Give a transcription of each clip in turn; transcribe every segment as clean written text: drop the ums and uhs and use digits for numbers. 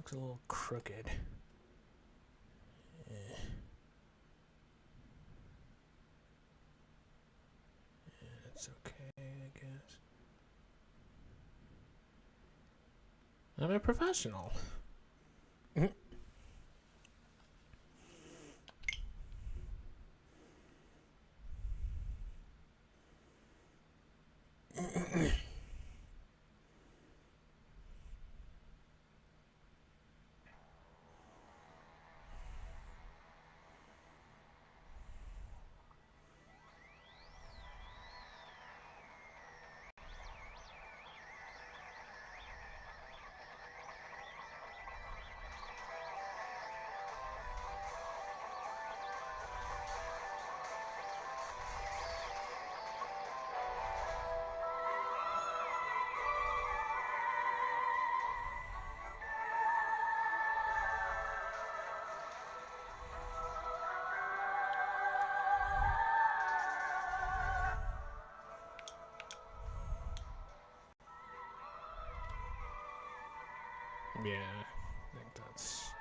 looks a little crooked. It's okay, I guess. I'm a professional. Yeah, I think that's...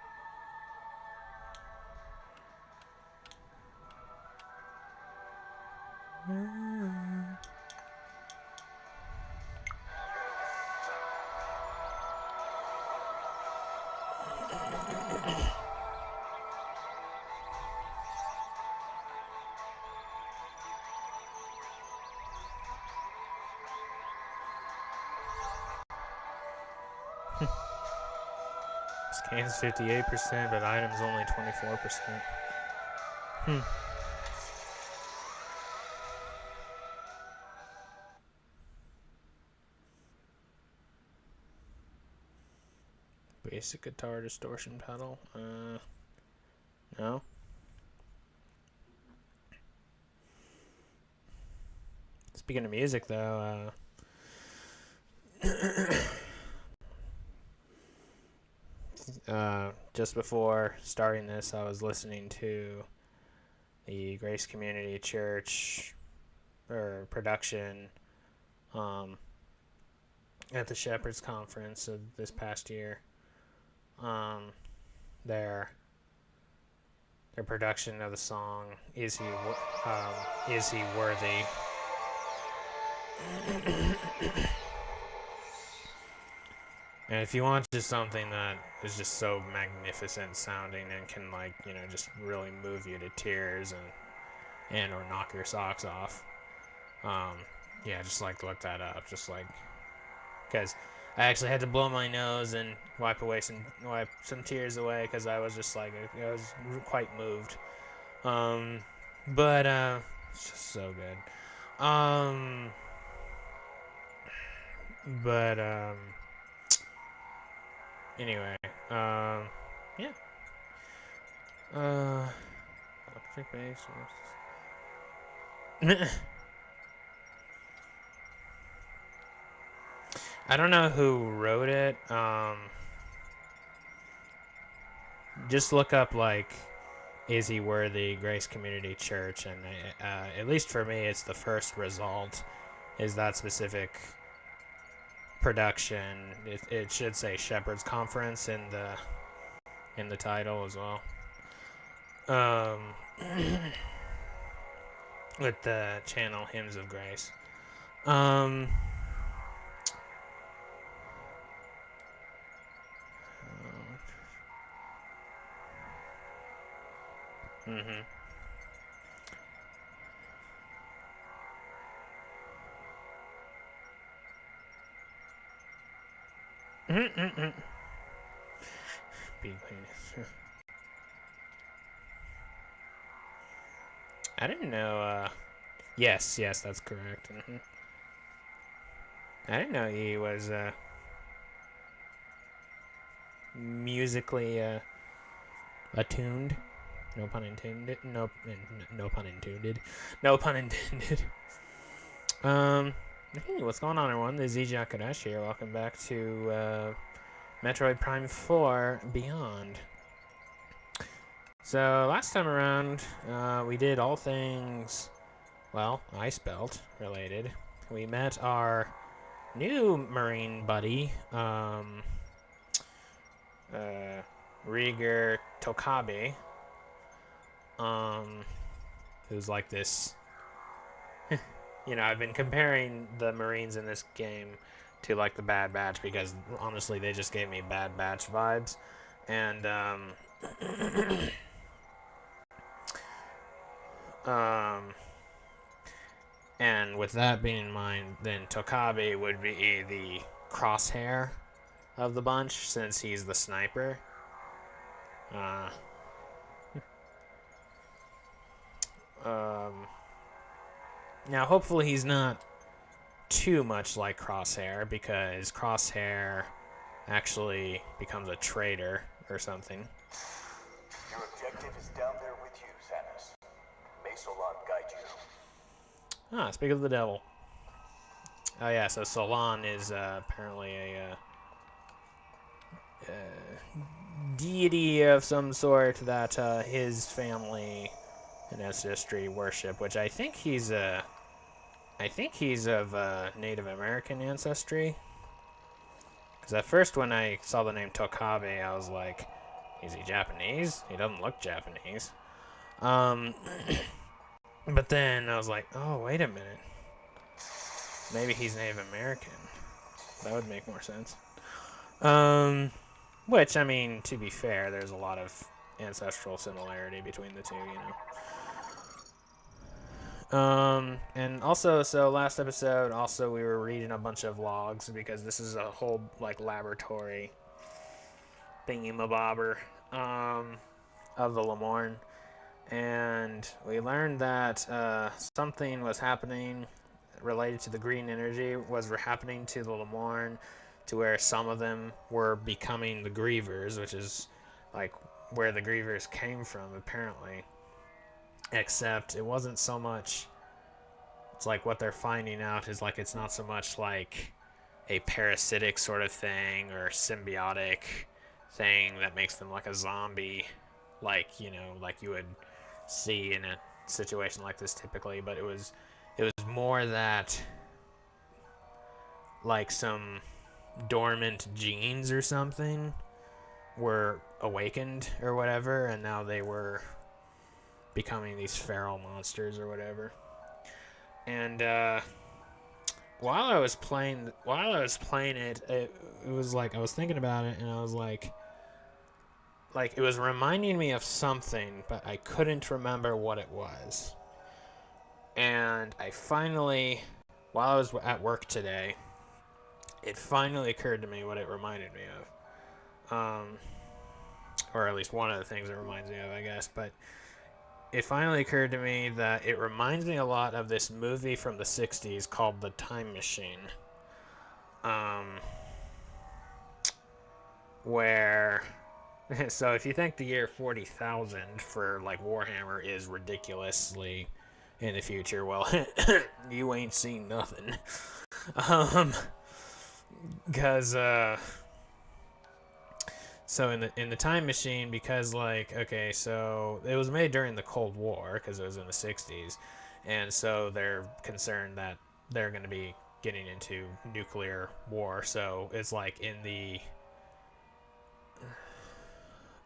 Scans 58%, but items only 24%. Basic guitar distortion pedal. No. Speaking of music, though, just before starting this, I was listening to the Grace Community Church production at the Shepherd's Conference of this past year. Their production of the song "Is He Worthy?" And if you want just something that is just so magnificent sounding and can, like, you know, just really move you to tears and or knock your socks off, yeah, just like look that up. Just like, because I actually had to blow my nose and wipe some tears away because I was just like, I was quite moved. But it's just so good. But anyway, yeah. Electric bass. I don't know who wrote it. Just look up, like, "Is He Worthy?" Grace Community Church, and at least for me, it's the first result is that specific production. It should say Shepherd's Conference in the title as well. With the channel Hymns of Grace. I didn't know. Yes, that's correct. I didn't know he was musically attuned. No pun intended. No pun intended. No pun intended. Hey, what's going on, everyone? This is EJ Kadesh here. Welcome back to Metroid Prime 4 Beyond. So last time around, we did all things, well, ice belt related. We met our new marine buddy, Rieger Tokabe, who's like this. I've been comparing the Marines in this game to like the Bad Batch because honestly, they just gave me Bad Batch vibes, and um, and with that being in mind, then Tokabe would be the crosshair of the bunch since he's the sniper. Uh, um, Now, hopefully, he's not too much like Crosshair because Crosshair actually becomes a traitor or something. Your objective is down there with you, Samus. May Solon guide you. Ah, speak of the devil. Oh yeah, so Solon is apparently a deity of some sort that his family and ancestry worship, which I think he's of Native American ancestry. Because at first when I saw the name Tokabe, I was like, is he Japanese? He doesn't look Japanese. But then I was like, oh, wait a minute. Maybe he's Native American. That would make more sense. Which, I mean, to be fair, there's a lot of ancestral similarity between the two, and also, so last episode, also we were reading a bunch of logs because this is a whole, like, laboratory thingy-mabobber, of the Lamorne. And we learned that something was happening related to the green energy was happening to the Lamorne, to where some of them were becoming the Grievers, which is like where the Grievers came from apparently. Except it wasn't so much. It's like what they're finding out is like it's not so much like a parasitic sort of thing or symbiotic thing that makes them like a zombie, like like you would see in a situation like this typically, but it was more that like some dormant genes or something were awakened or whatever, and now they were becoming these feral monsters or whatever. And while I was playing it, it was like I was thinking about it, and I was like it was reminding me of something, but I couldn't remember what it was. And I finally, while I was at work today, it finally occurred to me what it reminded me of. Or at least one of the things it reminds me of, I guess. But it finally occurred to me that it reminds me a lot of this movie from the 60s called The Time Machine. Where... So if you think the year 40,000 for, like, Warhammer is ridiculously in the future, well, you ain't seen nothing. Because, so in the Time Machine, because, like, okay, so it was made during the Cold War, because it was in the 60s, and so they're concerned that they're going to be getting into nuclear war, so it's like in the...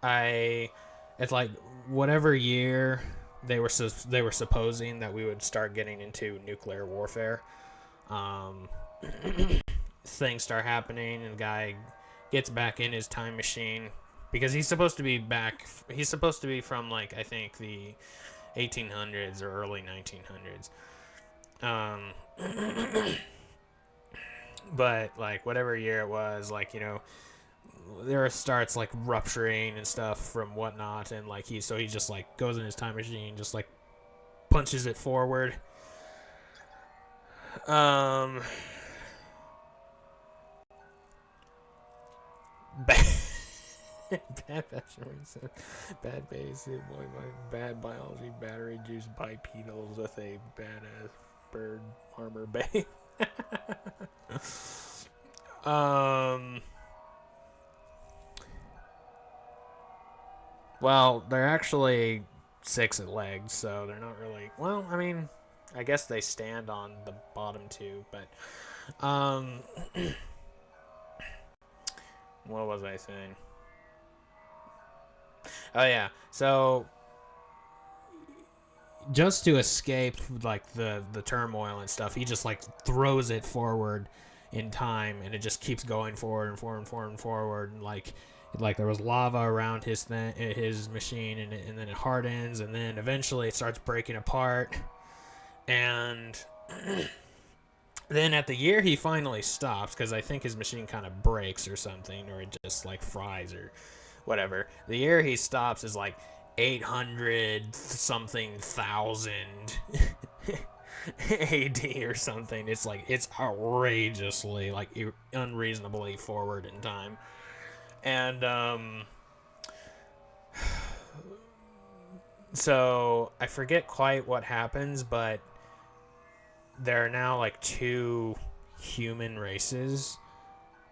It's like whatever year they were supposing that we would start getting into nuclear warfare. Things start happening, and the guy gets back in his time machine because he's supposed to be back. He's supposed to be from like I think the 1800s or early 1900s. But like whatever year it was, like there starts like rupturing and stuff from whatnot, and like he just like goes in his time machine, just like punches it forward. Bad bad base, bad biology, battery juice bipedals with a badass bird armor bay. Well, they're actually 6-legged, so they're not really... Well, I mean, I guess they stand on the bottom two, but... What was I saying? Oh yeah. So just to escape like the turmoil and stuff, he just like throws it forward in time, and it just keeps going forward and forward and forward and forward. And like there was lava around his machine, and then it hardens, and then eventually it starts breaking apart. And then at the year he finally stops because I think his machine kind of breaks or something, or it just like fries or whatever. The year he stops is like 800 something thousand AD or something. It's like it's outrageously like unreasonably forward in time. And so I forget quite what happens, but there are now like two human races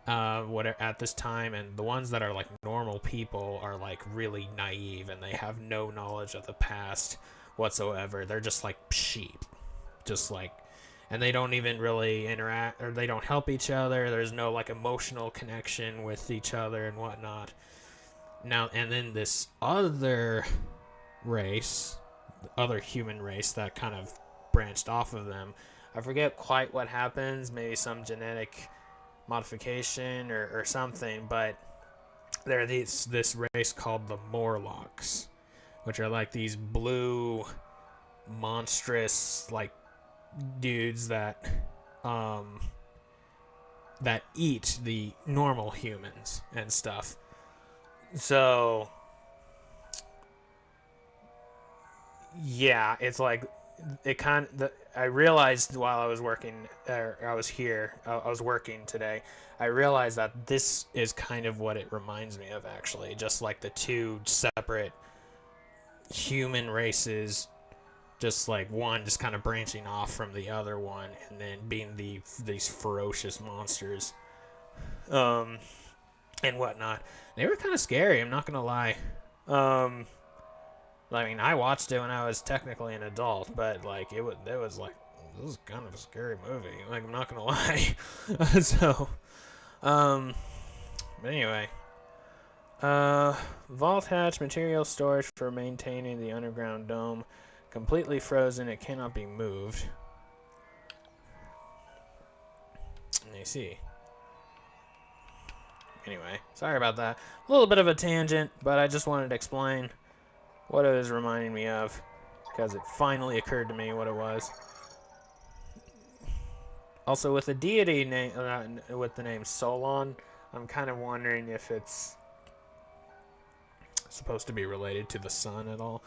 what at this time, and the ones that are like normal people are like really naive and they have no knowledge of the past whatsoever. They're just like sheep, just like, and they don't even really interact, or they don't help each other. There's no like emotional connection with each other and whatnot. Now and then this other race, other human race that kind of branched off of them. I forget quite what happens, maybe some genetic modification or something, but there are this race called the Morlocks, which are like these blue monstrous like dudes um that eat the normal humans and stuff. So yeah, it's like it kind of, I realized while I was working, or I was here, I was working today. I realized that this is kind of what it reminds me of, actually. Just like the two separate human races, just like one just kind of branching off from the other one, and then being these ferocious monsters, um, and whatnot. They were kind of scary. I'm not gonna lie. Um, I mean, I watched it when I was technically an adult, but like it was like this was kind of a scary movie. Like I'm not gonna lie. So, um, but anyway, uh, vault hatch material storage for maintaining the underground dome, completely frozen. It cannot be moved. Let me see. Anyway, sorry about that. A little bit of a tangent, but I just wanted to explain what it was reminding me of, because it finally occurred to me what it was. Also, with the deity name, with the name Solon, I'm kind of wondering if it's supposed to be related to the sun at all,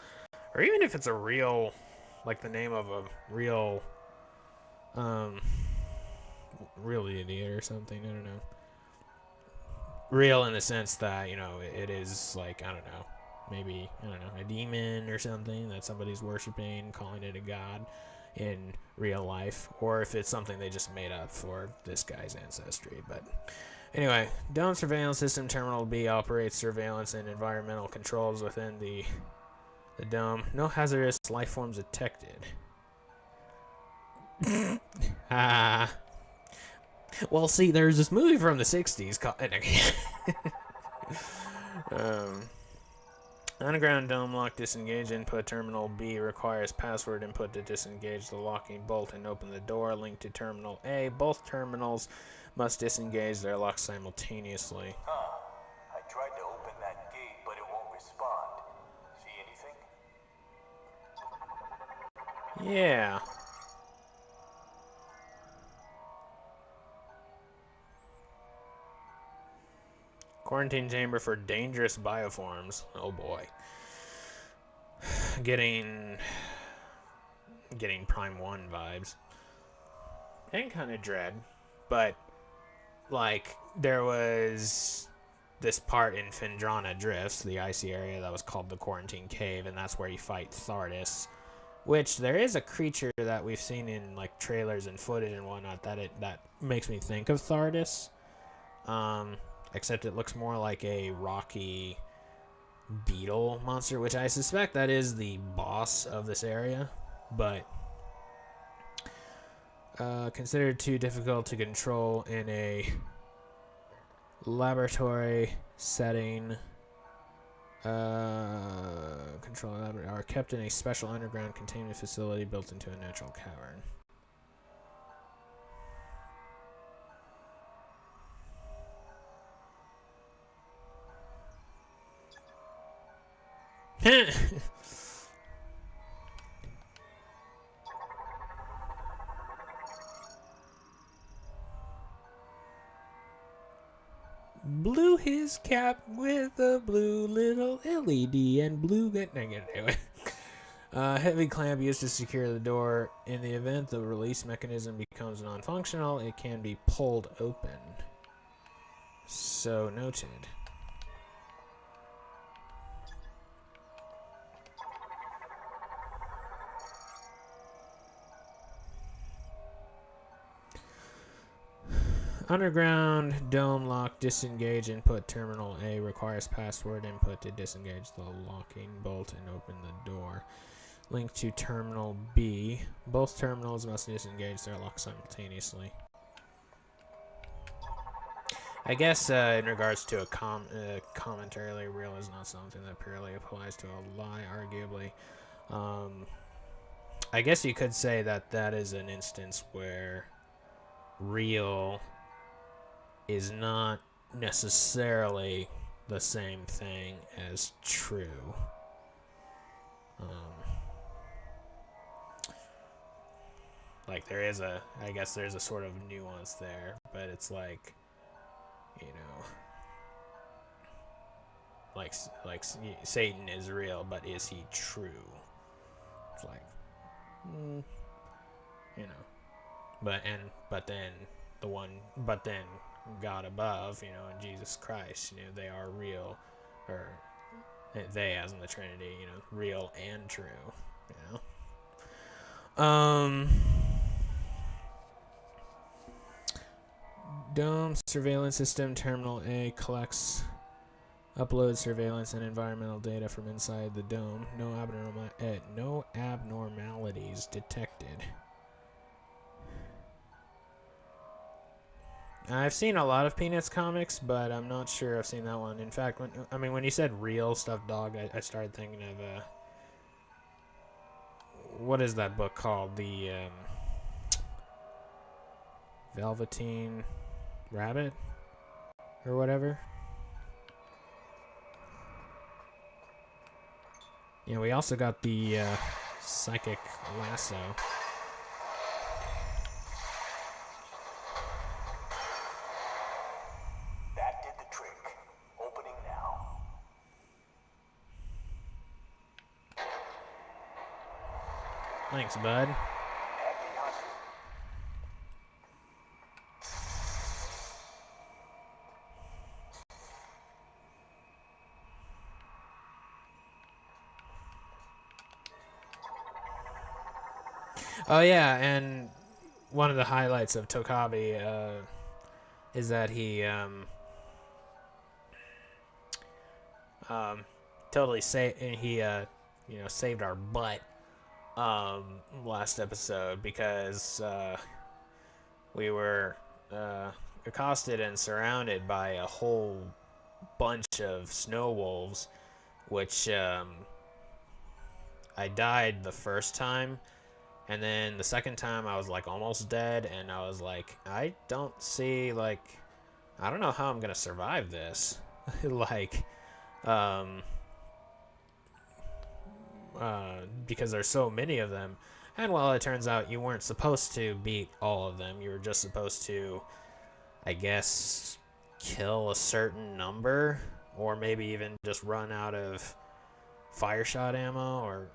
or even if it's a real, like the name of a real, um, real deity or something. I don't know. Real in the sense that it is like, I don't know, maybe, I don't know, a demon or something that somebody's worshiping, calling it a god in real life, or if it's something they just made up for this guy's ancestry. But anyway, Dome Surveillance System Terminal B operates surveillance and environmental controls within the dome. No hazardous life forms detected. Ah. Well, see, there's this movie from the 60s called... Underground dome lock disengage input. Terminal B requires password input to disengage the locking bolt and open the door. Link to Terminal A. Both terminals must disengage their locks simultaneously. I tried to open that gate, but it won't respond. See anything? Yeah. Quarantine chamber for dangerous bioforms. Oh boy. Getting Prime 1 vibes. And kind of dread. But, like, there was this part in Phendrana Drifts, the icy area that was called the Quarantine Cave, and that's where you fight Thardis. Which, there is a creature that we've seen in, like, trailers and footage and whatnot that makes me think of Thardis. Except it looks more like a rocky beetle monster, which I suspect that is the boss of this area, but considered too difficult to control in a laboratory setting. Control are kept in a special underground containment facility built into a natural cavern. Blew his cap with a blue little LED and blue anyway. Heavy clamp used to secure the door. In the event the release mechanism becomes non-functional, it can be pulled open. So noted. Underground dome lock disengage input terminal A requires password input to disengage the locking bolt and open the door. Link to terminal B. Both terminals must disengage their lock simultaneously. I guess in regards to a commentary, real is not something that purely applies to a lie, arguably. I guess you could say that that is an instance where real is not necessarily the same thing as true. Like there is I guess there's a sort of nuance there, but it's like, you know, like Satan is real, but is he true? It's like, you know, but then God above, you know, and Jesus Christ, you know, they are real, or they as in the Trinity, you know, real and true, you know. Dome surveillance system terminal A collects, uploads surveillance and environmental data from inside the dome. No abnormalities detected. I've seen a lot of Peanuts comics, but I'm not sure I've seen that one. In fact, when you said real stuffed dog, I started thinking of what is that book called? The Velveteen Rabbit or whatever. Yeah, we also got the Psychic Lasso. That did the trick. Opening now. Thanks, bud. Happy hunting. Oh yeah, and one of the highlights of Tokabi is that he totally saved our butt last episode, because we were accosted and surrounded by a whole bunch of snow wolves, which I died the first time, and then the second time I was like almost dead, and I was like, I don't know how I'm gonna survive this. Like, because there's so many of them. And well, it turns out you weren't supposed to beat all of them. You were just supposed to, I guess, kill a certain number, or maybe even just run out of fire shot ammo, or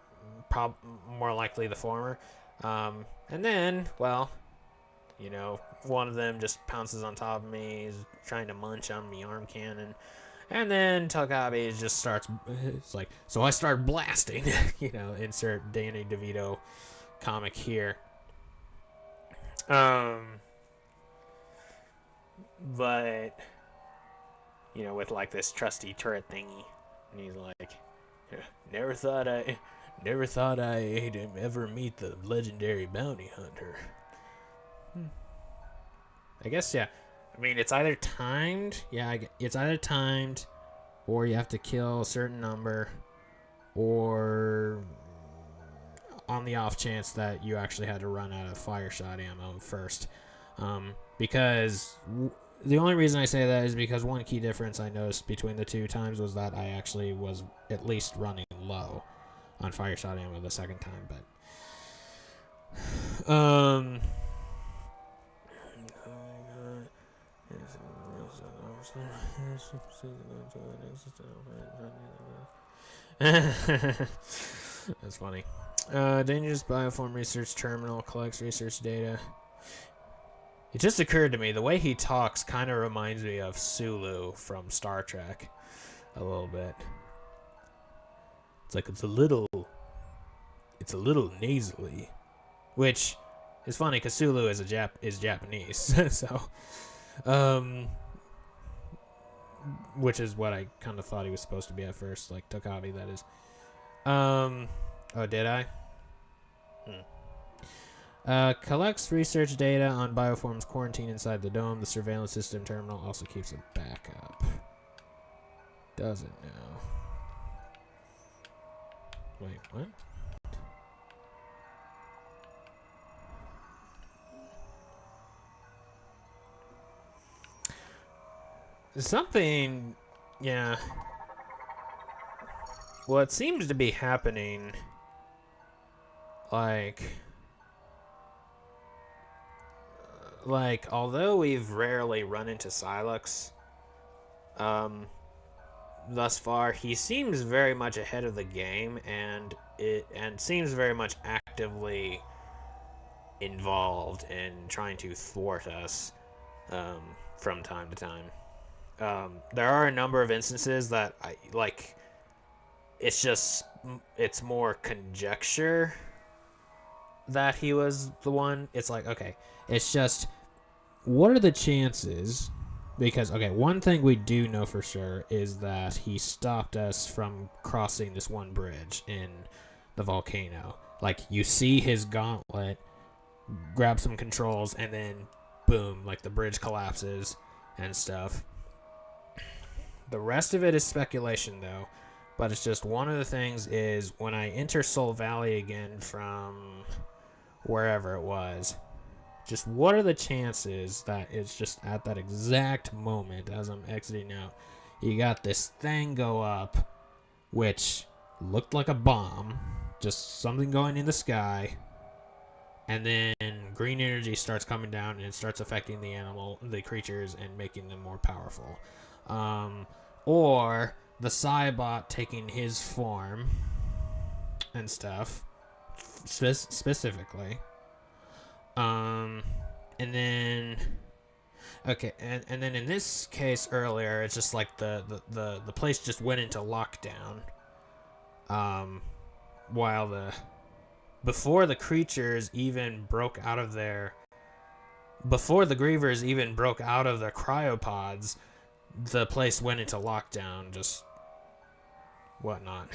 more likely the former. And then, well, you know, one of them just pounces on top of me, he's trying to munch on the arm cannon. And then Takabe just starts, it's like, so I start blasting, you know, insert Danny DeVito comic here. But, you know, with like this trusty turret thingy, and he's like, never thought I'd ever meet the legendary bounty hunter. I guess, yeah. I mean, it's either timed. Yeah, it's either timed, or you have to kill a certain number, or on the off chance that you actually had to run out of fire shot ammo first. Because the only reason I say that is because one key difference I noticed between the two times was that I actually was at least running low on fire shot ammo the second time, but that's funny. Dangerous Bioform Research Terminal collects research data. It just occurred to me, the way he talks kind of reminds me of Sulu from Star Trek. A little bit. It's like it's a little nasally. Which is funny because Sulu is Japanese. So, which is what I kind of thought he was supposed to be at first, like Tokabi, that is. Oh, did I? Collects research data on Bioform's quarantine inside the dome. The surveillance system terminal also keeps a backup. Does it now? Wait, what? Something, yeah. Well, it seems to be happening, like, although we've rarely run into Silex, thus far, he seems very much ahead of the game, and seems very much actively involved in trying to thwart us, from time to time. There are a number of instances that it's more conjecture that he was the one. It's like, okay, it's just, what are the chances? Because, okay, one thing we do know for sure is that he stopped us from crossing this one bridge in the volcano. Like, you see his gauntlet, grab some controls, and then boom, like the bridge collapses and stuff. The rest of it is speculation, though. But it's just, one of the things is when I enter Soul Valley again from wherever it was, just what are the chances that it's just at that exact moment as I'm exiting out, you got this thing go up, which looked like a bomb, just something going in the sky, and then green energy starts coming down and it starts affecting the creatures and making them more powerful. Or the Cybot taking his form and stuff, specifically. And then, okay, and then in this case earlier, it's just like the place just went into lockdown. Before the creatures even broke out of before the Grievers even broke out of their cryopods, the place went into lockdown, just whatnot.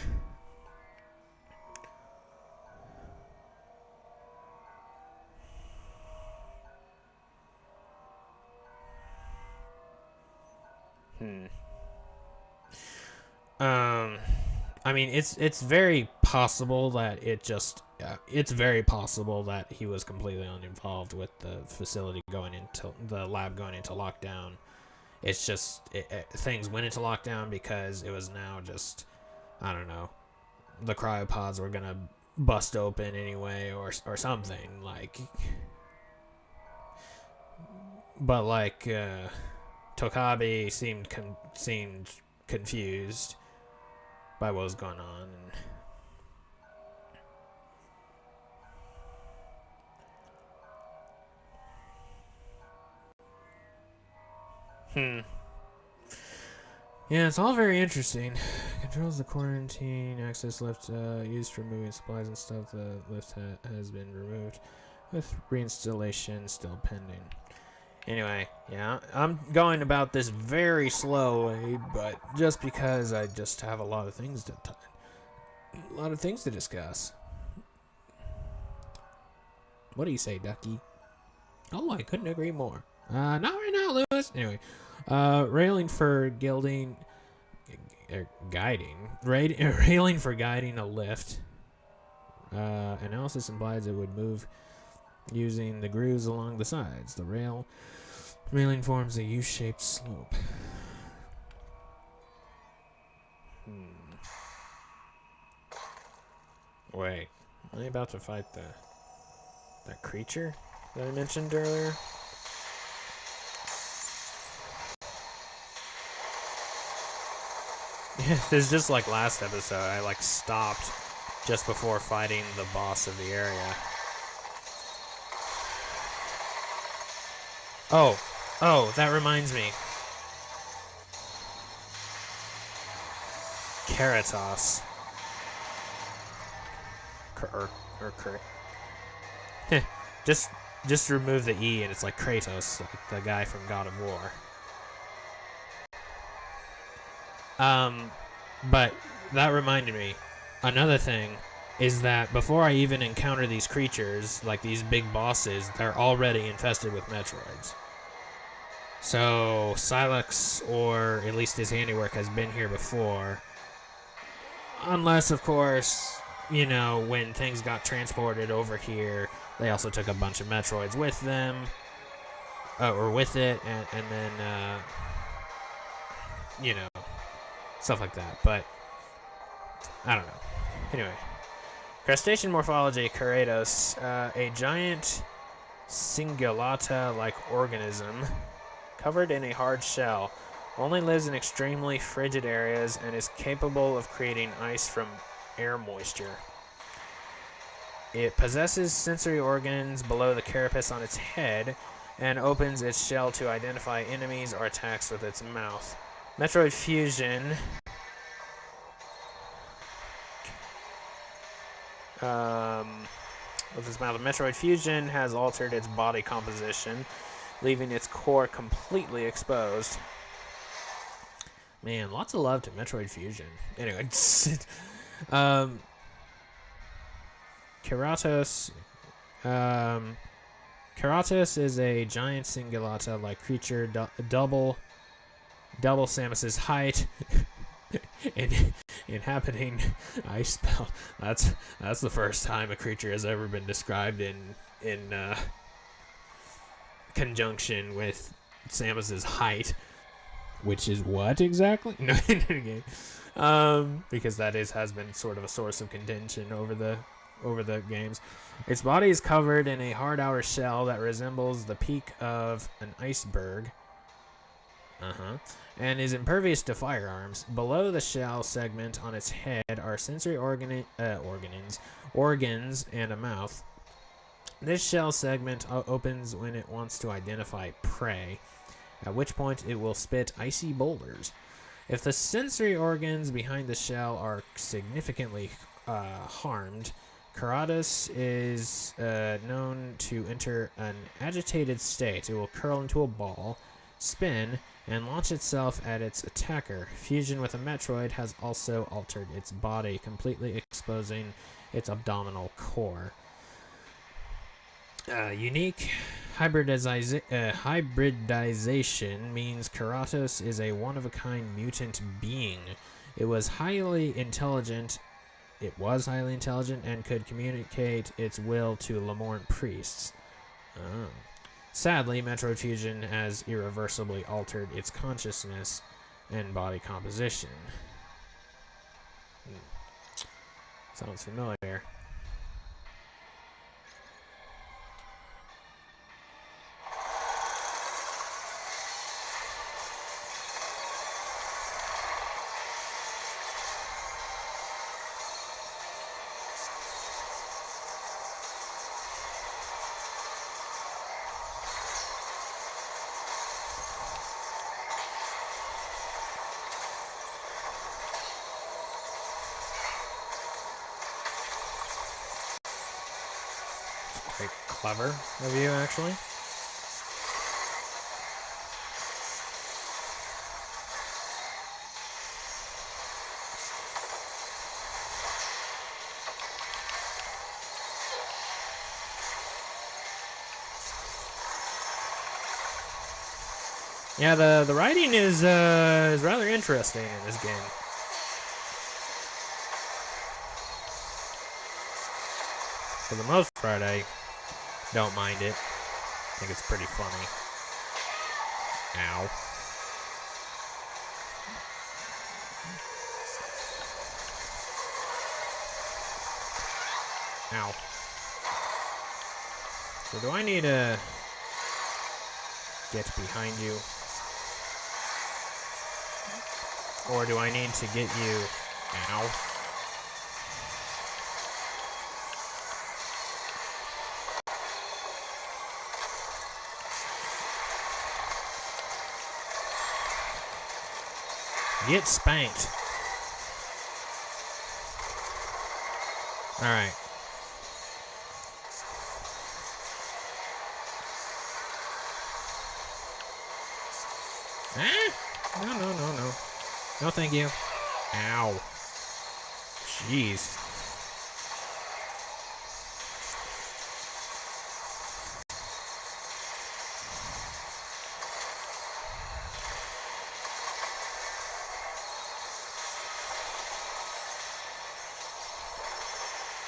I mean, it's very possible that it's very possible that he was completely uninvolved with the the lab going into lockdown. It's just, things went into lockdown because it was now just, I don't know, the cryopods were gonna bust open anyway, or something, like. But like, Tokabi seemed confused by what was going on. Yeah, it's all very interesting. Controls the quarantine access lift used for moving supplies and stuff. The lift has been removed, with reinstallation still pending. Anyway, yeah, I'm going about this very slowly, but just because I just have a lot of things to discuss. What do you say, Ducky? Oh, I couldn't agree more. Not right now, Lewis. Anyway, railing for gilding railing for guiding a lift. Analysis implies it would move using the grooves along the sides. The railing forms a U-shaped slope. Wait, am I about to fight that creature that I mentioned earlier? Yeah, it's just like last episode. I like stopped just before fighting the boss of the area. Oh, that reminds me. Keratos. Just remove the E and it's like Kratos, like the guy from God of War. But that reminded me. Another thing is that before I even encounter these creatures, like these big bosses, they're already infested with Metroids. So Silex, or at least his handiwork, has been here before. Unless, of course, you know, when things got transported over here, they also took a bunch of Metroids with them, or with it, and then, you know, stuff like that. But I don't know. Anyway, crustacean morphology, Keratos, a giant cingulata-like organism covered in a hard shell, only lives in extremely frigid areas and is capable of creating ice from air moisture. It possesses sensory organs below the carapace on its head and opens its shell to identify enemies or attacks with its mouth. Metroid Fusion with its mouth. Metroid Fusion has altered its body composition, leaving its core completely exposed. Man, lots of love to Metroid Fusion. Anyway, Keratos. Keratos is a giant cingulata-like creature, double Samus's height, and inhabiting ice spell. That's the first time a creature has ever been described in conjunction with Samus's height, which is what exactly? No, because that has been sort of a source of contention over the games. Its body is covered in a hard outer shell that resembles the peak of an iceberg. And is impervious to firearms. Below the shell segment on its head are sensory organs and a mouth. This shell segment opens when it wants to identify prey, at which point it will spit icy boulders. If the sensory organs behind the shell are significantly harmed, Keratos is known to enter an agitated state. It will curl into a ball, spin, and launch itself at its attacker. Fusion with a Metroid has also altered its body, completely exposing its abdominal core. Unique hybridization means Keratos is a one-of-a-kind mutant being. It was highly intelligent and could communicate its will to Lamorne priests. Sadly, Metroid Fusion has irreversibly altered its consciousness and body composition. Sounds familiar. Quite clever of you, actually. Yeah, the writing is rather interesting in this game. for the most part, I don't mind it. I think it's pretty funny. Ow. Ow. So do I need to get behind you? Or do I need to get you? Ow. Get spanked. Alright. Ah! No, no, no, no. No, thank you. Ow. Jeez.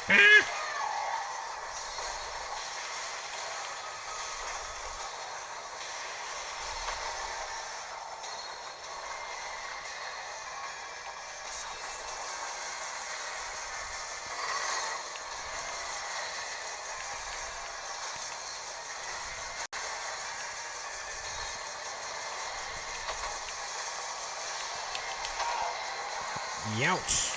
Ah! Youch.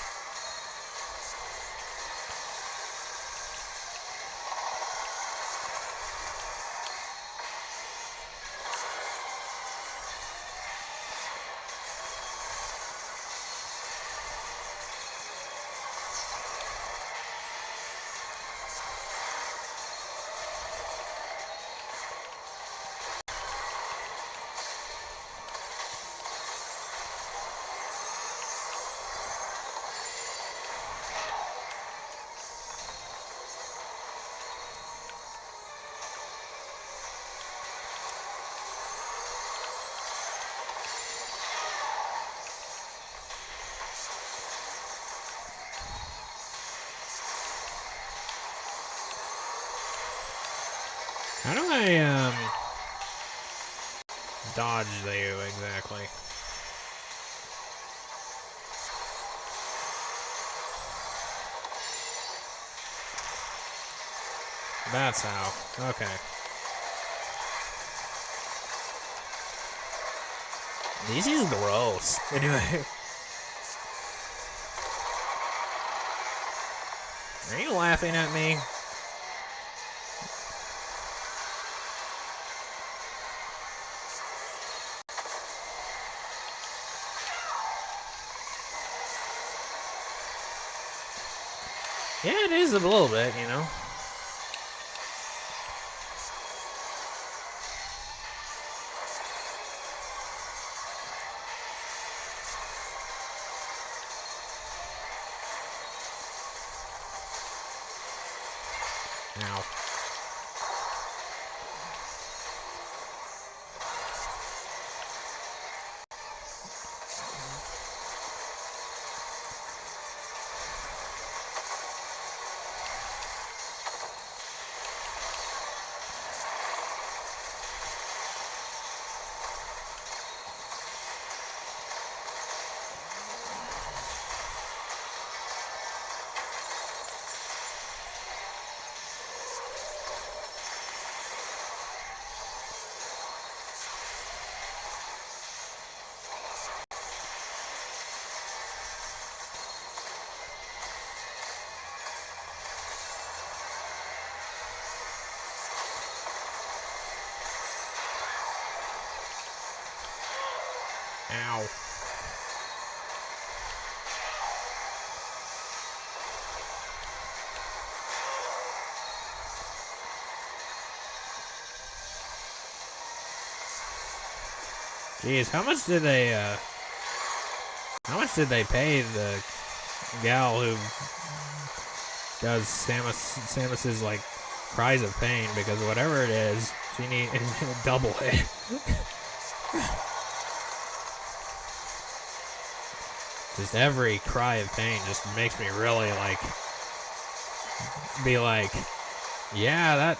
How do I, dodge you exactly? That's how. Okay. This is gross. Anyway. Are you laughing at me? Yeah, it is a little bit, you know. Ow. Ow. Jeez, how much did they pay the gal who does Samus's like cries of pain? Because whatever it is, she need double it. Just every cry of pain just makes me really like be like, Yeah,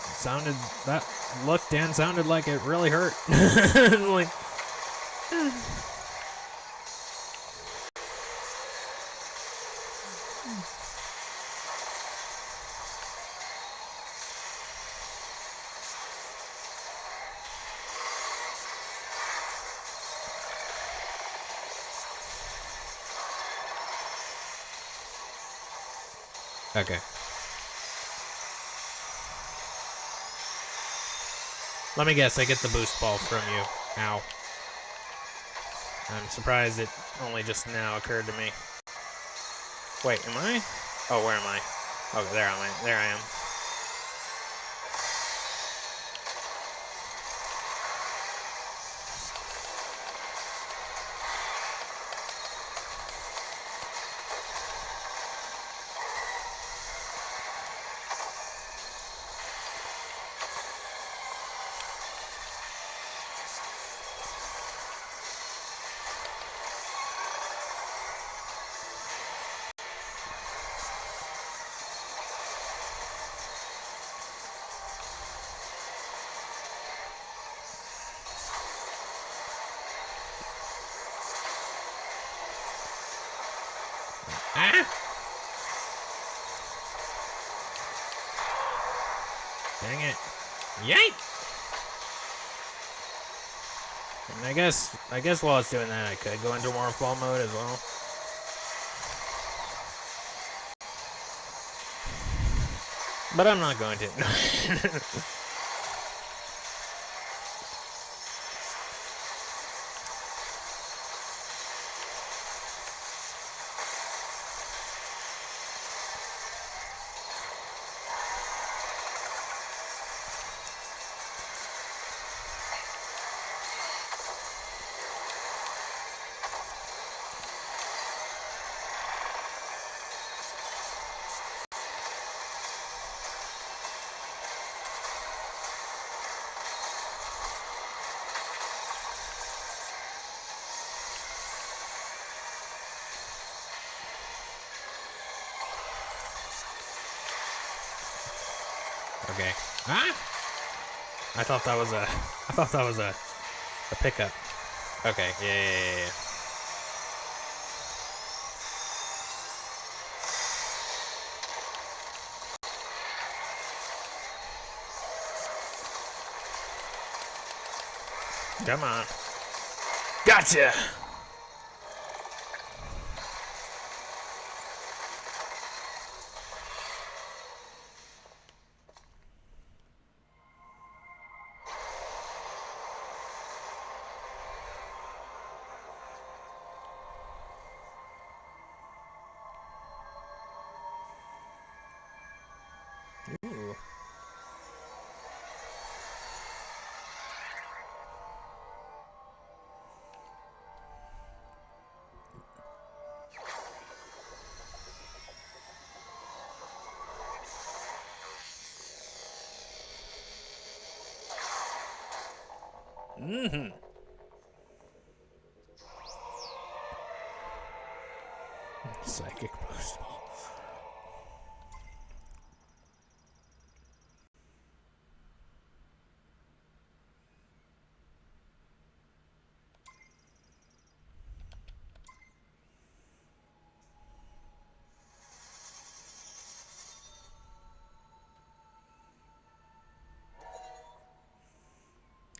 sounded, that looked and sounded like it really hurt. Like, okay. Let me guess, I get the boost ball from you. Ow. I'm surprised it only just now occurred to me. Wait, am I? Oh, where am I? Oh, there am I. There I am. Ah! Dang it. Yay! And I guess while it's doing that, I could go into morph ball mode as well. But I'm not going to. Okay. Ah! I thought that was a pickup. Okay. Yeah. Come on. Gotcha! Ooh. Mm-hmm. Psychic boost ball.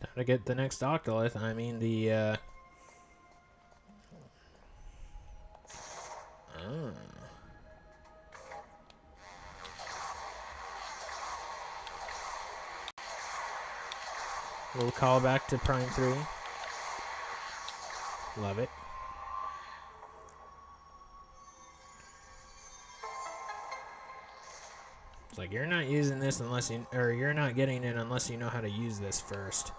Time to get the next Octolith. I mean the little callback to Prime 3. Love it. It's like you're not using this unless you, or you're not getting it unless you know how to use this first.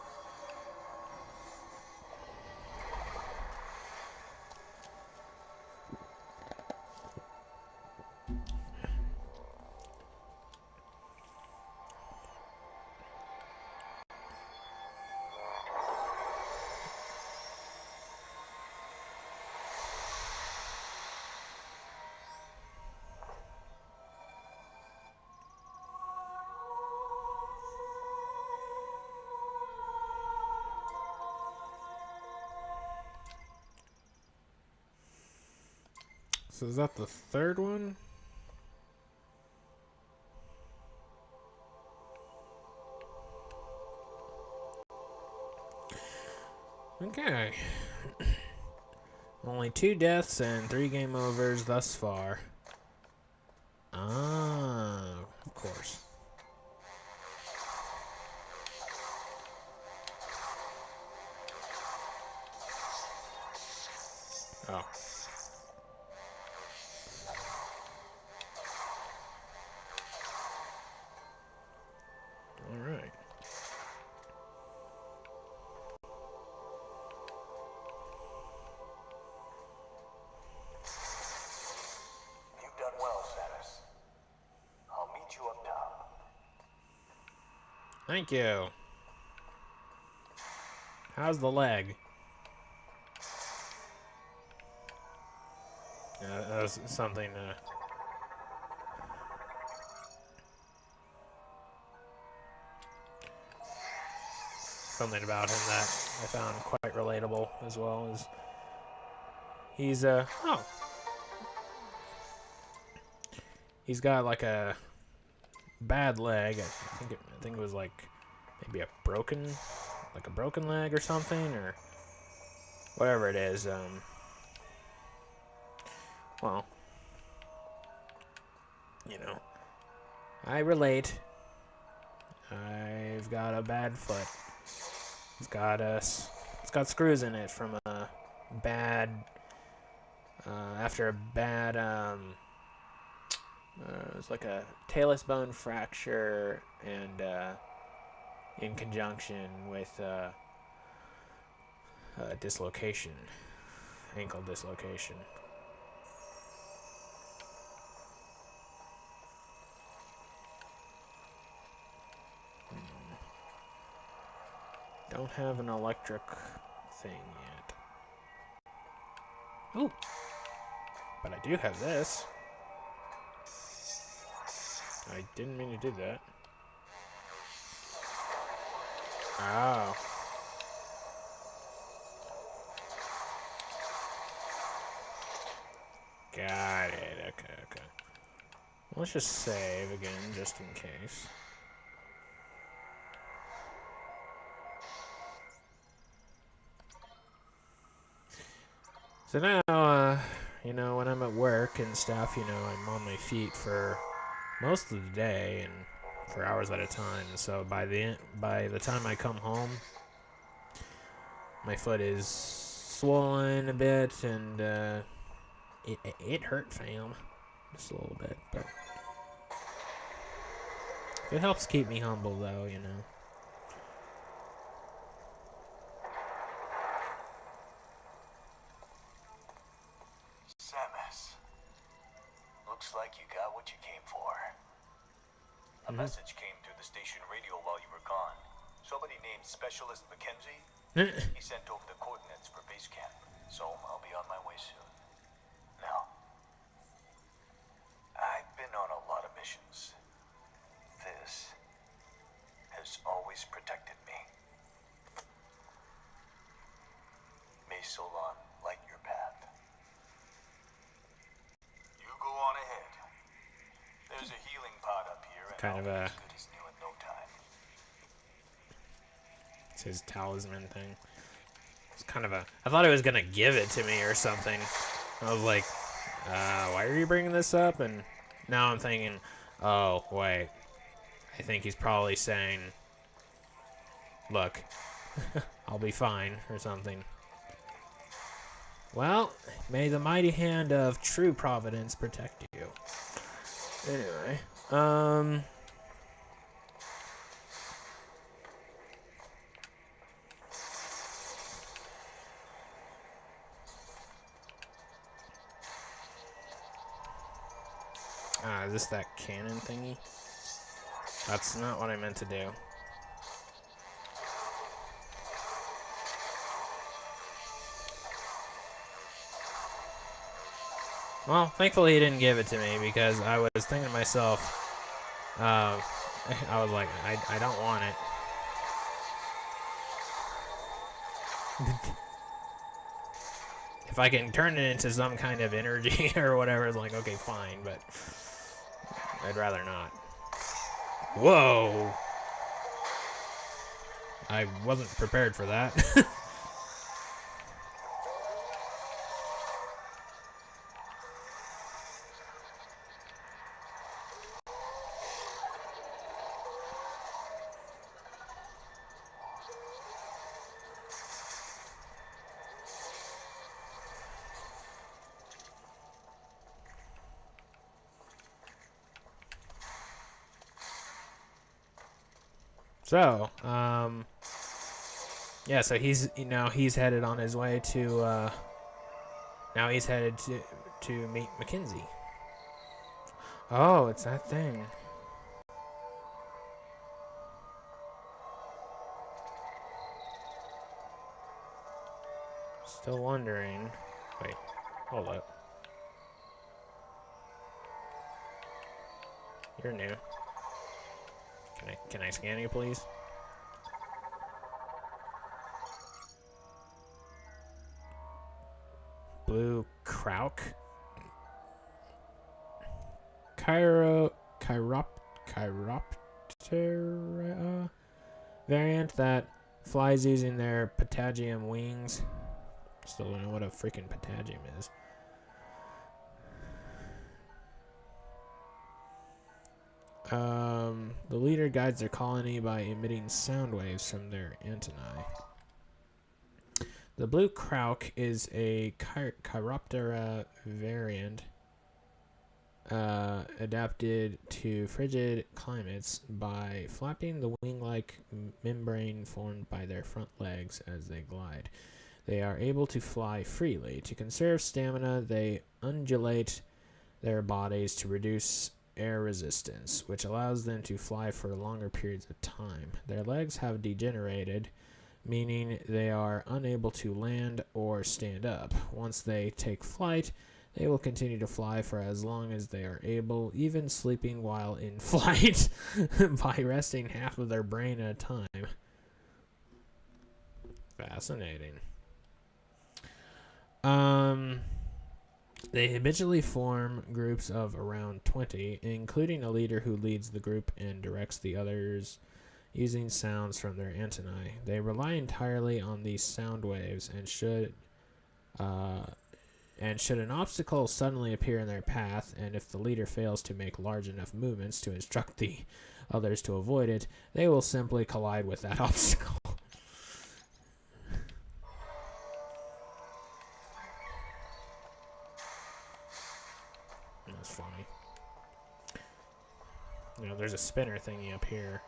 So is that the third one? Okay. Only 2 deaths and 3 game overs thus far. Ah, of course. Oh. Alright. You've done well, Samus. I'll meet you up top. Thank you. How's the leg? That was something, something about him that I found quite relatable as well. As he's, oh. He's got like a bad leg. I think it was like maybe a broken leg or something, or whatever it is. Well, you know, I relate. I've got a bad foot. It's got screws in it from a bad after a bad it was like a talus bone fracture, and in conjunction with dislocation, ankle dislocation. Don't have an electric thing yet. Ooh. But I do have this. I didn't mean to do that. Oh. Got it. Okay, okay. Let's just save again, just in case. So now, you know, when I'm at work and stuff, you know, I'm on my feet for most of the day and for hours at a time. So by the time I come home, my foot is swollen a bit, and it hurt, fam, just a little bit. But it helps keep me humble, though, you know. Samus. Looks like you got what you came for. A message came through the station radio while you were gone. Somebody named Specialist Mackenzie. He sent over the coordinates for base camp, so I'll be on my way soon. Now, I've been on a lot of missions. This has always protected me. May Solon light your path. You go on ahead. There's a healing pod up here, and Kind of I'll be a- as good as new in no time. It's his talisman thing. It's kind of a... I thought he was going to give it to me or something. I was like, why are you bringing this up? And now I'm thinking, oh, wait. I think he's probably saying, look, I'll be fine or something. Well, may the mighty hand of true providence protect you. Anyway, is this that cannon thingy? That's not what I meant to do. Well, thankfully he didn't give it to me, because I was thinking to myself, I was like, I don't want it. If I can turn it into some kind of energy or whatever, it's like, okay, fine, but I'd rather not. Whoa! I wasn't prepared for that. So, yeah, so he's headed on his way to, now he's headed to meet Mackenzie. Oh, it's that thing. Still wondering. Wait, hold up. You're new. Can I scan you, please? Blue Krauk. Chiroptera variant that flies using their patagium wings. Still don't know what a freaking patagium is. The leader guides their colony by emitting sound waves from their antennae. The blue Krauk is a Chiroptera variant adapted to frigid climates by flapping the wing-like membrane formed by their front legs as they glide. They are able to fly freely. To conserve stamina, they undulate their bodies to reduce air resistance, which allows them to fly for longer periods of time. Their legs have degenerated, meaning they are unable to land or stand up. Once they take flight, they will continue to fly for as long as they are able, even sleeping while in flight by resting half of their brain at a time. Fascinating. They habitually form groups of around 20, including a leader who leads the group and directs the others using sounds from their antennae. They rely entirely on these sound waves and should an obstacle suddenly appear in their path, and if the leader fails to make large enough movements to instruct the others to avoid it, they will simply collide with that obstacle. That's funny. You know, there's a spinner thingy up here.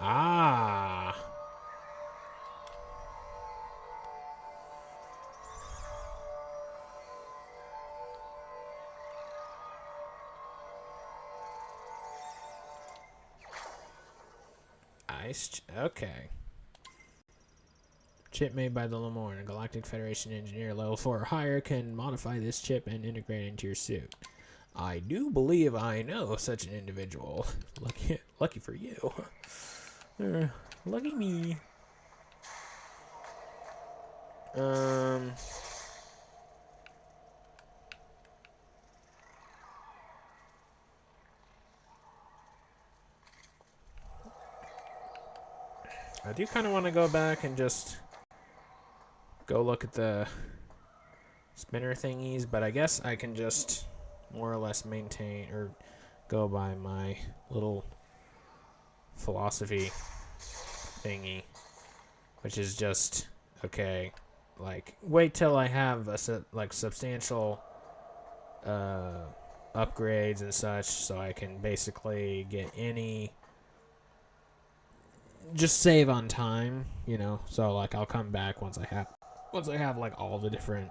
Ah. Okay. Chip made by the Lamorne, a Galactic Federation engineer level 4 or higher, can modify this chip and integrate it into your suit. I do believe I know such an individual. Lucky for you. Lucky me. I do kind of want to go back and just go look at the spinner thingies, but I guess I can just more or less maintain or go by my little philosophy thingy, which is just, okay, like, wait till I have a substantial upgrades and such, so I can basically get any, just save on time, you know, so like I'll come back once I have once I have like all the different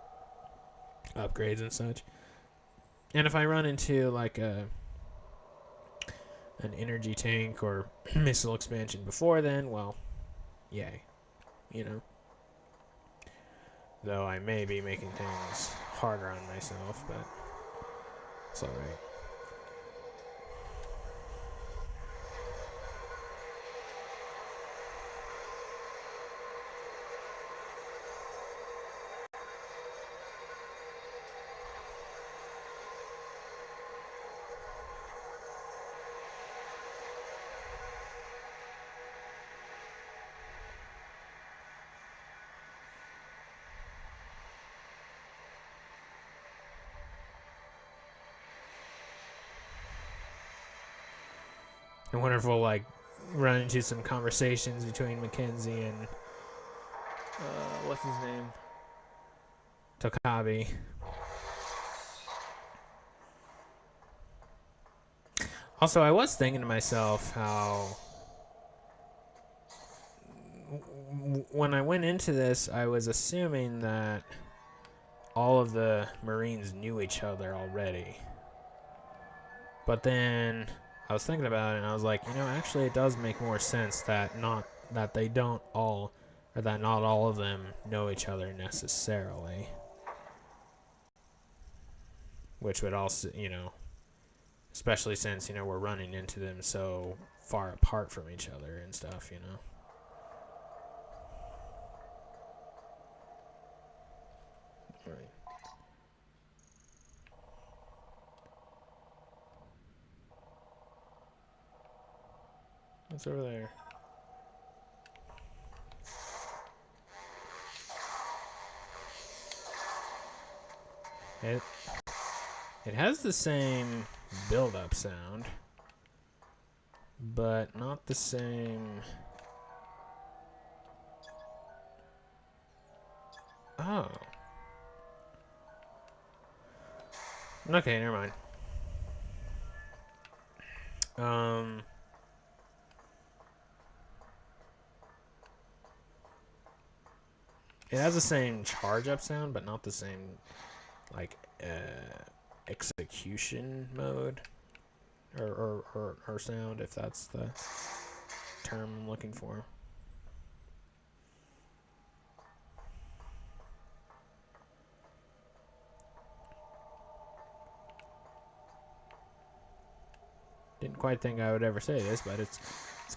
upgrades and such. And if I run into like an energy tank or missile expansion before then, well, yay, you know. Though I may be making things harder on myself, but it's alright. I wonder if we'll like run into some conversations between Mackenzie and what's his name? Tokabi. Also, I was thinking to myself how when I went into this, I was assuming that all of the Marines knew each other already. But then I was thinking about it and I was like, you know, actually it does make more sense that not all of them know each other necessarily. Which would also, you know, especially since, you know, we're running into them so far apart from each other and stuff, you know. All right. What's over there? It has the same build-up sound, but not the same. Oh. Okay, never mind. It has the same charge-up sound, but not the same, like, execution mode or sound, if that's the term I'm looking for. Didn't quite think I would ever say this, but it's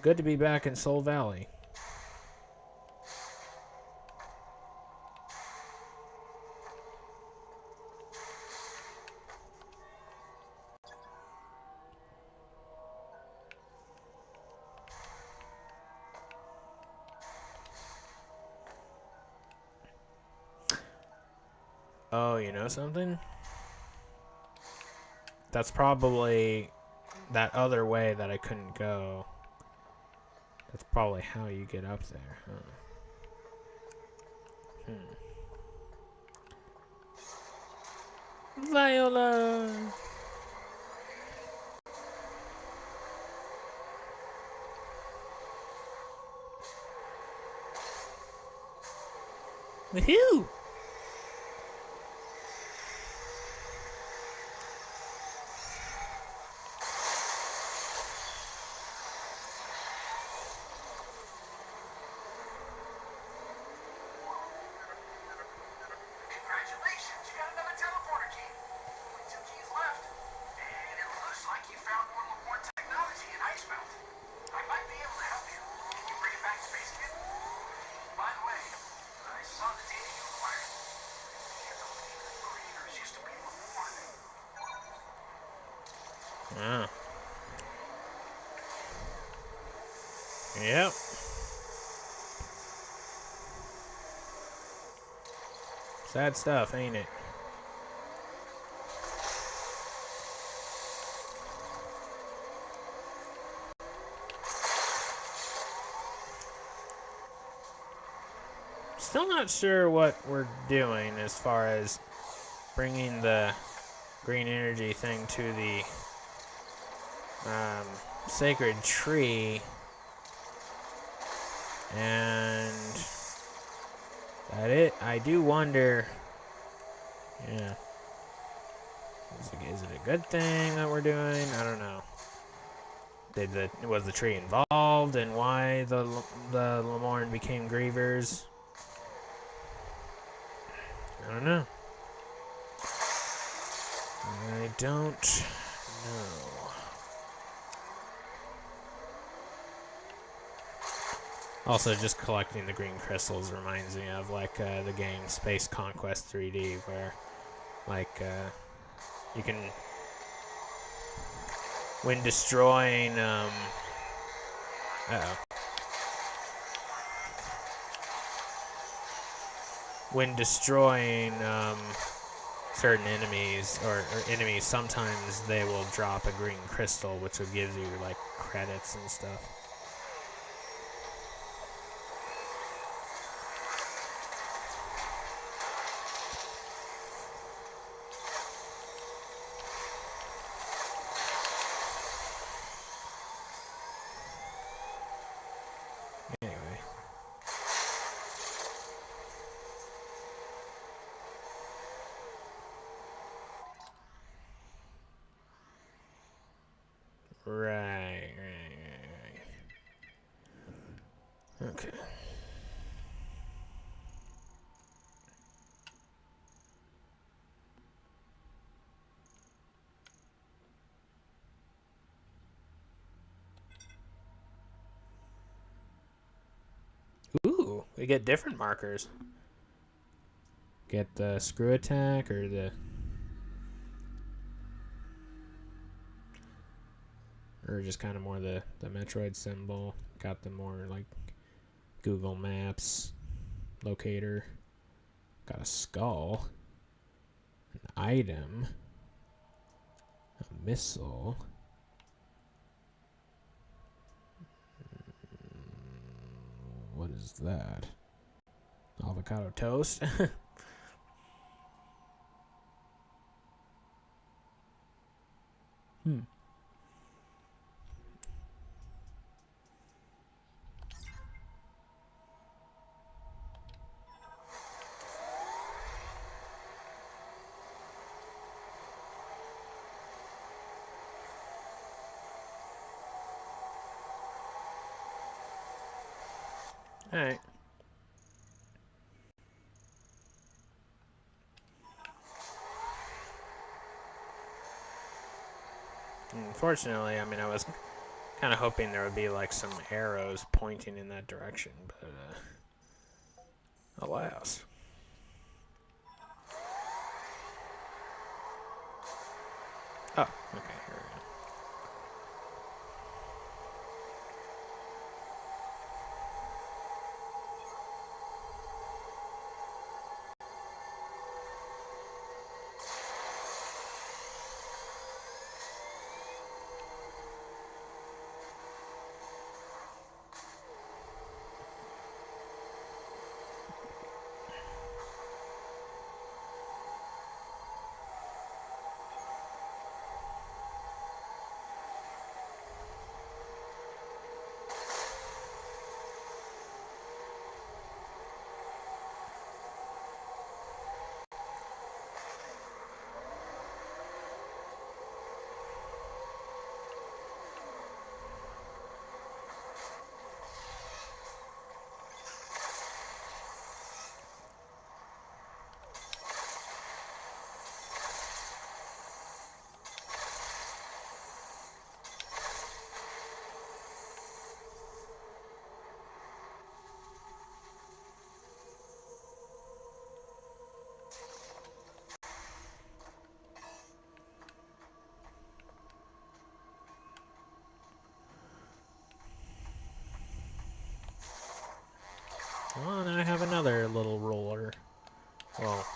good to be back in Soul Valley. Oh, you know something? That's probably that other way that I couldn't go. That's probably how you get up there, huh? Viola! Woohoo! Congratulations, you got another teleporter key. Only 2 keys left. And it looks like you found more technology in Icebelt. I might be able to help you. Can you bring it back to Space Kid? By the way, I saw the data you acquired. Can't believe the creators used to be before. Ah. Yep. Sad stuff, ain't it? Still not sure what we're doing as far as bringing the green energy thing to the sacred tree, and That it? I do wonder. Yeah. Is it a good thing that we're doing? I don't know. Was the tree involved in why the Lamorn became grievers? I don't know. I don't know. Also, just collecting the green crystals reminds me of like the game Space Conquest 3D, where like you can, when destroying when destroying certain enemies or enemies, sometimes they will drop a green crystal, which will give you like credits and stuff. Anyway. Right. Okay. Ooh, we get different markers. Get the screw attack or just kind of more the Metroid symbol. Got the more like Google Maps locator. Got a skull, an item, a missile. What is that? Avocado toast? Hmm. Alright. Unfortunately, I mean, I was kind of hoping there would be like some arrows pointing in that direction, but alas. Oh, okay, here we go. Well, now I have another little roller. Well,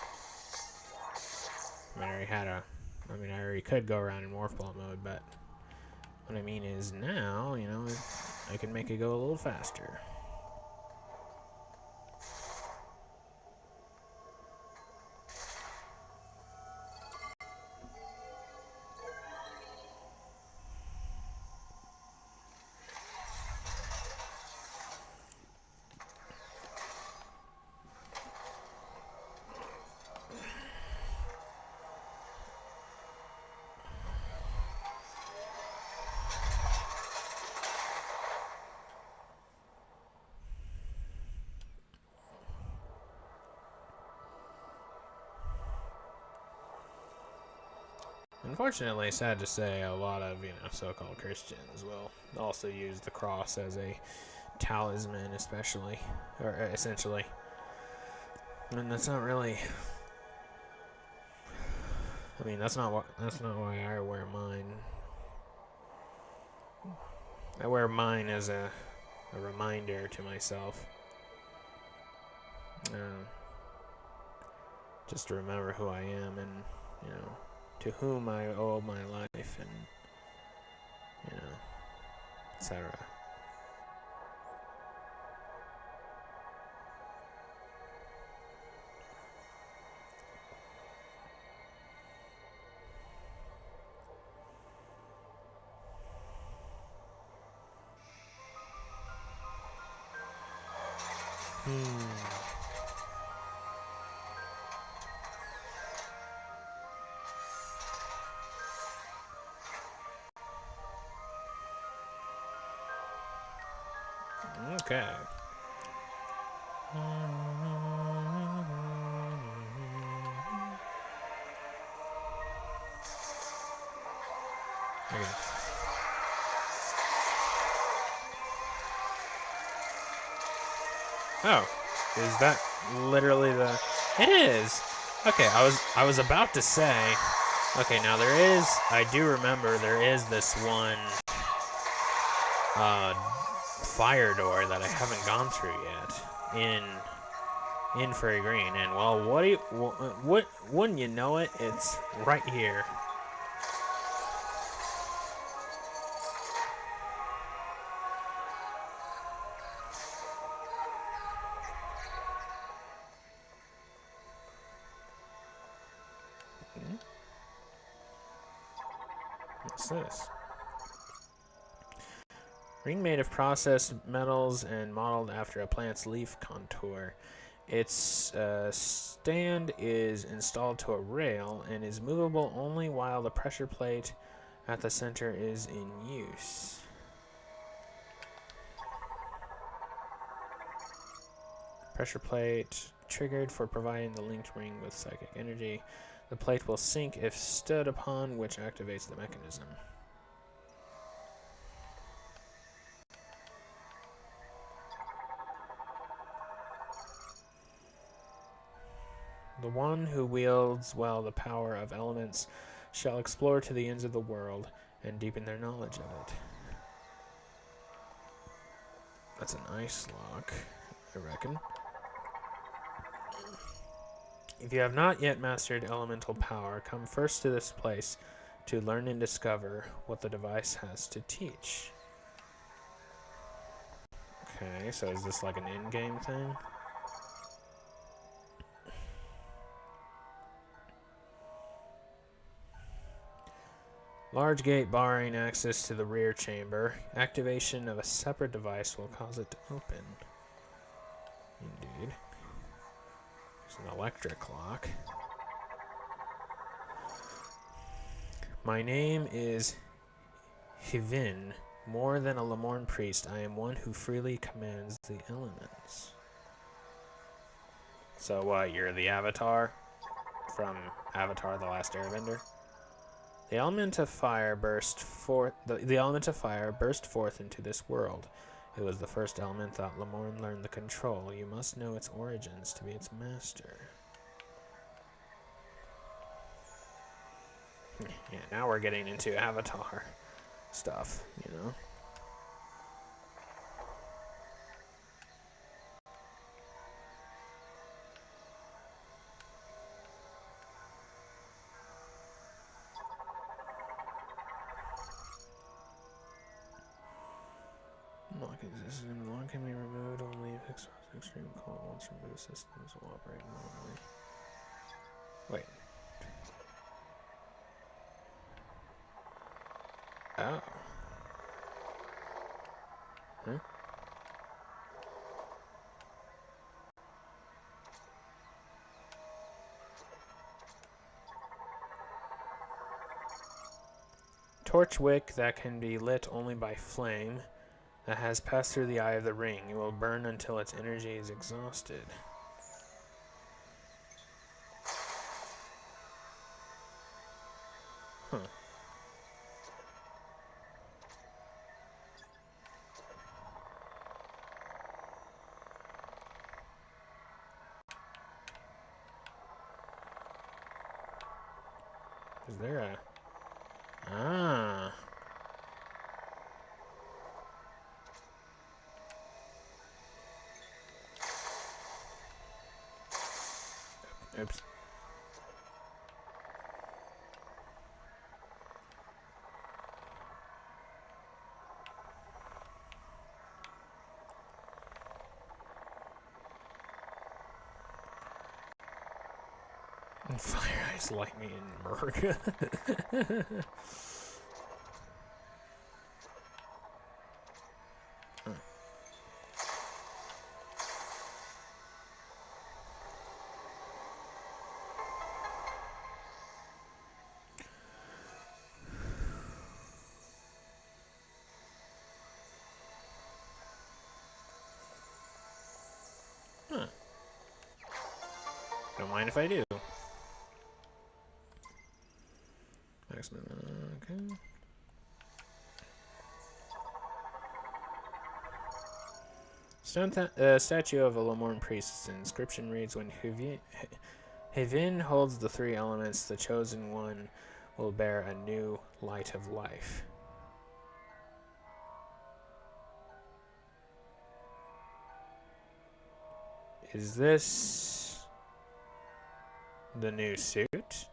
I mean, I already could go around in morph ball mode, but what I mean is now, you know, I can make it go a little faster. Unfortunately, sad to say, a lot of, so-called Christians will also use the cross as a talisman, especially, or essentially. And that's not really. I mean, that's not why I wear mine. I wear mine as a reminder to myself. Just to remember who I am and, to whom I owe my life and, etc. Okay. Okay. Oh, is that literally the? It is. Okay, I was about to say. Okay, now I do remember there is this one fire door that I haven't gone through yet in Fairy Green, and well, what wouldn't you know it? It's right here. What's this? Ring made of processed metals and modeled after a plant's leaf contour. Its stand is installed to a rail and is movable only while the pressure plate at the center is in use. Pressure plate triggered for providing the linked ring with psychic energy. The plate will sink if stood upon, which activates the mechanism. The one who wields well the power of elements shall explore to the ends of the world and deepen their knowledge of it. That's an ice lock, I reckon. If you have not yet mastered elemental power, come first to this place to learn and discover what the device has to teach. Okay, so is this like an in-game thing? Large gate barring access to the rear chamber. Activation of a separate device will cause it to open. Indeed. There's an electric lock. My name is Hivin. More than a Lamorne priest, I am one who freely commands the elements. So what, you're the Avatar from Avatar: The Last Airbender? The element of fire burst forth. The element of fire burst forth into this world. It was the first element that Lamorne learned the control. You must know its origins to be its master. Yeah, now we're getting into Avatar stuff, you know. Lock exists and the lock can be removed only if extreme cold once removed systems will operate normally. Wait. Oh. Huh? Torch wick that can be lit only by flame that has passed through the eye of the ring. It will burn until its energy is exhausted. Huh. Is there a... Ah. Oops. Fire Ice, Lightning, and Murg. Huh. Don't mind if I do. Maximum, okay. Statue of a Lemorn priestess. Inscription reads, when Hevin holds the three elements, the chosen one will bear a new light of life. Is this the new suit?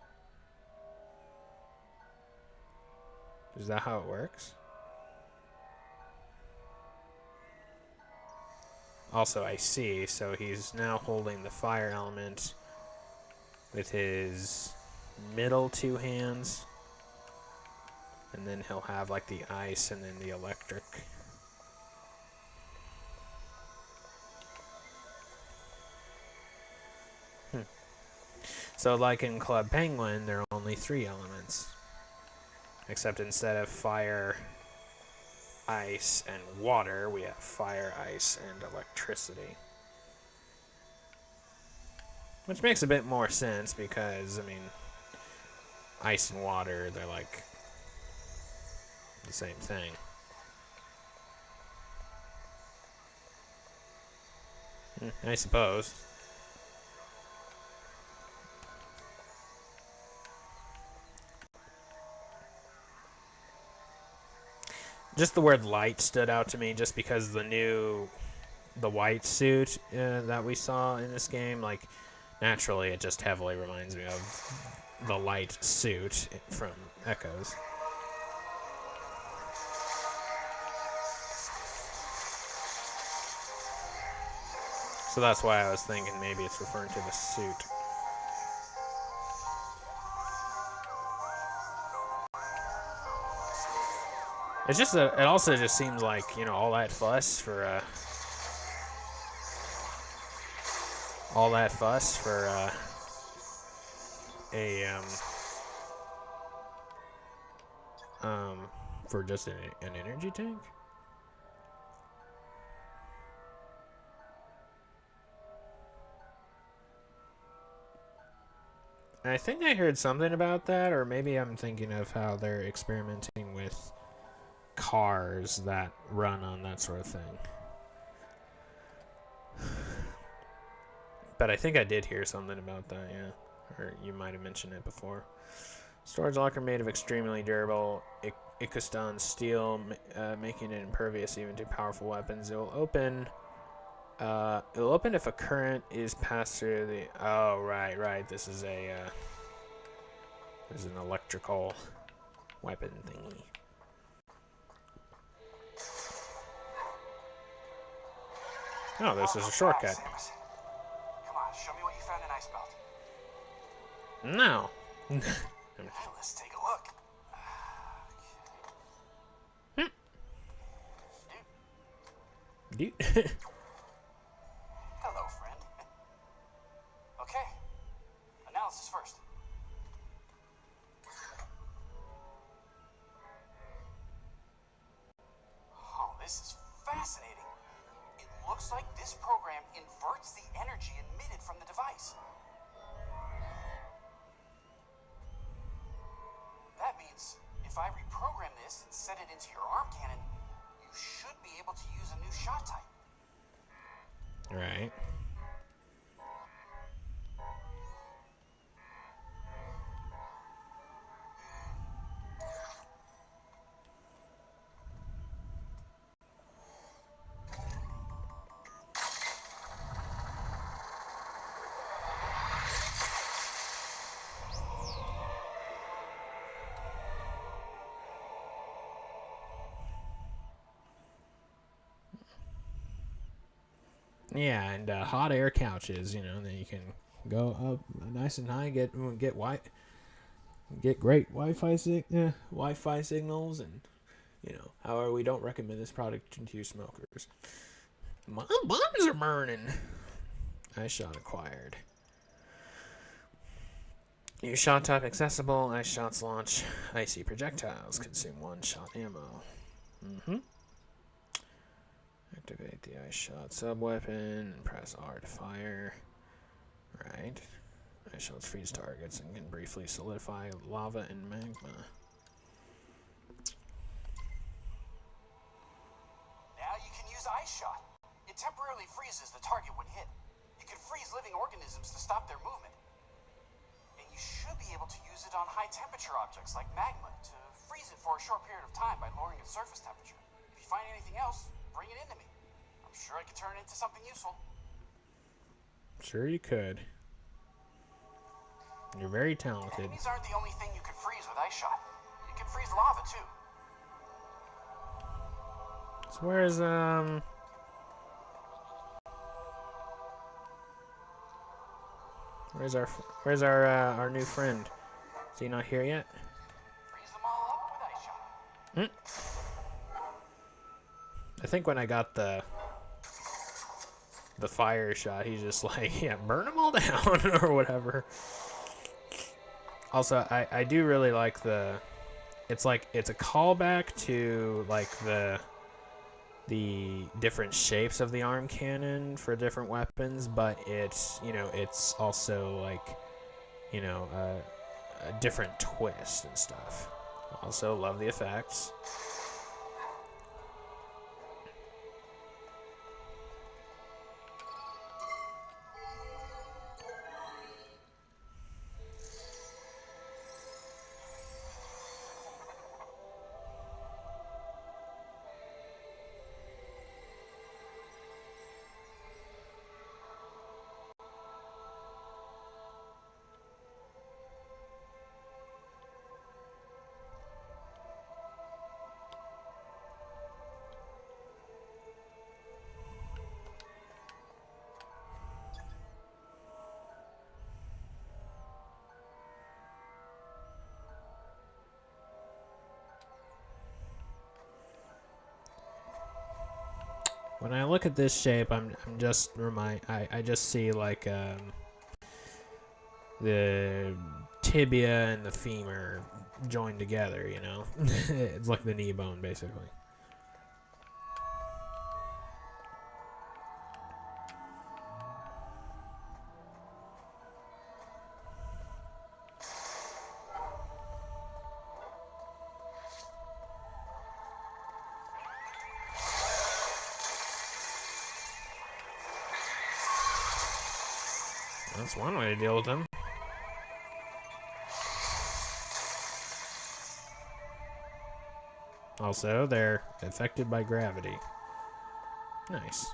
Is that how it works? Also, I see, so he's now holding the fire element with his middle two hands. And then he'll have like the ice and then the electric. So like in Club Penguin, there are only three elements. Except instead of fire, ice, and water, we have fire, ice, and electricity. Which makes a bit more sense because, I mean, ice and water, they're like the same thing. I suppose. Just the word light stood out to me just because the white suit that we saw in this game, like, naturally it just heavily reminds me of the light suit from Echoes. So that's why I was thinking maybe it's referring to the suit. It's just it also just seems like, you know, all that fuss for for just an energy tank. I think I heard something about that, or maybe I'm thinking of how they're experimenting with cars that run on that sort of thing. But I think I did hear something about that, yeah. Or you might have mentioned it before. Storage locker made of extremely durable Icostan steel, making it impervious even to powerful weapons. It will open if a current is passed through the... Oh, right. This is an electrical weapon thingy. Oh, this is a shortcut. Samus. Come on, show me what you found in Ice Belt. No. Let's take a look. Dude. Hello, friend. Okay, analysis first. Oh, this is fascinating. It looks like this program inverts the energy emitted from the device. That means if I reprogram this and set it into your arm cannon, you should be able to use a new shot type. Right. Yeah, and hot air couches. You know, then you can go up nice and high, get great Wi-Fi signals, and However, we don't recommend this product to smokers. My buns are burning. Ice shot acquired. New shot type accessible. Ice shots launch icy projectiles. Consume 1 shot ammo. Activate the ice shot sub-weapon. Press R to fire. Right. Ice shots freeze targets and can briefly solidify lava and magma. Now you can use ice shot. It temporarily freezes the target when hit. You can freeze living organisms to stop their movement. And you should be able to use it on high temperature objects like magma to freeze it for a short period of time by lowering its surface temperature. If you find anything else, bring it into me. I'm sure I could turn it into something useful. Sure you could. You're very talented. Enemies aren't the only thing you can freeze with ice shot. You can freeze lava too. So where's our new friend? Is he not here yet? Freeze them all up with ice shot. I think when I got the fire shot, he's just like, yeah, burn them all down or whatever. Also, I do really like it's a callback to like the different shapes of the arm cannon for different weapons, but it's also like a different twist and stuff. Also love the effects. When I look at this shape, I just see like the tibia and the femur joined together, It's like the knee bone, basically. That's one way to deal with them. Also, they're affected by gravity. Nice.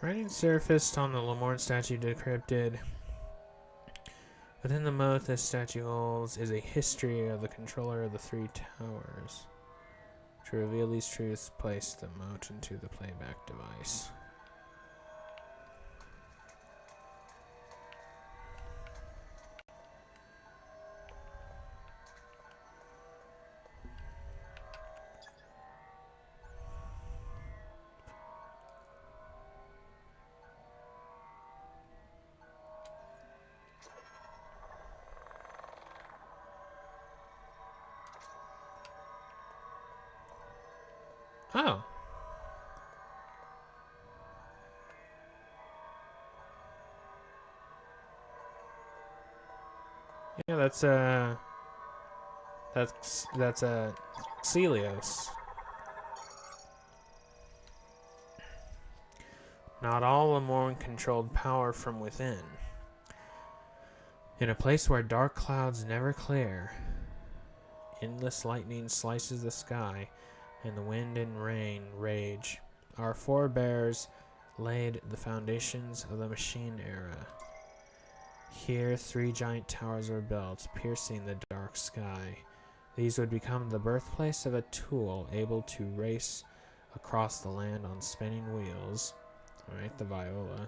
Writing surfaced on the Lamorne statue decrypted. Within the moat this statue holds is a history of the controller of the 3 towers. To reveal these truths, place the moat into the playback device. Oh. Yeah, that's Celios. Not all Lamorne controlled power from within. In a place where dark clouds never clear, endless lightning slices the sky, and the wind and rain rage, our forebears laid the foundations of the machine era. Here, 3 giant towers were built, piercing the dark sky. These would become the birthplace of a tool able to race across the land on spinning wheels. Alright, the viola.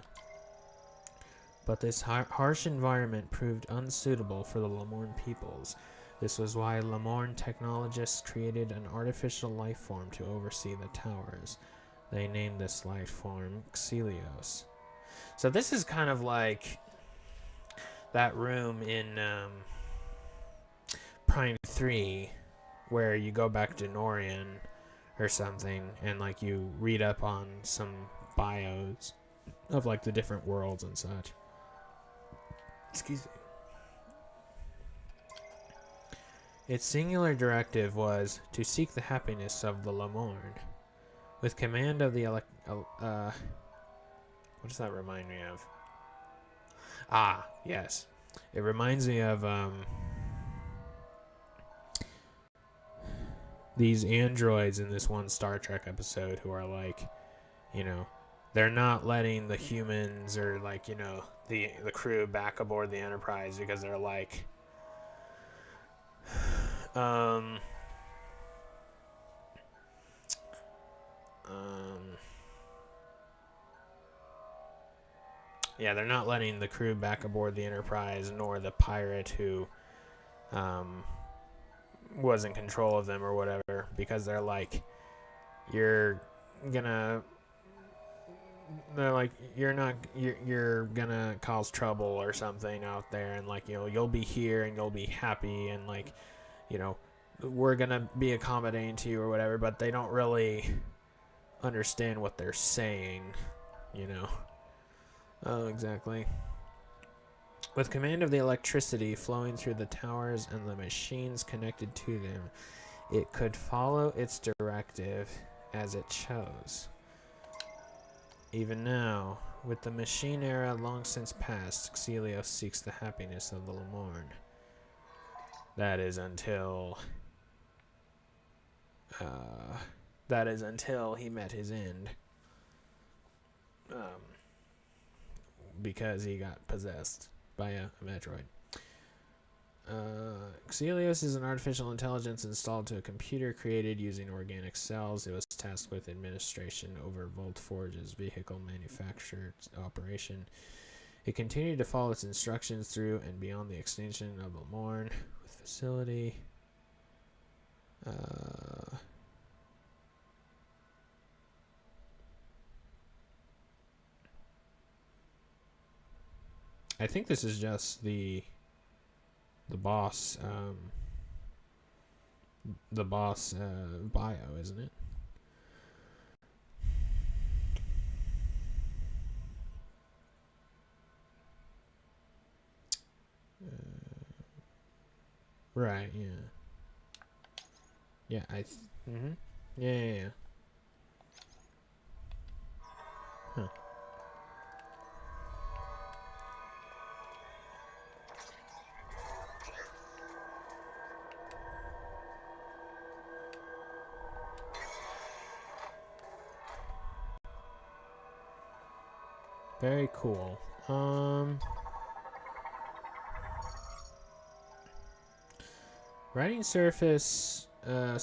But this harsh environment proved unsuitable for the Lamorne peoples. This was why Lamorne technologists created an artificial life form to oversee the towers. They named this life form Xelios. So this is kind of like that room in Prime 3 where you go back to Norian or something and like you read up on some bios of like the different worlds and such. Excuse me. Its singular directive was to seek the happiness of the Lamorne. With command of the what does that remind me of? Ah, yes. It reminds me of these androids in this one Star Trek episode who are like, you know, they're not letting the humans or like, you know, the crew back aboard the Enterprise because they're like yeah, they're not letting the crew back aboard the Enterprise nor the pirate who was in control of them or whatever, because they're like, you're gonna cause trouble or something out there, and like, you know, you'll be here and you'll be happy, and like, you know, we're gonna be accommodating to you or whatever, but they don't really understand what they're saying, you know. Oh, exactly. With command of the electricity flowing through the towers and the machines connected to them, it could follow its directive as it chose. Even now, with the machine era long since past, Xelios seeks the happiness of the Lamorne. That is until he met his end. Because he got possessed by a Metroid. Xelios is an artificial intelligence installed to a computer created using organic cells. It was tasked with administration over Volt Forge's vehicle manufacture operation. It continued to follow its instructions through and beyond the extinction of Lamorne, with facility. I think this is just the boss bio, isn't it? Right, yeah. Yeah, yeah. Huh. Very cool. Writing surfaced on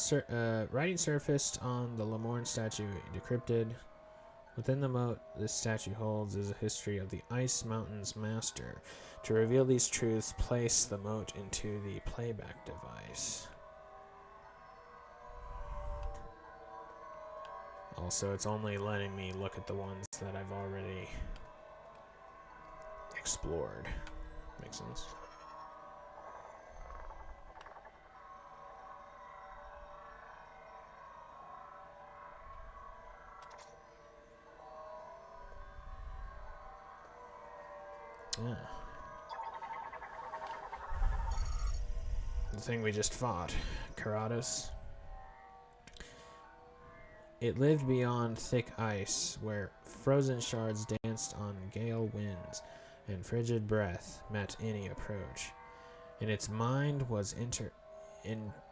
the Lamorne statue decrypted. Within the moat this statue holds is a history of the Ice Mountain's master. To reveal these truths, place the moat into the playback device. Also, it's only letting me look at the ones that I've already explored. Makes sense. Yeah. The thing we just fought, Karados. It lived beyond thick ice, where frozen shards danced on gale winds, and frigid breath met any approach. In its mind was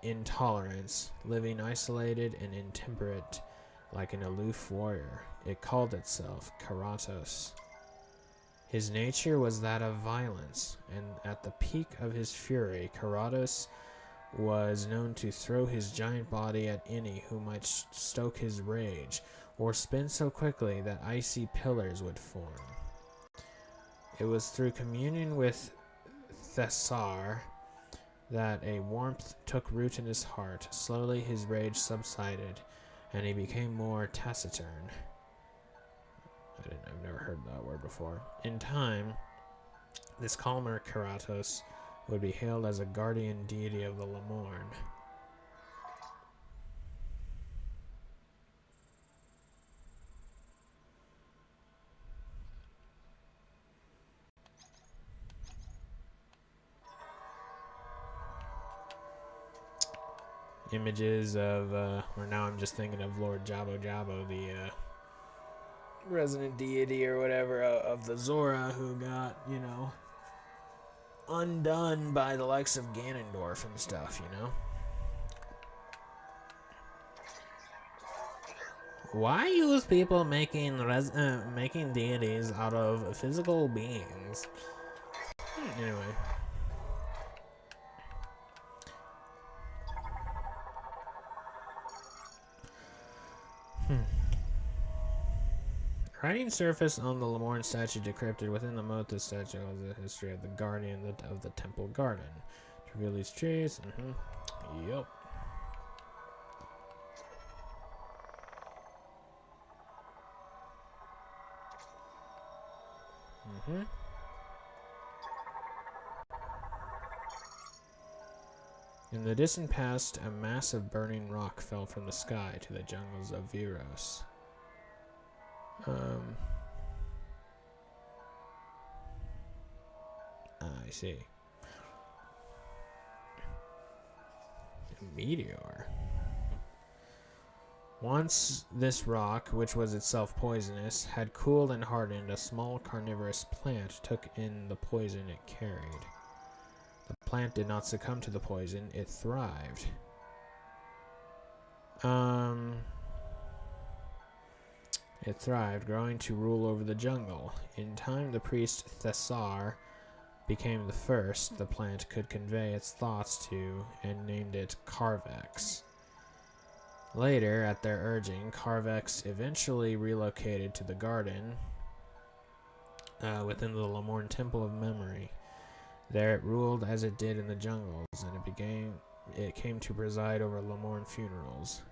intolerance, living isolated and intemperate like an aloof warrior. It called itself Karatos. His nature was that of violence, and at the peak of his fury, Karatos was known to throw his giant body at any who might stoke his rage, or spin so quickly that icy pillars would form. It was through communion with Thessar that a warmth took root in his heart. Slowly his rage subsided, and he became more taciturn. I've never heard that word before. In time, this calmer Karatos would be hailed as a guardian deity of the Lemorn. Images of, or now I'm just thinking of Lord Jabbo Jabbo, the resident deity or whatever of the Zora, who got, undone by the likes of Ganondorf and stuff, Why use people making deities out of physical beings? Anyway. Writing surface on the Lemorn statue decrypted within the moat. This statue was the history of the guardian of the temple garden. To reveal these trees. Yup. In the distant past, a mass of burning rock fell from the sky to the jungles of Viros. I see. A meteor. Once this rock, which was itself poisonous, had cooled and hardened, a small carnivorous plant took in the poison it carried. The plant did not succumb to the poison, it thrived. It thrived, growing to rule over the jungle. In time, the priest Thessar became the first the plant could convey its thoughts to, and named it Carvex. Later, at their urging, Carvex eventually relocated to the garden within the Lemorn Temple of Memory. There it ruled as it did in the jungles, and it came to preside over Lemorn funerals.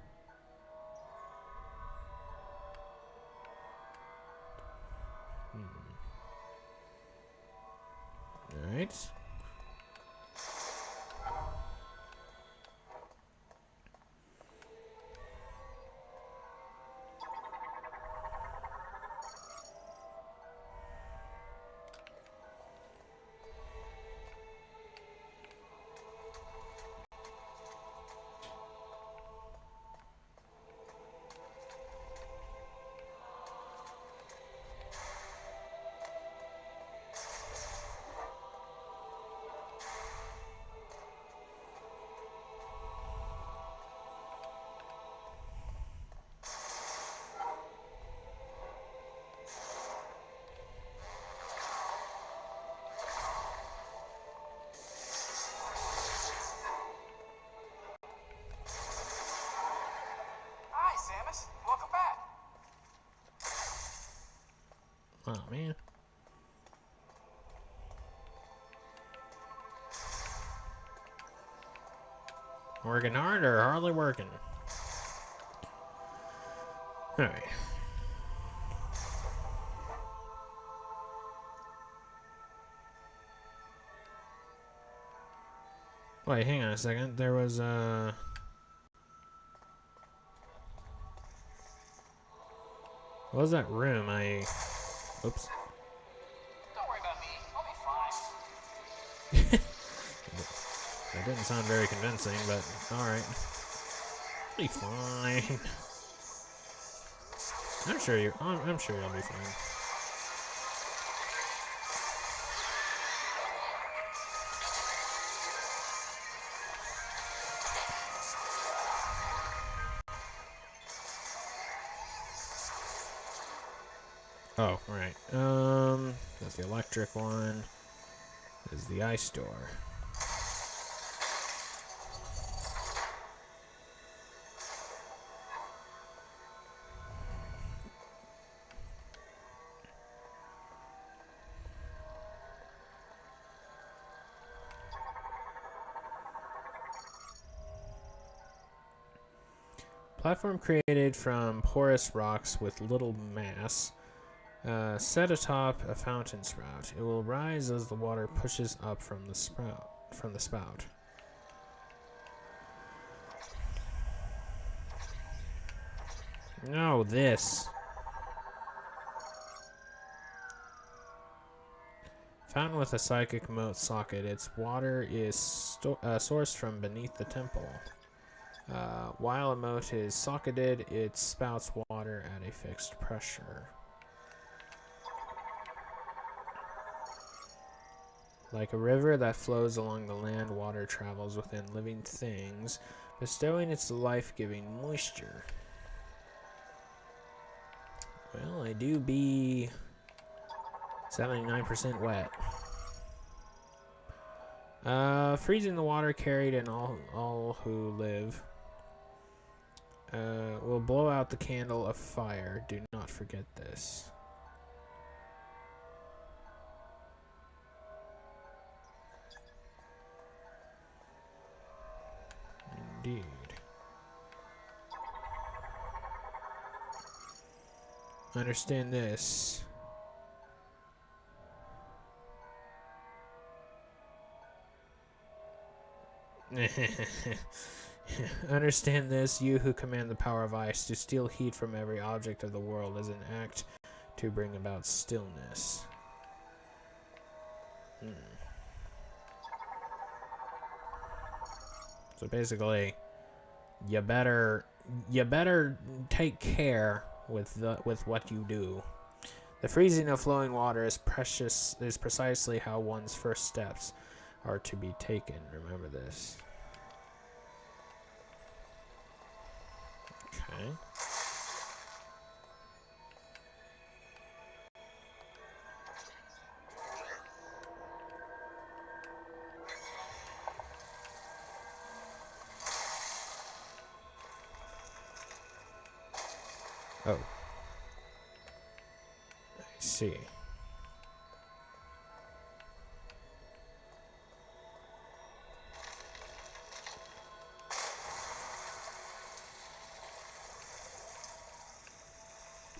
Alright. Samus, welcome back. Oh, man. Working hard or hardly working? Alright. Wait, hang on a second. There was, what was that room? Oops. Don't worry about me. I'll be fine. That didn't sound very convincing, but alright. Be fine. I'm sure you. I'm sure you'll be fine. Oh, right. That's the electric one. There's the ice door. Platform created from porous rocks with little mass. Set atop a fountain spout. It will rise as the water pushes up from the spout. No, this. Fountain with a psychic moat socket. Its water is sourced from beneath the temple. While a moat is socketed, it spouts water at a fixed pressure. Like a river that flows along the land, water travels within living things, bestowing its life-giving moisture. Well, I do be 79% wet. Freezing the water carried in all who live. Will blow out the candle of fire. Do not forget this. Indeed. Understand this. Understand this, you who command the power of ice. To steal heat from every object of the world is an act to bring about stillness. So basically, you better take care with what you do. The freezing of flowing water is precisely how one's first steps are to be taken. Remember this. Okay. Oh. I see.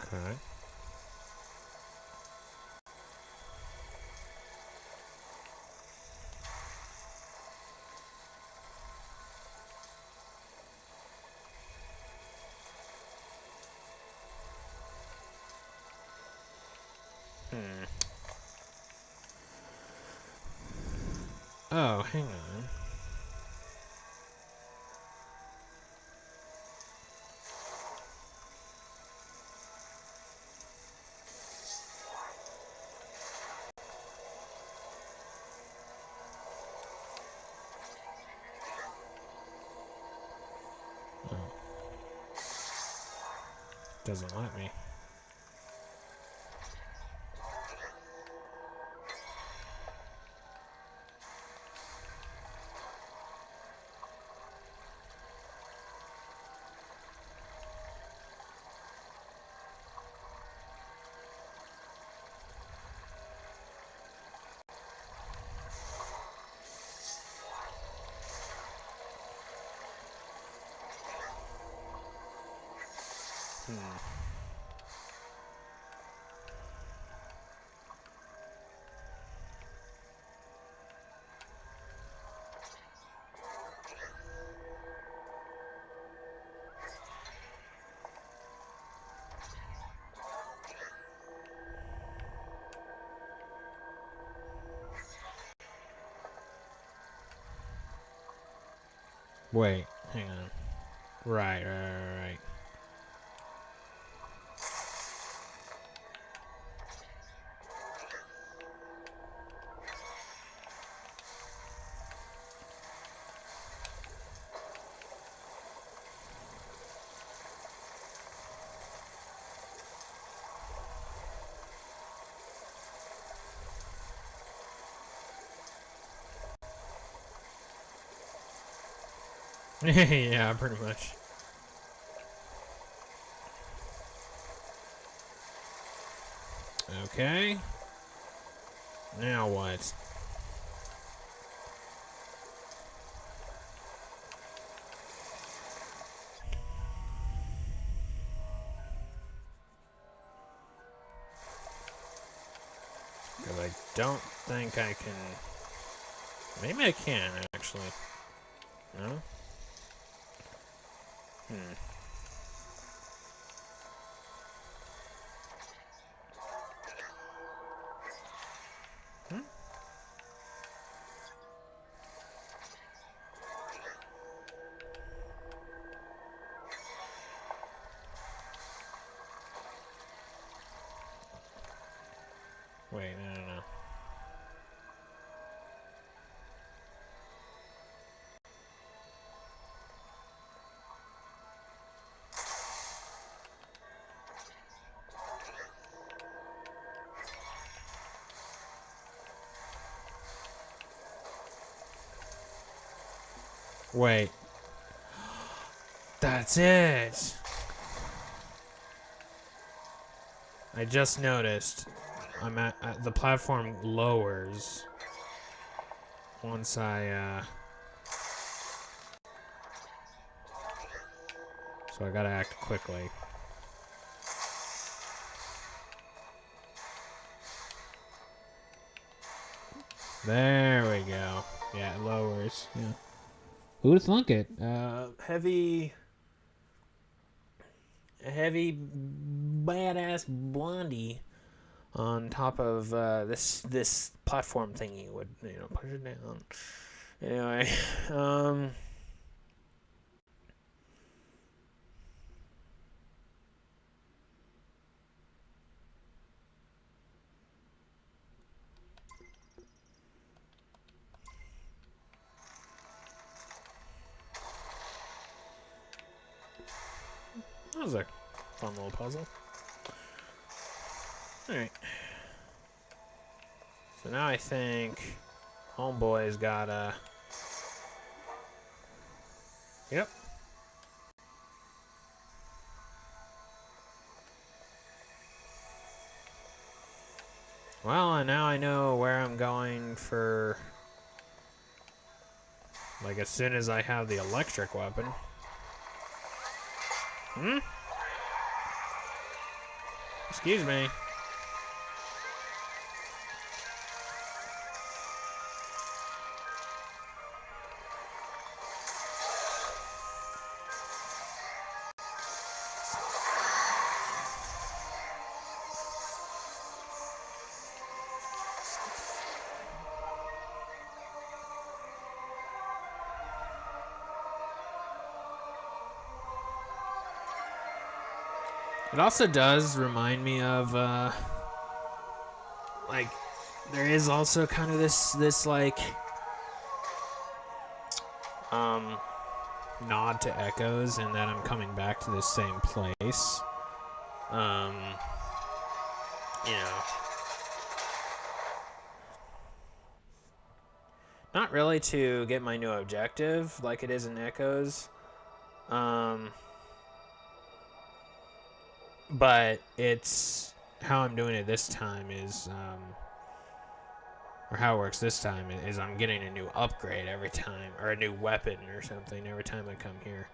Okay. Oh, hang on. Oh. Doesn't let me. Wait, hang on. Right. Yeah, pretty much. Okay. Now what? Because I don't think I can... Maybe I can, actually. No? Hmm. Hmm? Wait, no. Wait. That's it! I just noticed. I'm at the platform lowers once I, So I gotta act quickly. There we go. Yeah, it lowers. Yeah. Who'd thunk it? Heavy, badass blondie on top of this platform thingy would push it down. Anyway, that was a fun little puzzle. All right. So now I think Homeboy's got a. Yep. Well, and now I know where I'm going for. Like, as soon as I have the electric weapon. Hmm? Excuse me. It also does remind me of, like, there is also kind of this like, um, nod to Echoes in that I'm coming back to this same place. Um, you know, not really to get my new objective like it is in Echoes. But it's how I'm doing it this time is, or how it works this time is I'm getting a new upgrade every time, or a new weapon or something every time I come here.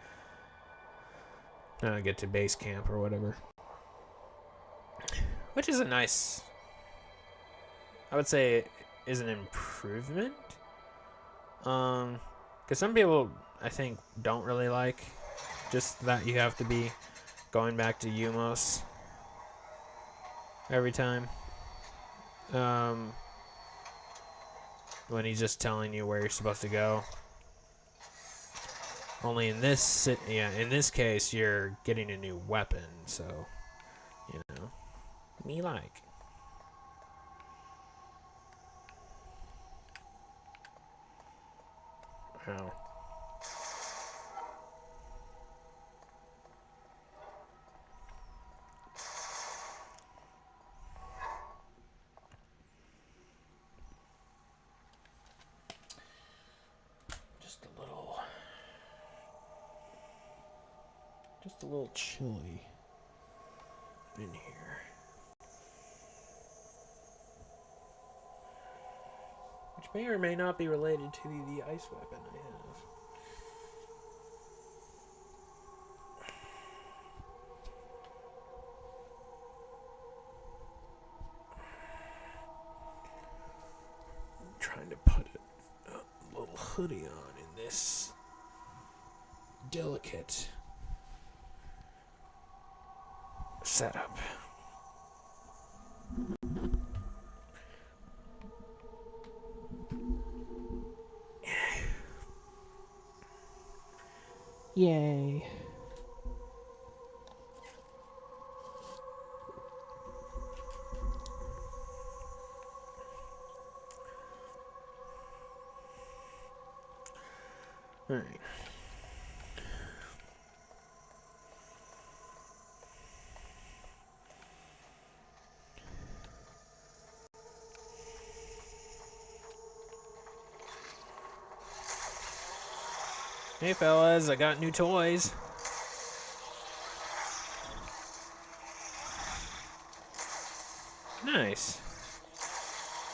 And I get to base camp or whatever. Which is a nice, I would say, is an improvement. Because some people, I think, don't really like just that you have to be going back to Umos every time. When he's just telling you where you're supposed to go. Only in this case, you're getting a new weapon, so, me like. Ow. Just a little a little chilly in here. Which may or may not be related to the ice weapon I have. I'm trying to put a little hoodie on in this delicate setup. Yay. All right. Hey fellas, I got new toys. Nice.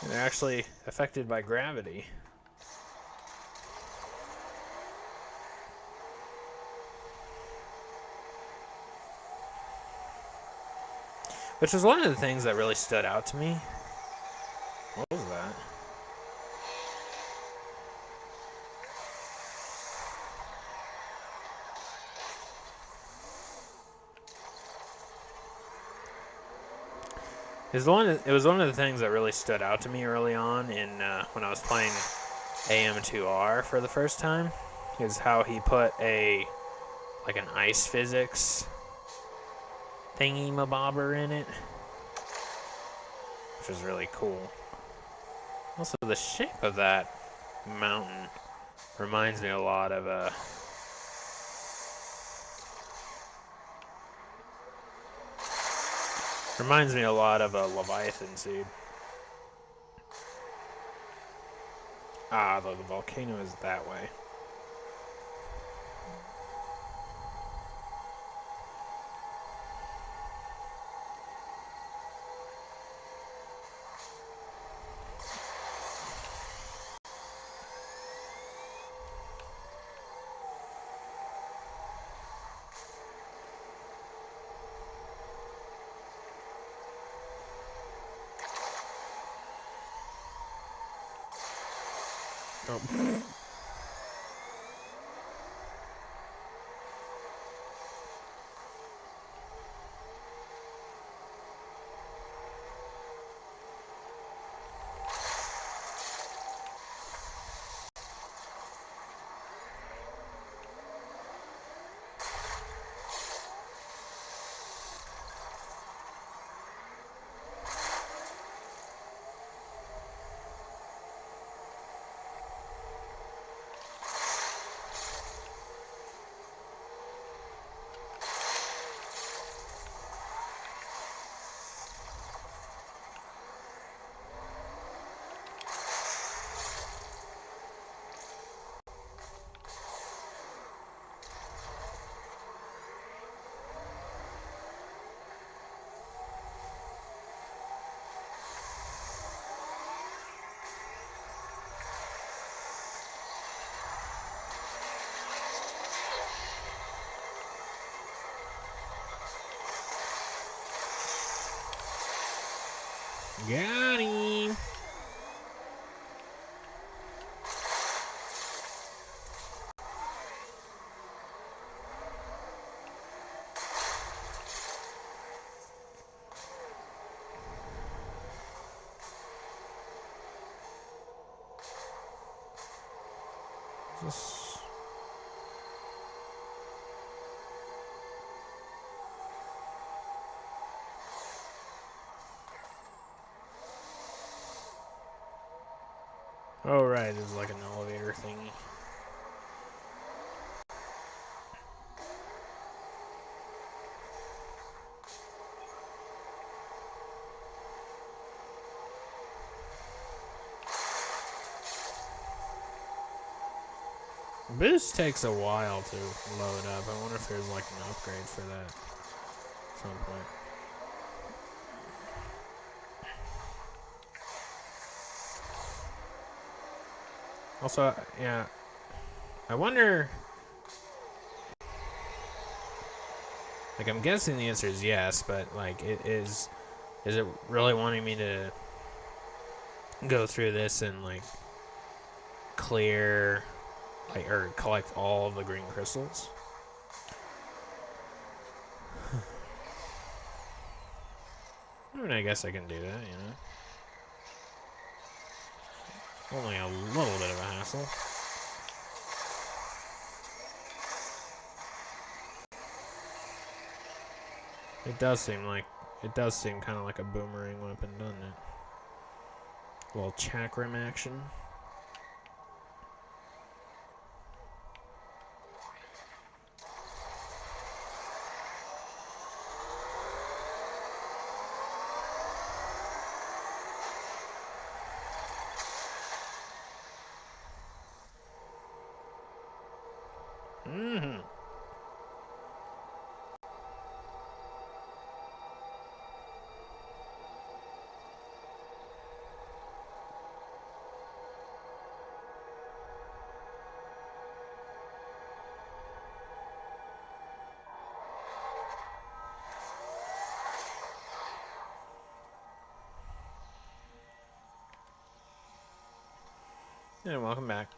And they're actually affected by gravity. Which was one of the things that really stood out to me. What was that? It was one of the things that really stood out to me early on in when I was playing AM2R for the first time, is how he put an ice physics thingy mabobber in it, which was really cool. Also, the shape of that mountain reminds me a lot of a Leviathan seed. Ah, the volcano is that way. Oh. Got him. Just... Oh, right, it's like an elevator thingy. Boost takes a while to load up. I wonder if there's like an upgrade for that at some point. Also, yeah, I wonder. Like, I'm guessing the answer is yes, but like, is it really wanting me to go through this and like clear, like, or collect all of the green crystals? I mean, I guess I can do that, you know. Only a little bit of a hassle. It does seem kind of like a boomerang weapon, doesn't it? A little chakram action. Mm-hmm. And welcome back.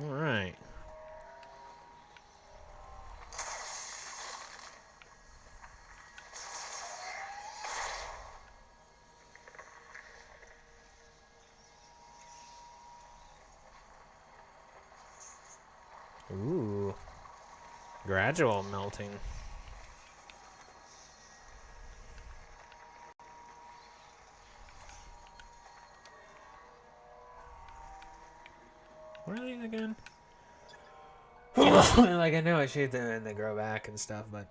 All right. Ooh. Gradual melting. What are these again? Like, I know I shoot them and they grow back and stuff, but...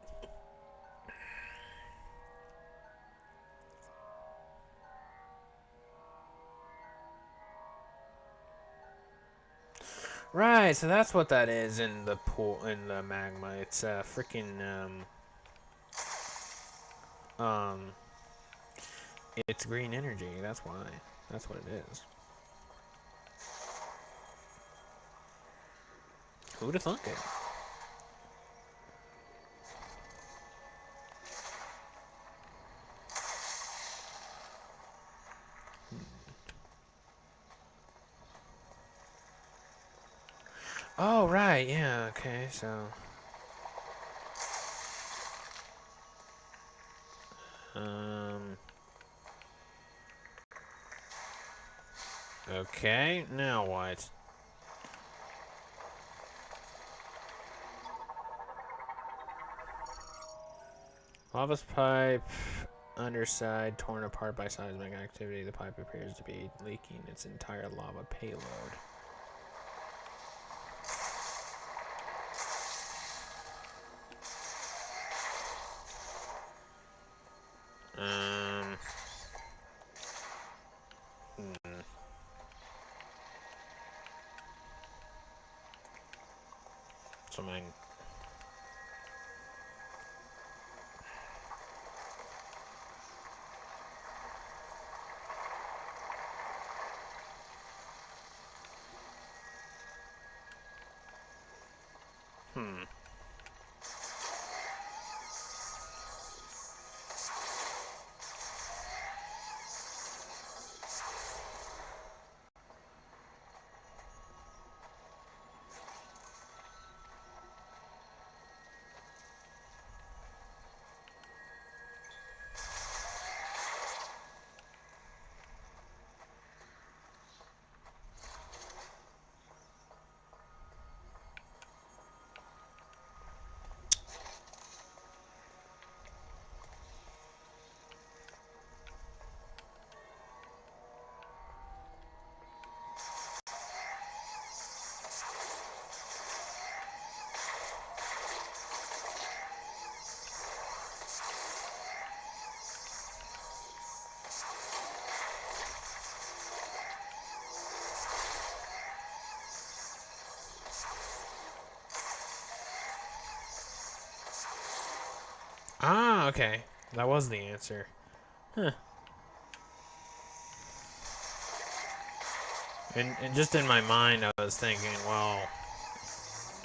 Right, so that's what that is in the pool, in the magma. It's freaking, it's green energy. That's why. That's what it is. Who'd have thunk it? Oh, right, yeah, okay, so... Okay, now what? Lava's pipe, underside, torn apart by seismic activity. The pipe appears to be leaking its entire lava payload. Something. Ah, okay. That was the answer. Huh. And just in my mind, I was thinking, well,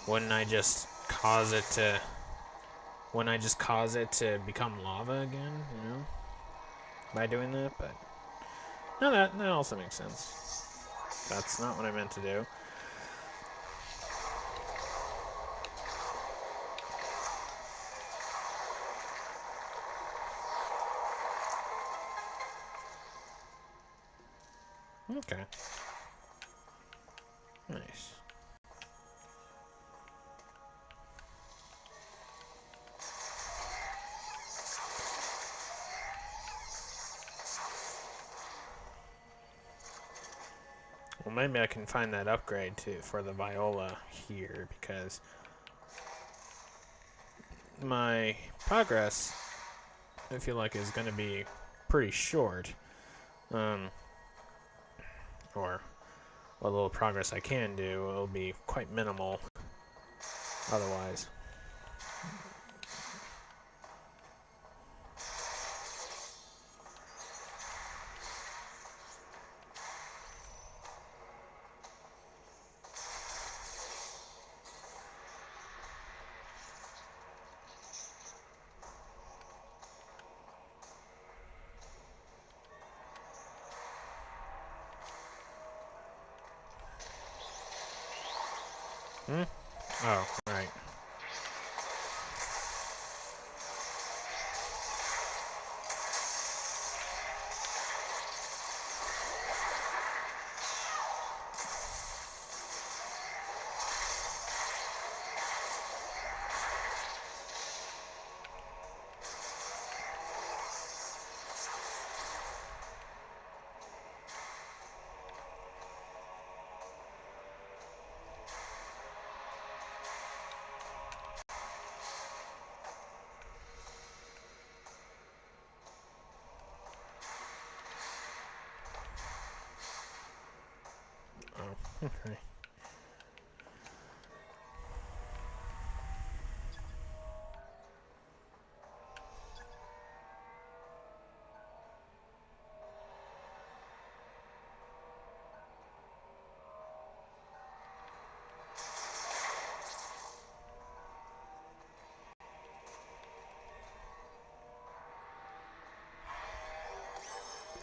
wouldn't I just cause it to... Wouldn't I just cause it to become lava again, you know? By doing that, but... No, that also makes sense. That's not what I meant to do. Okay. Nice. Well, maybe I can find that upgrade too for the viola here, because my progress, I feel like, is going to be pretty short. Or what little progress I can do will be quite minimal otherwise. Hmm? Oh, right. Oh, okay.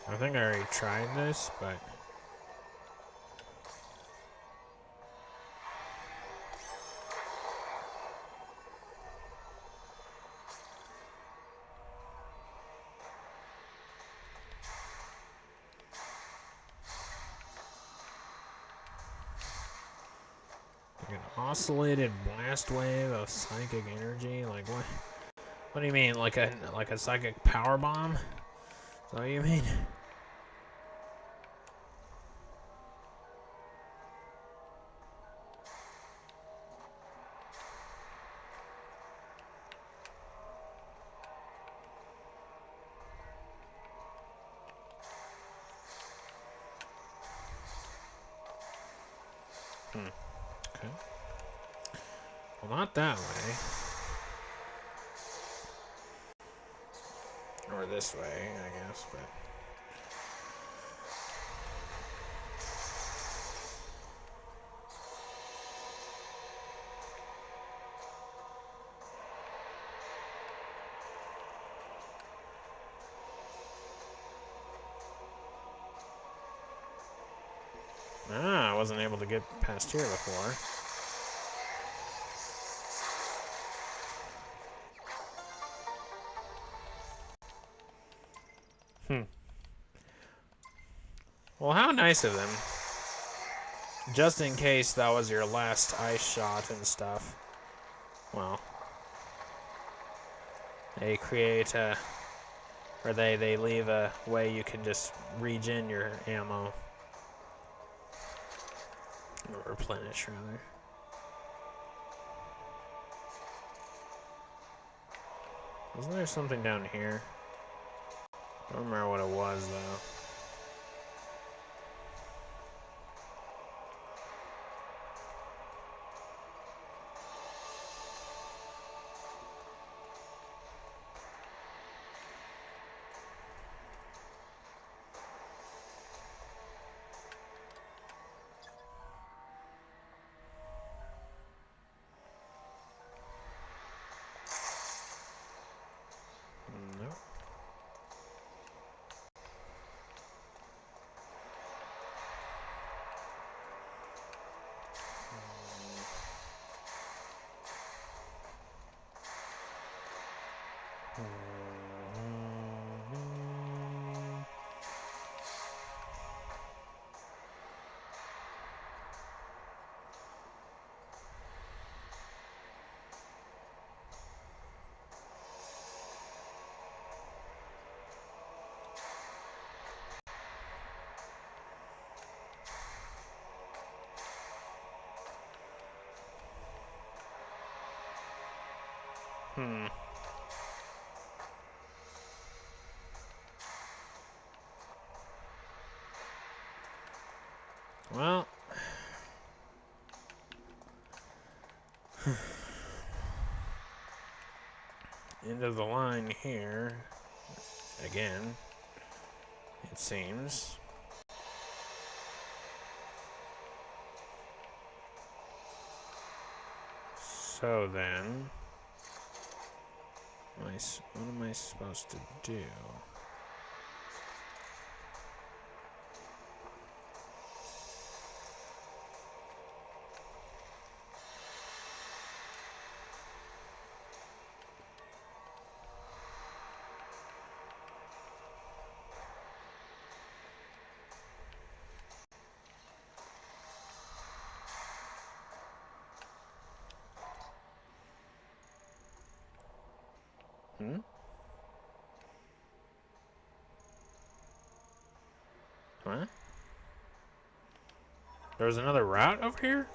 I think I already tried this, but... Like an oscillated blast wave of psychic energy? Like, what? What do you mean? Like a psychic power bomb? Is that what you mean? Okay. Well, not that way. Or this way, I guess, but... Ah, I wasn't able to get past here before. Well, how nice of them. Just in case that was your last ice shot and stuff. Well, they create a... Or they leave a way you can just regen your ammo. Or replenish, rather. Wasn't there something down here? I don't remember what it was, though. Nope. Hmm. Well, end of the line here. Again, it seems. So then, what am I supposed to do? Hmm? What? There was another route over here?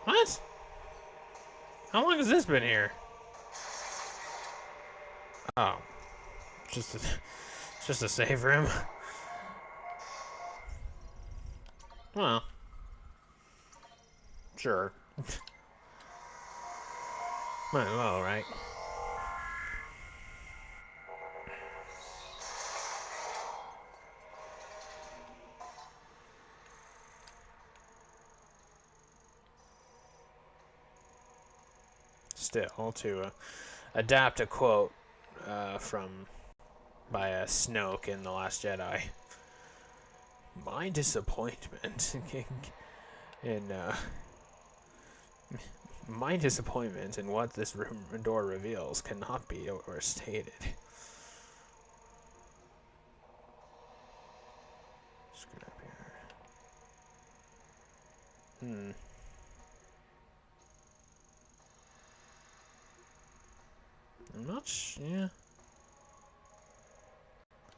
What? How long has this been here? Oh. Just a, just a save room. Well. Sure. Might as well, right? Still, to adapt a quote by Snoke in The Last Jedi. My disappointment in my disappointment in what this room door reveals cannot be overstated. Screw up here. I'm not yeah.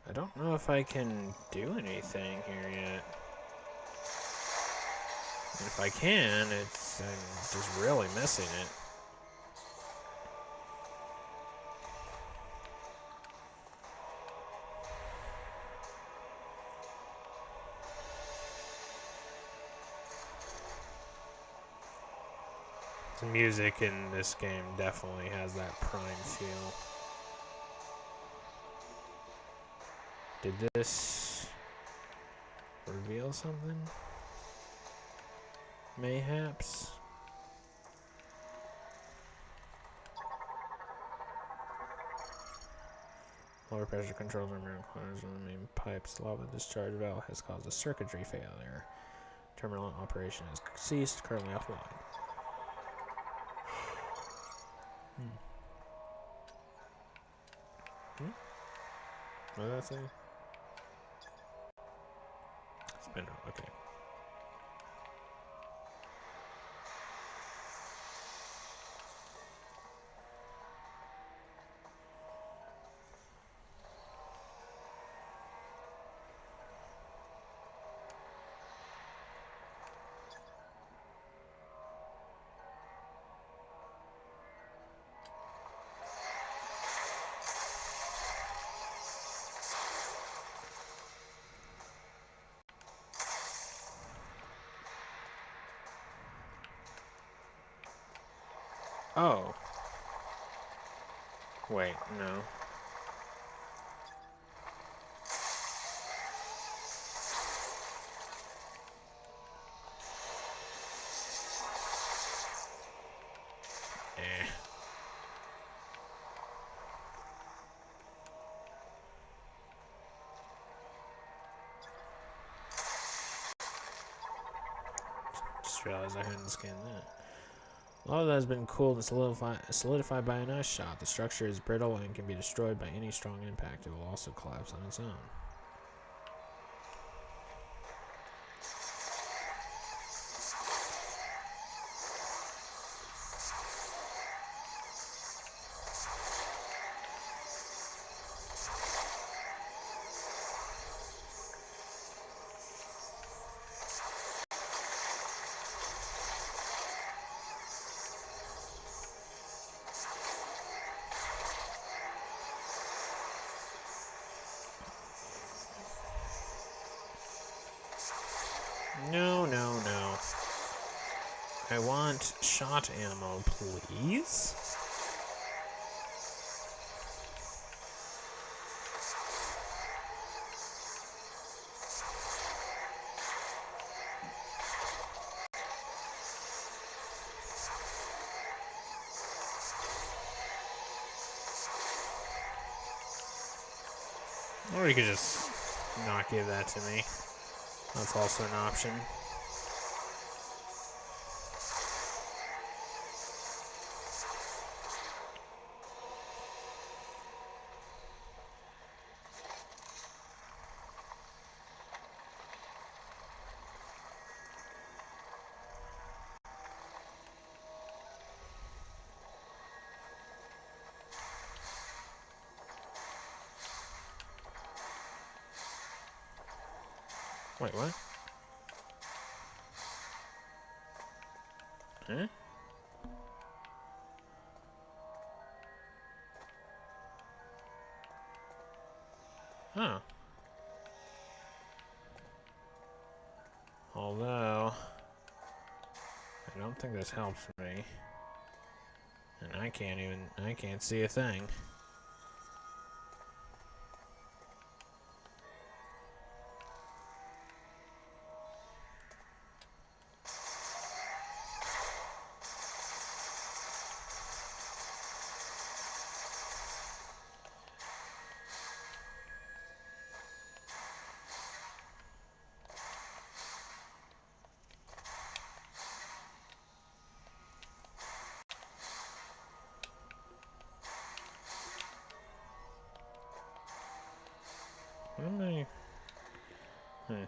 I don't know if I can do anything here yet. And if I can, I'm just really missing it. The music in this game definitely has that Prime feel. Did this reveal something? Mayhaps? Lower pressure controls are mirror corners of the main pipes. Lava discharge valve has caused a circuitry failure. Terminal operation has ceased, currently offline. What did that say? Spin out, okay. Oh. Wait, no. Eh. Just realized I hadn't scanned that. All of that has been cooled and solidified by a nice shot. The structure is brittle and can be destroyed by any strong impact. It will also collapse on its own. No, no, no. I want shot ammo, please. Or you could just not give that to me. That's also an option. Wait, what? Huh? Huh. Although, I don't think this helps me. And I can't see a thing. What am I? Hmm.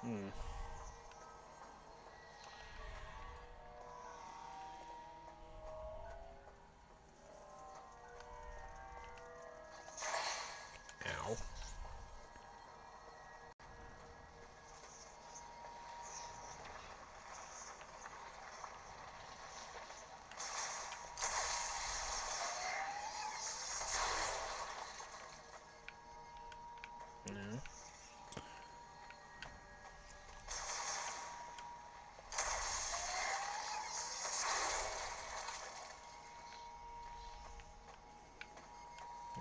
Hmm. Ow. No.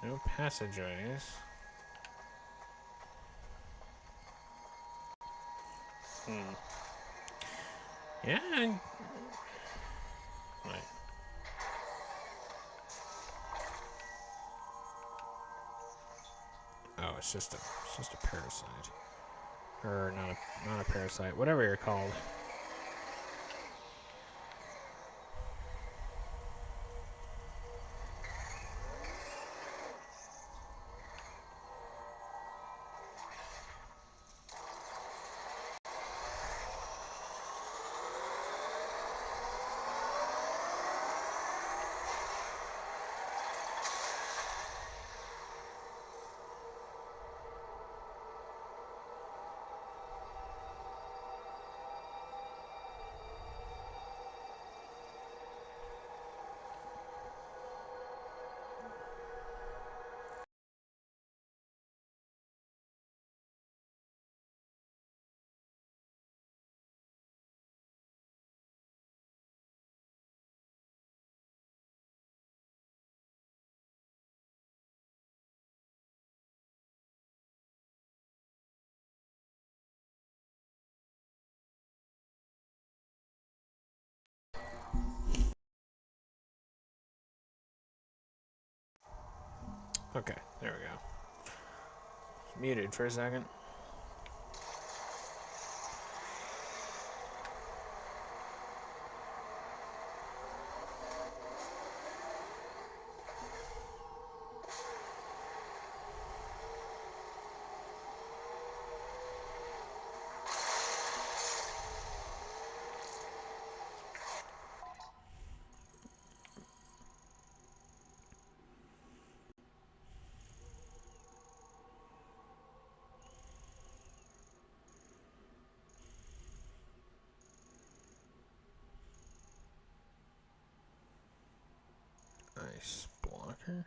No passageways. Hmm. Yeah. Wait. Oh, it's just a parasite, or not a parasite, whatever you're called. Okay, there we go. It's muted for a second. Nice blocker.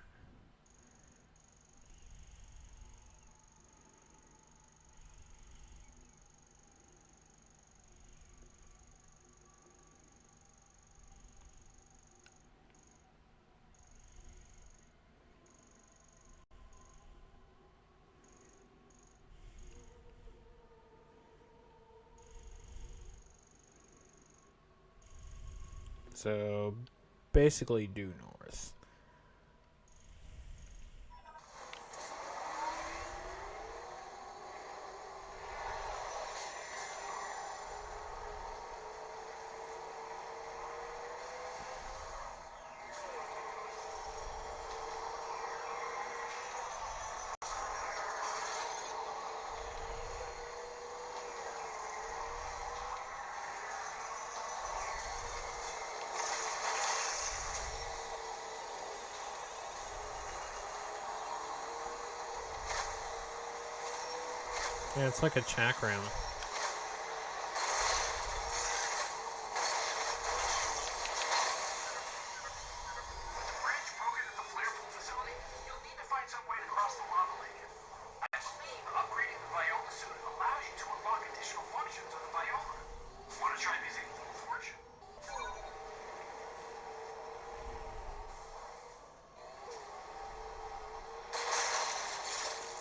So basically due north. Yeah, it's like a chakram.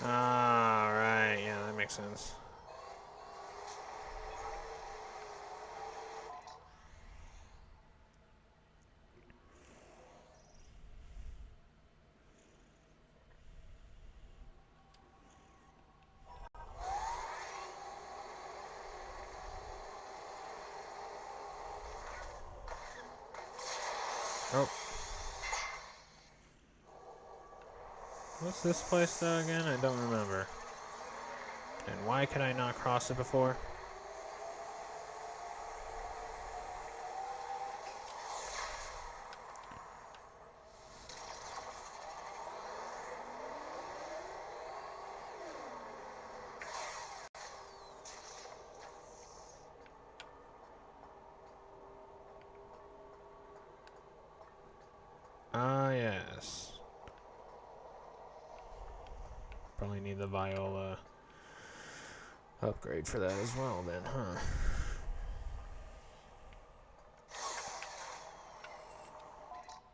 Ah, right. Yeah, that makes sense. Oh. What's this place though again? I don't remember. And why could I not cross it before? Ah, yes. Probably need the Viola upgrade for that as well then, huh?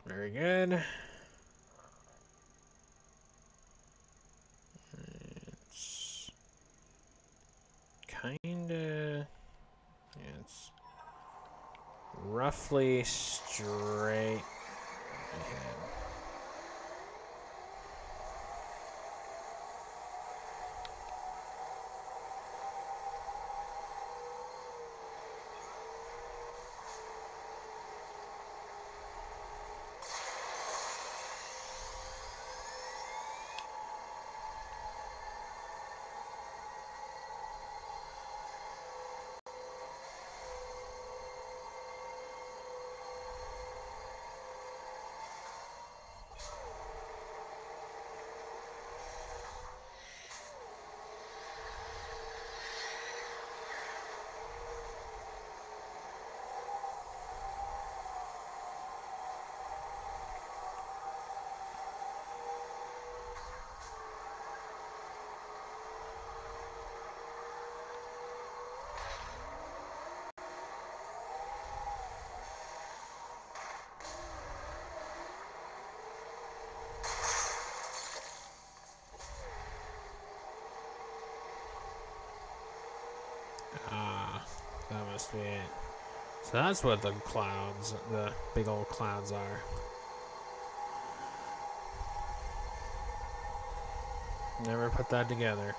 Very good. It's kinda... Yeah, it's roughly straight ahead. Ah, that must be it. So that's what the clouds, the big old clouds are. Never put that together.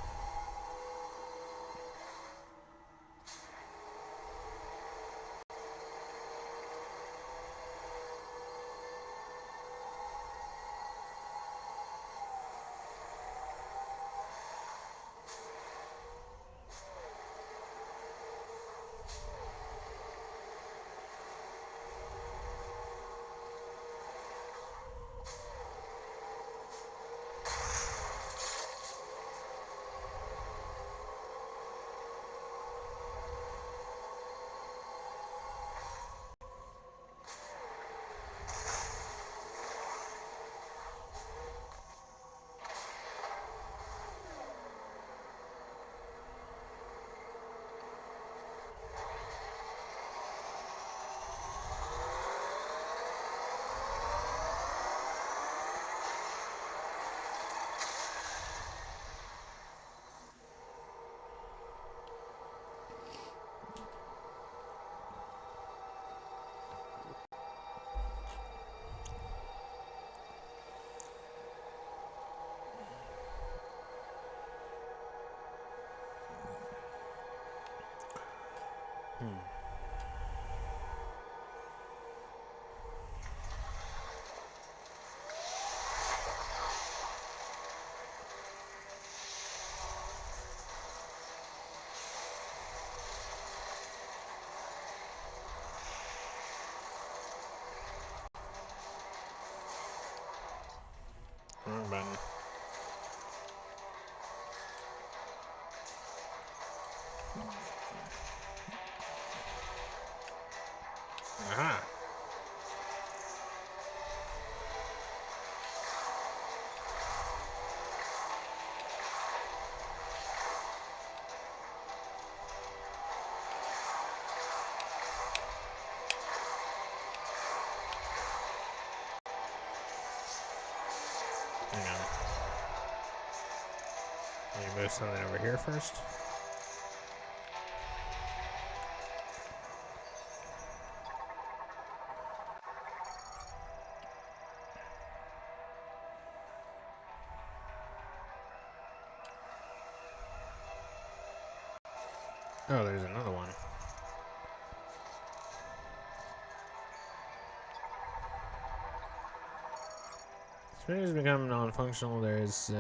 Wrong button. Aha. Hang on. Let me move something over here first. Oh, there's another one. Spinner has become non-functional. There is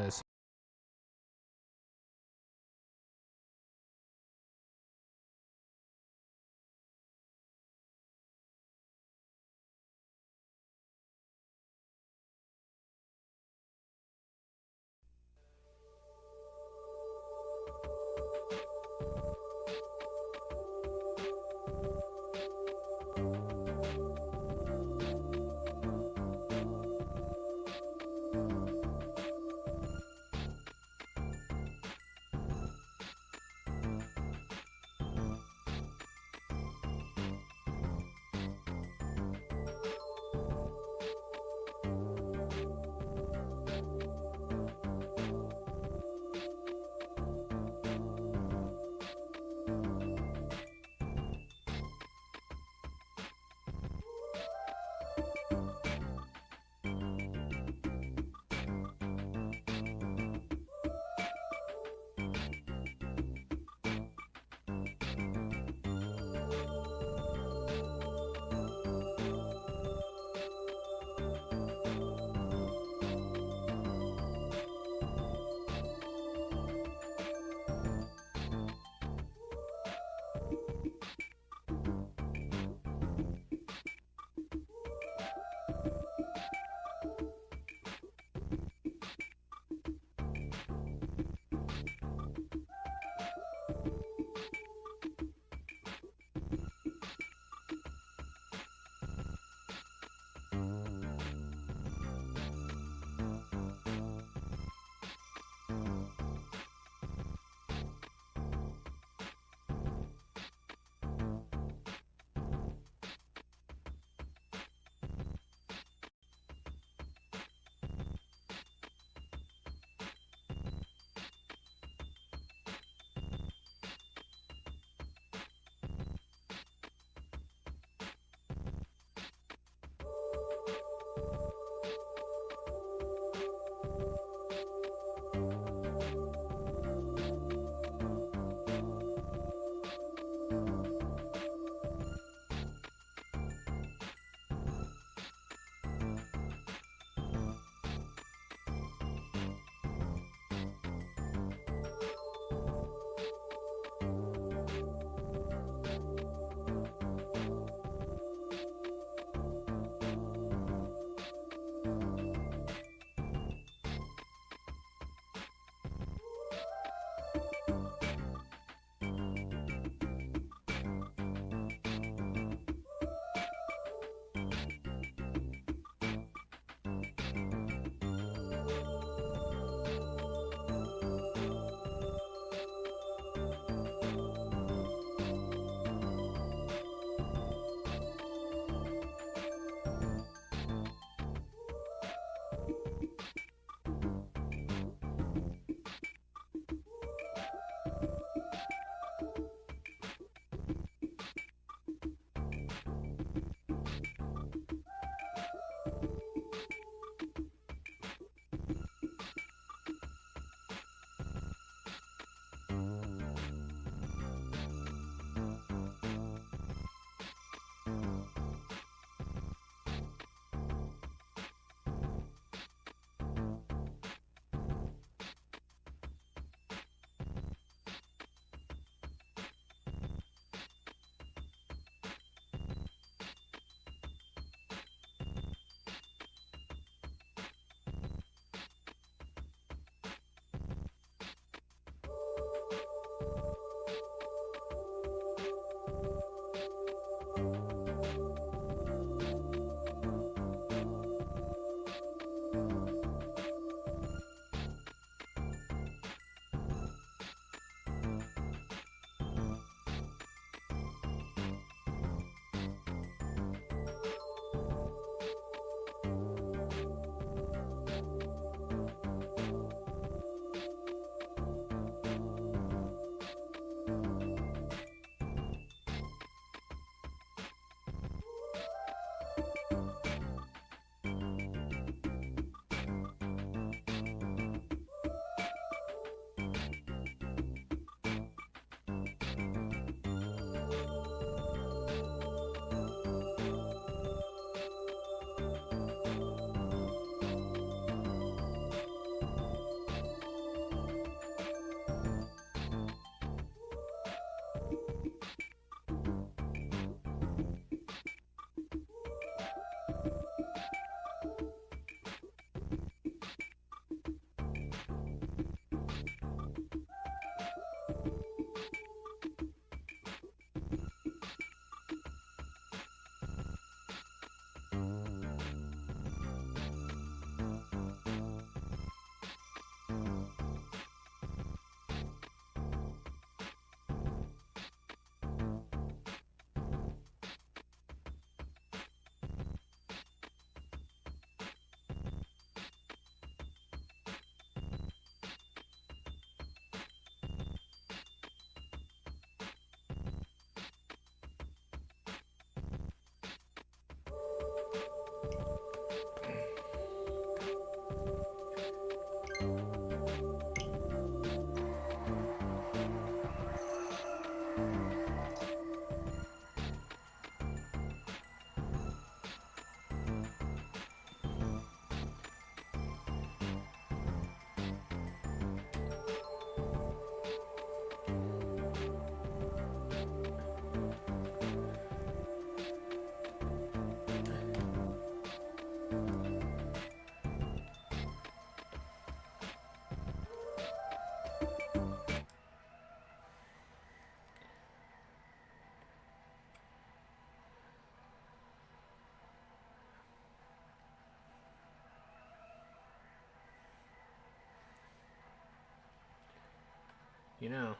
You know.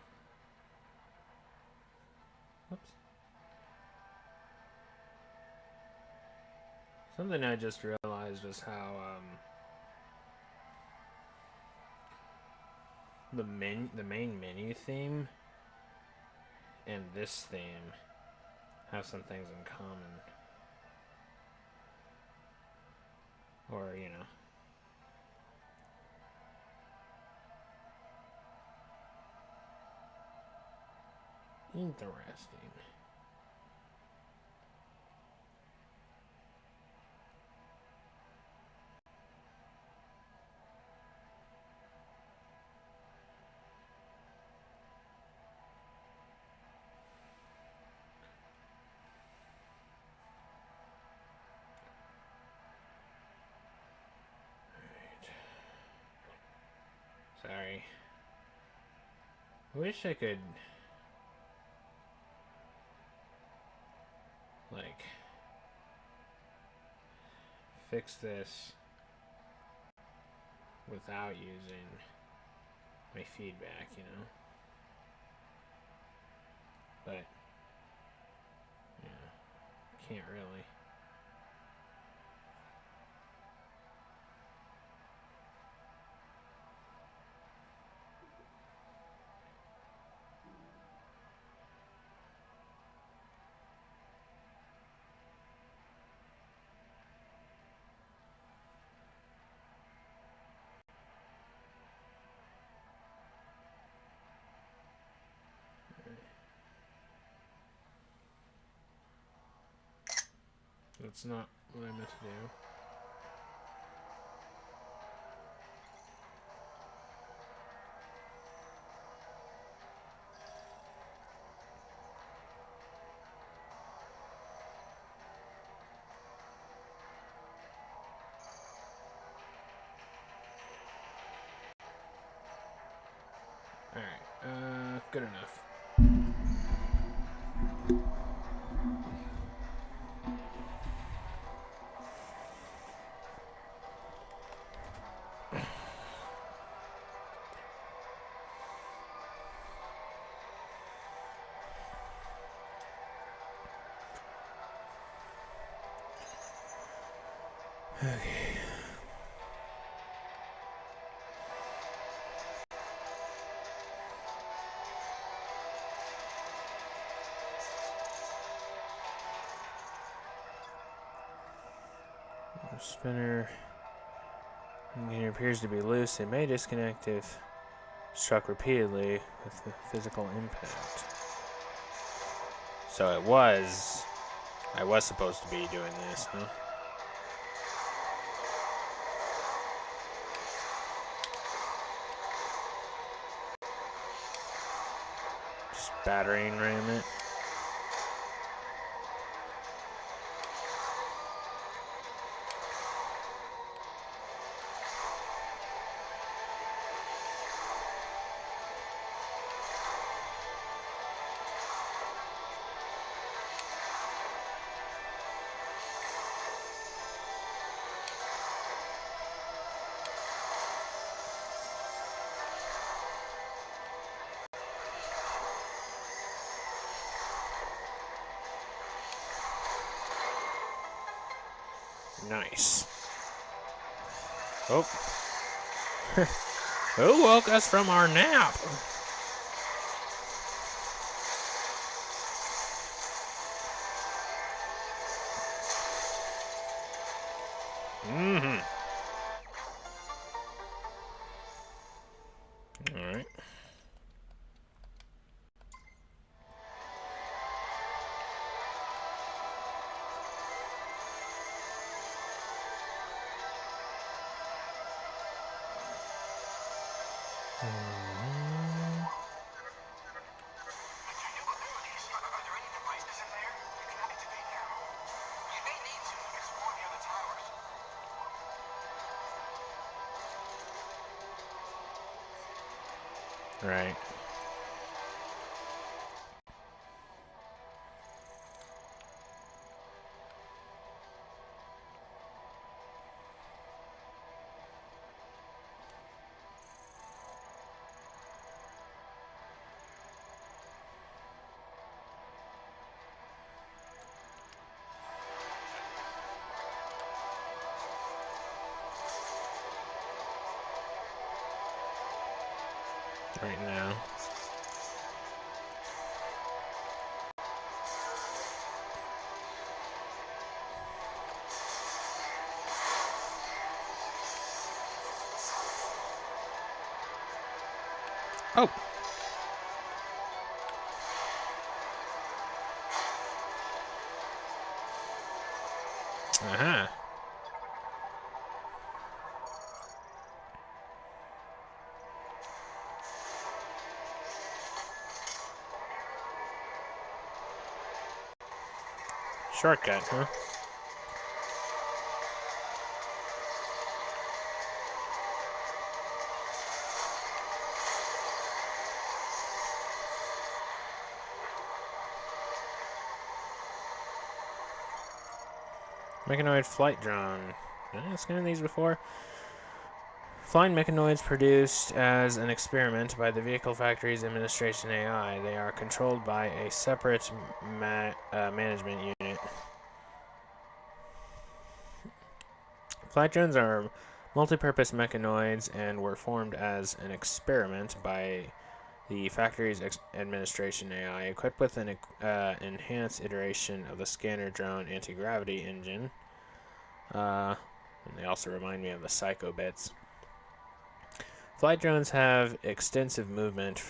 Whoops. Something I just realized was how the main menu theme and this theme have some things in common. Or, you know. Interesting. Sorry. I wish I could, like, fix this without using my feedback, you know? But, yeah, can't really. That's not what I meant to do. Alright, good enough. Okay. The spinner appears to be loose. It may disconnect if struck repeatedly with the physical impact. So I was supposed to be doing this, huh? Just battering ram it. Nice. Oh. Who woke us from our nap? Mm-hmm. Alright. Right. right now. Oh! Aha! Shortcut, huh? Mechanoid flight drone. Did I scan these before? Flying mechanoids produced as an experiment by the Vehicle Factory's Administration AI. They are controlled by a separate management unit. Flight drones are multi-purpose mechanoids and were formed as an experiment by the factory's administration AI, equipped with an enhanced iteration of the scanner drone anti-gravity engine. And they also remind me of the Psycho bits. Flight drones have extensive movement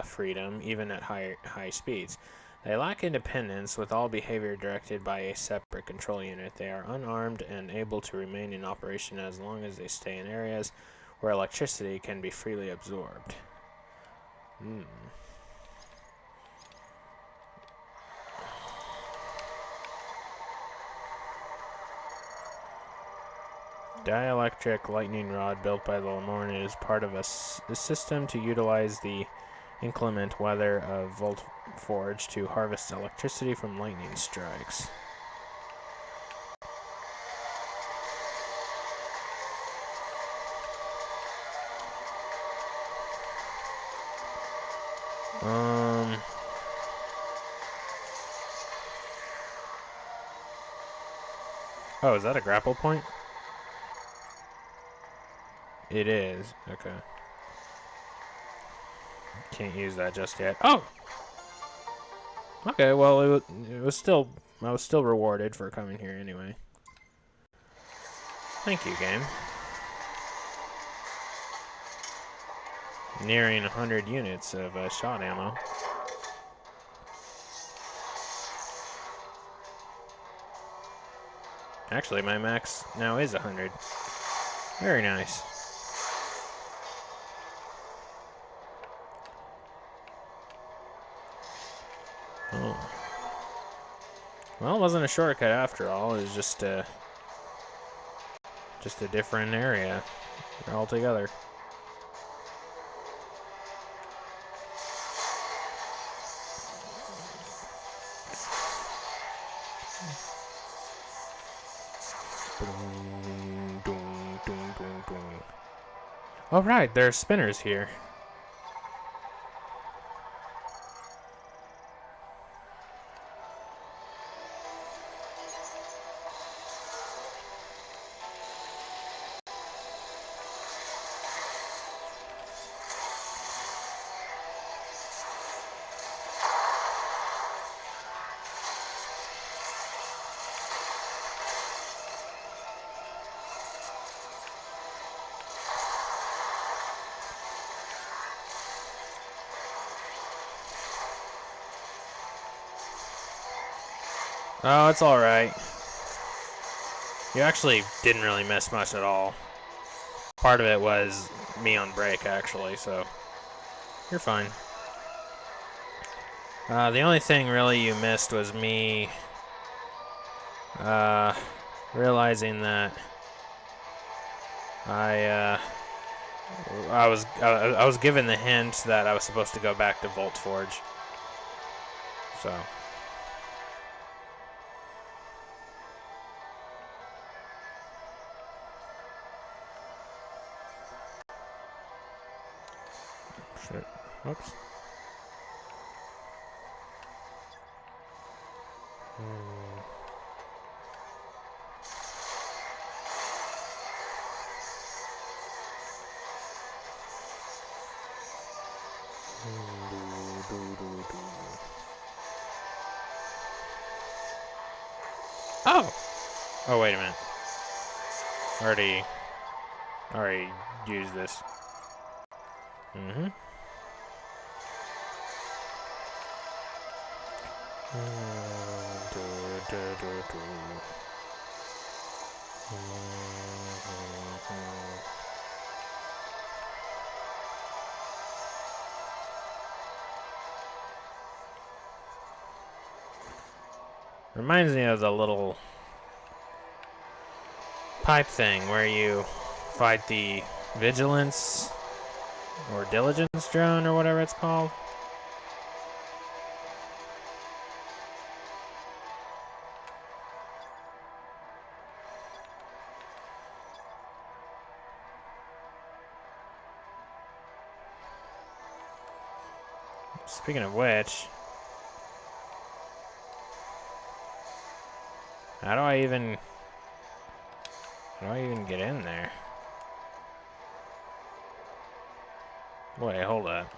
freedom, even at high speeds. They lack independence, with all behavior directed by a separate control unit. They are unarmed and able to remain in operation as long as they stay in areas where electricity can be freely absorbed. Dielectric lightning rod built by the Lamorne is part of a system to utilize the inclement weather of Volt Forge to harvest electricity from lightning strikes. Oh, is that a grapple point? It is. Okay. Can't use that just yet. Oh! Okay, well, it was still... I was still rewarded for coming here anyway. Thank you, game. Nearing 100 units of shot ammo. Actually, my max now is 100. Very nice. Oh. Well, it wasn't a shortcut after all. It was just a different area altogether. All right, there are spinners here. Oh, it's alright. You actually didn't really miss much at all. Part of it was me on break, actually, so you're fine. The only thing really you missed was me realizing that I was given the hint that I was supposed to go back to Volt Forge. So. Shit. Oops. Oh, wait a minute. Already used this. Mm-hmm. Reminds me of the little pipe thing where you fight the vigilance or diligence drone or whatever it's called. Speaking of which, how do I even get in there? Wait, hold up.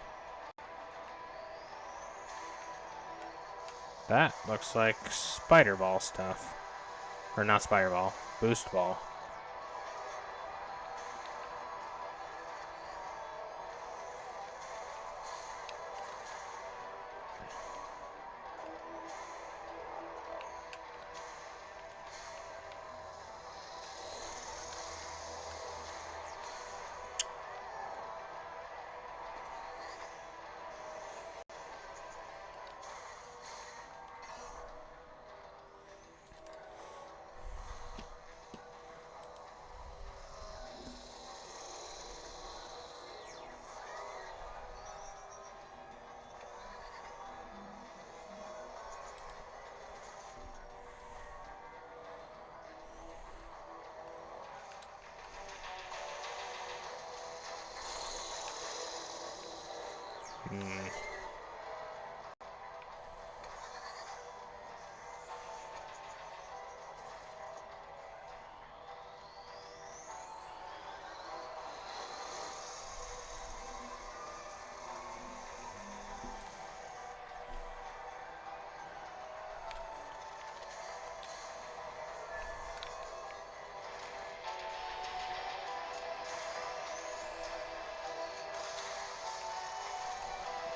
That looks like spider ball stuff. Or not spider ball, boost ball.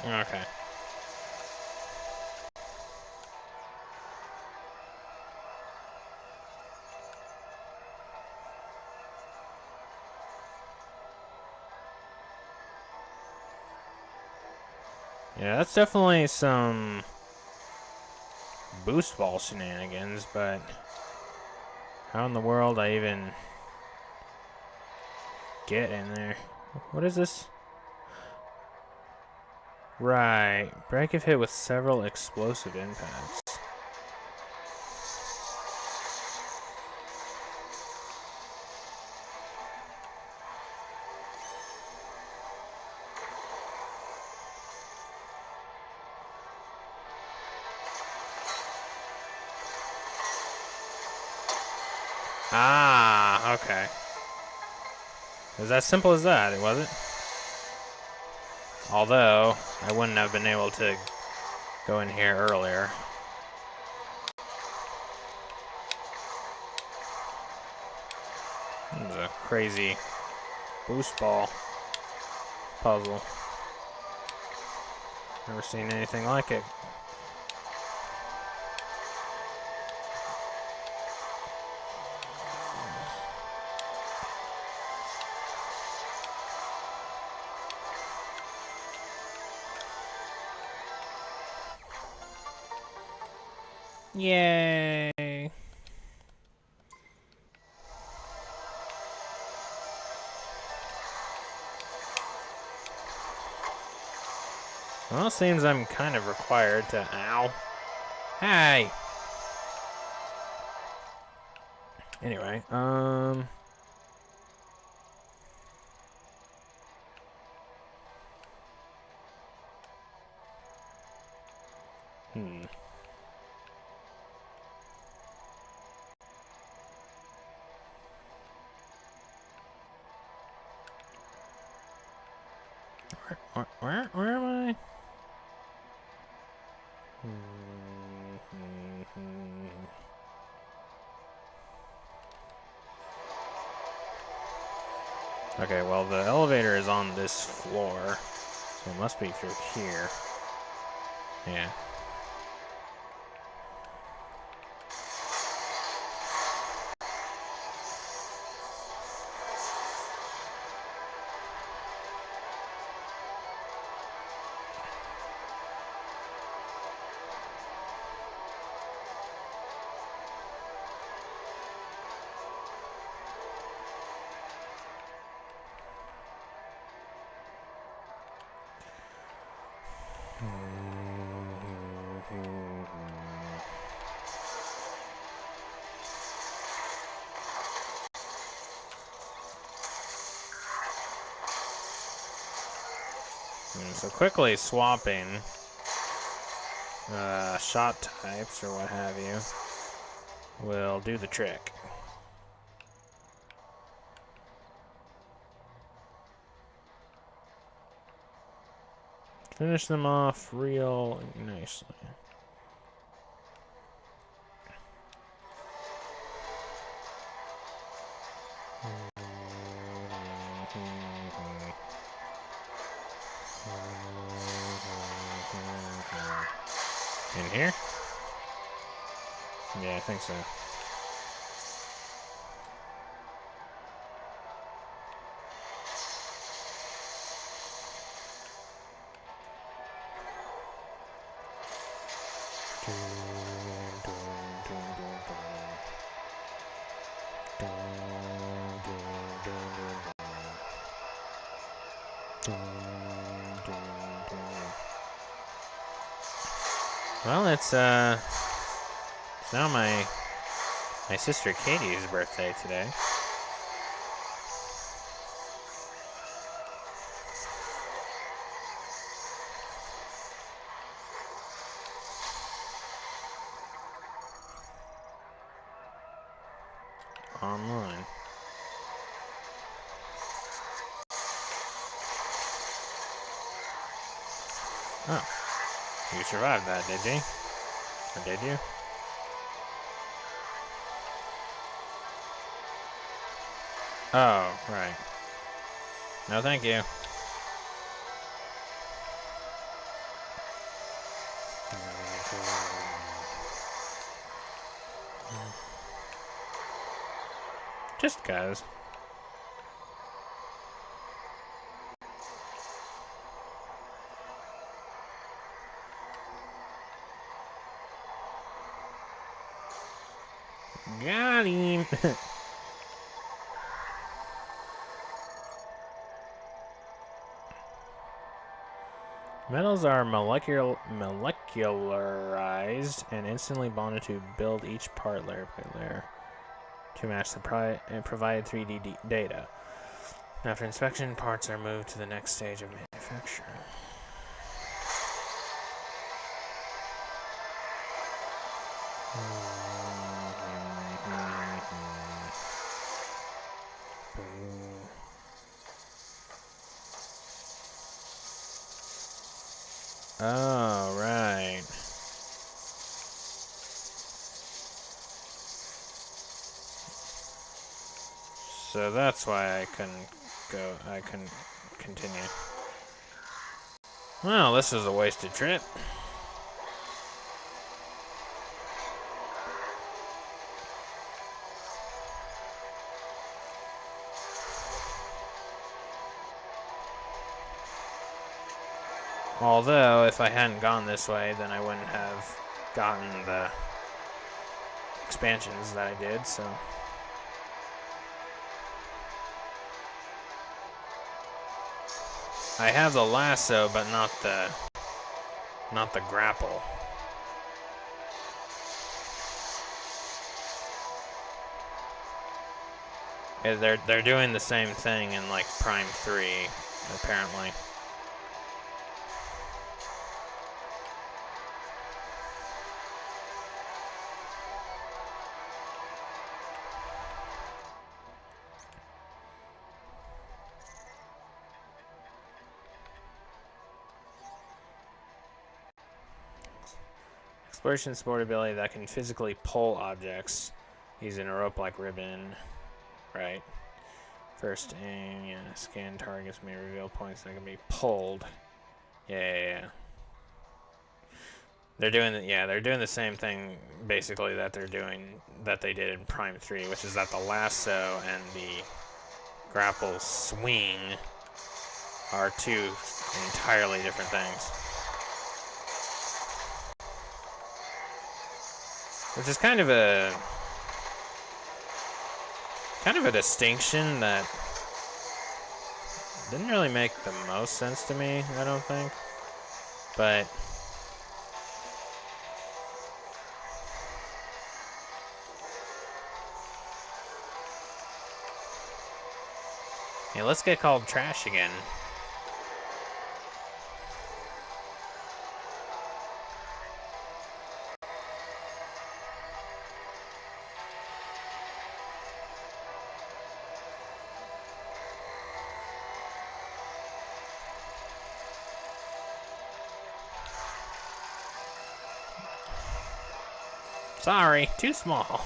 Okay. Yeah, that's definitely some boost ball shenanigans, but how in the world I even get in there? What is this? Right. Break if hit with several explosive impacts. Ah, okay. It was as simple as that, was it? Although, I wouldn't have been able to go in here earlier. It was a crazy boost ball puzzle. Never seen anything like it. Yay! Well, it seems I'm kind of required to... Ow. Hey! Anyway, Where am I? Okay, well, the elevator is on this floor, so it must be through here. Yeah. So quickly swapping shot types or what have you will do the trick. Finish them off real nicely. In here? Yeah, I think so. Well, it's now my sister Katie's birthday today. Online. Oh, you survived that, did you? Or did you? Oh, right. No, thank you. Just cause. Got him. Metals are molecularized and instantly bonded to build each part layer by layer to match the provided 3D data. After inspection, parts are moved to the next stage of manufacture. Oh, right. So that's why I couldn't continue. Well, this is a wasted trip. Although, if I hadn't gone this way, then I wouldn't have gotten the expansions that I did, so... I have the lasso, but not the grapple. Yeah, they're doing the same thing in like Prime 3, apparently. Exploration sport ability that can physically pull objects using a rope-like ribbon. Right. First aim, yeah. Scan targets may reveal points that can be pulled. Yeah. They're doing they're doing the same thing basically that they did in Prime 3, which is that the lasso and the grapple swing are two entirely different things. Which is kind of a distinction that didn't really make the most sense to me, I don't think. But yeah, let's get called trash again. Sorry, too small.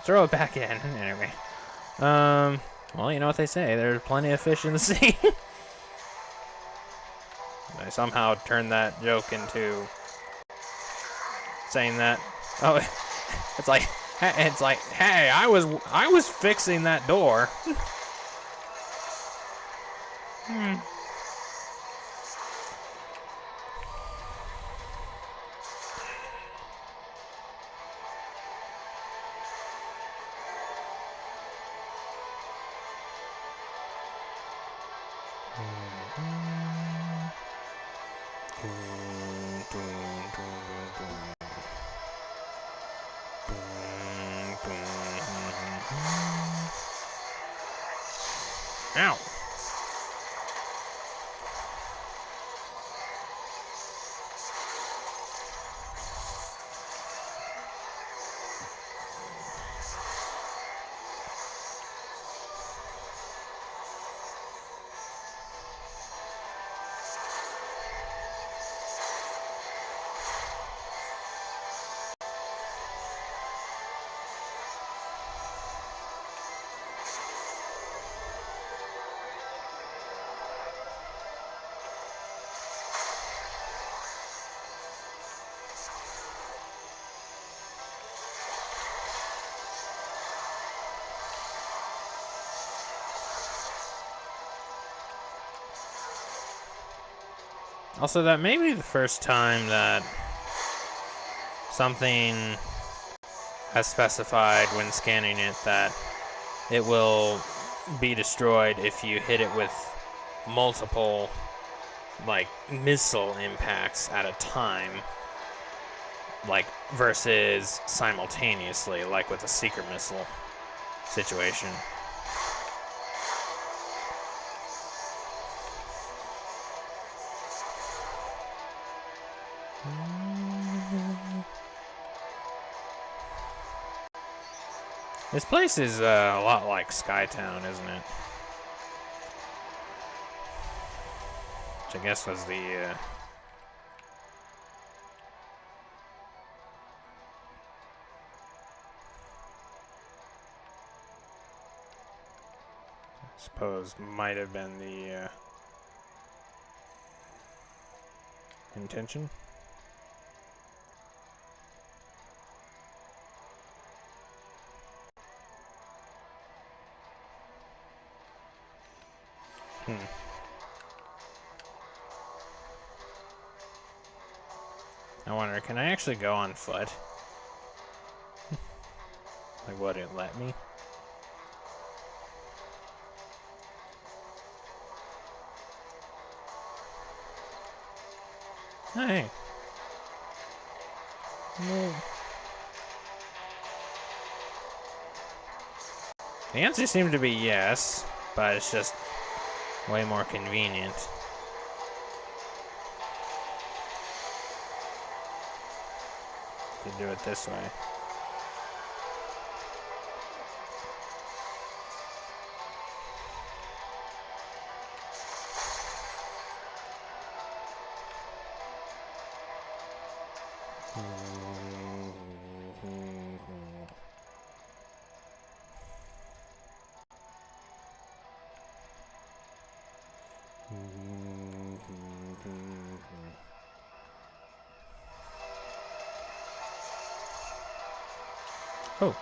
Throw it back in. Anyway. Well, you know what they say. There's plenty of fish in the sea. I somehow turned that joke into saying that. Oh, it's like, hey, I was fixing that door. Ow. Also, that may be the first time that something has specified when scanning it that it will be destroyed if you hit it with multiple, like, missile impacts at a time, like, versus simultaneously, like with a secret missile situation. This place is a lot like Skytown, isn't it? Which I guess was the I suppose might have been the intention. I wonder, can I actually go on foot? Like, would it let me? Oh, hey. No. The answer seemed to be yes, but it's just way more convenient to do it this way. Oh.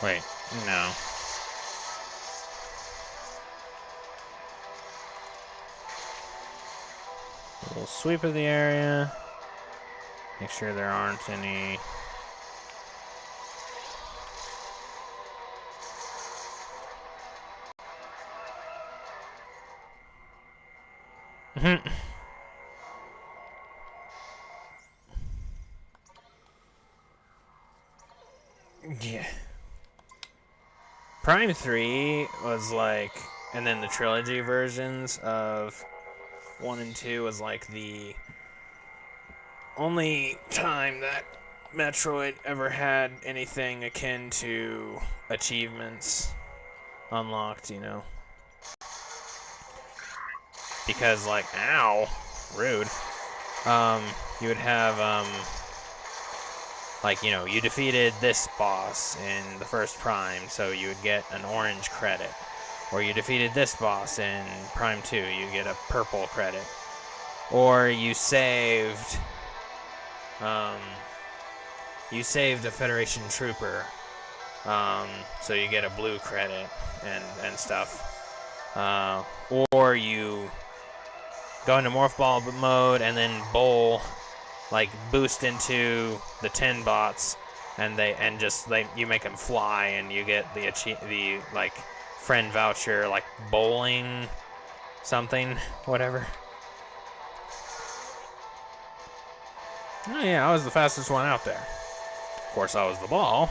Wait. No. A little sweep of the area. Make sure there aren't any... Yeah. Prime 3 was like... And then the trilogy versions of 1 and 2 was like the only time that Metroid ever had anything akin to achievements unlocked, you know. Because, like, ow, rude. You would have, like, you know, you defeated this boss in the first Prime, so you would get an orange credit. Or you defeated this boss in Prime 2, you get a purple credit. Or you saved a Federation trooper, so you get a blue credit and stuff. Or you go into Morph Ball mode and then bowl, like boost into the 10 bots, and you make them fly, and you get the like friend voucher, like bowling something, whatever. Oh yeah, I was the fastest one out there. Of course, I was the ball.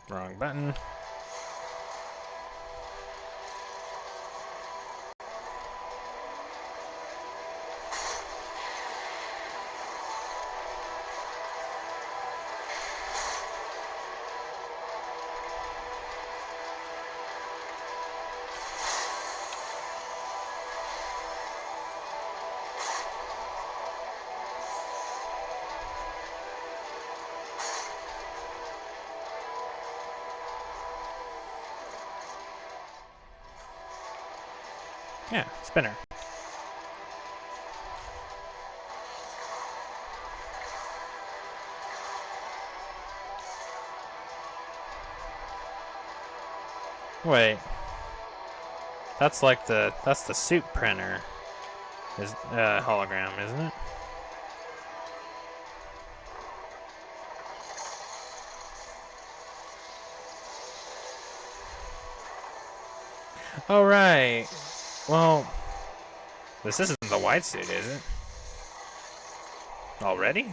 Wrong button. Yeah, spinner. Wait. That's the suit printer. Is hologram, isn't it? Oh right. Well, this isn't the white suit, is it? Already?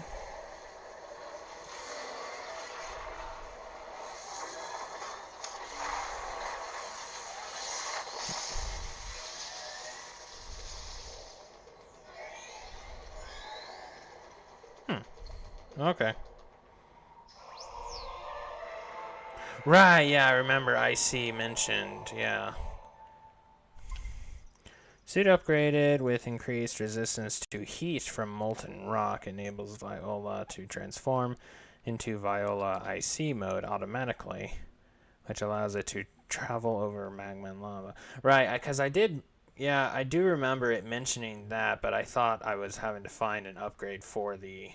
Okay. Right, yeah, I remember IC mentioned, yeah. Suit upgraded with increased resistance to heat from molten rock enables Viola to transform into Viola IC mode automatically, which allows it to travel over magma and lava. Right, because I do remember it mentioning that, but I thought I was having to find an upgrade for the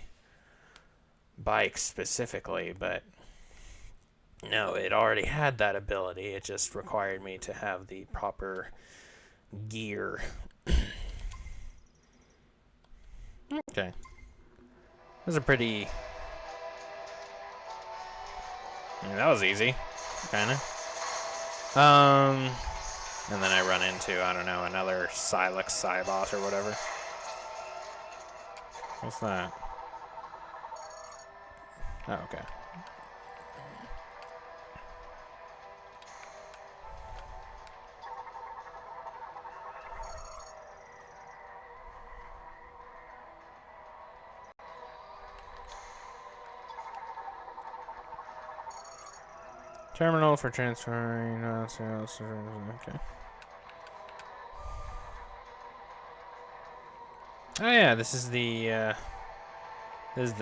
bike specifically, but no, it already had that ability. It just required me to have the proper gear. Okay. That was that was easy, kind of. And then I run into, I don't know, another Silex Cybot or whatever. What's that? Oh, okay. Terminal for transferring sales. Okay. Oh yeah, this is the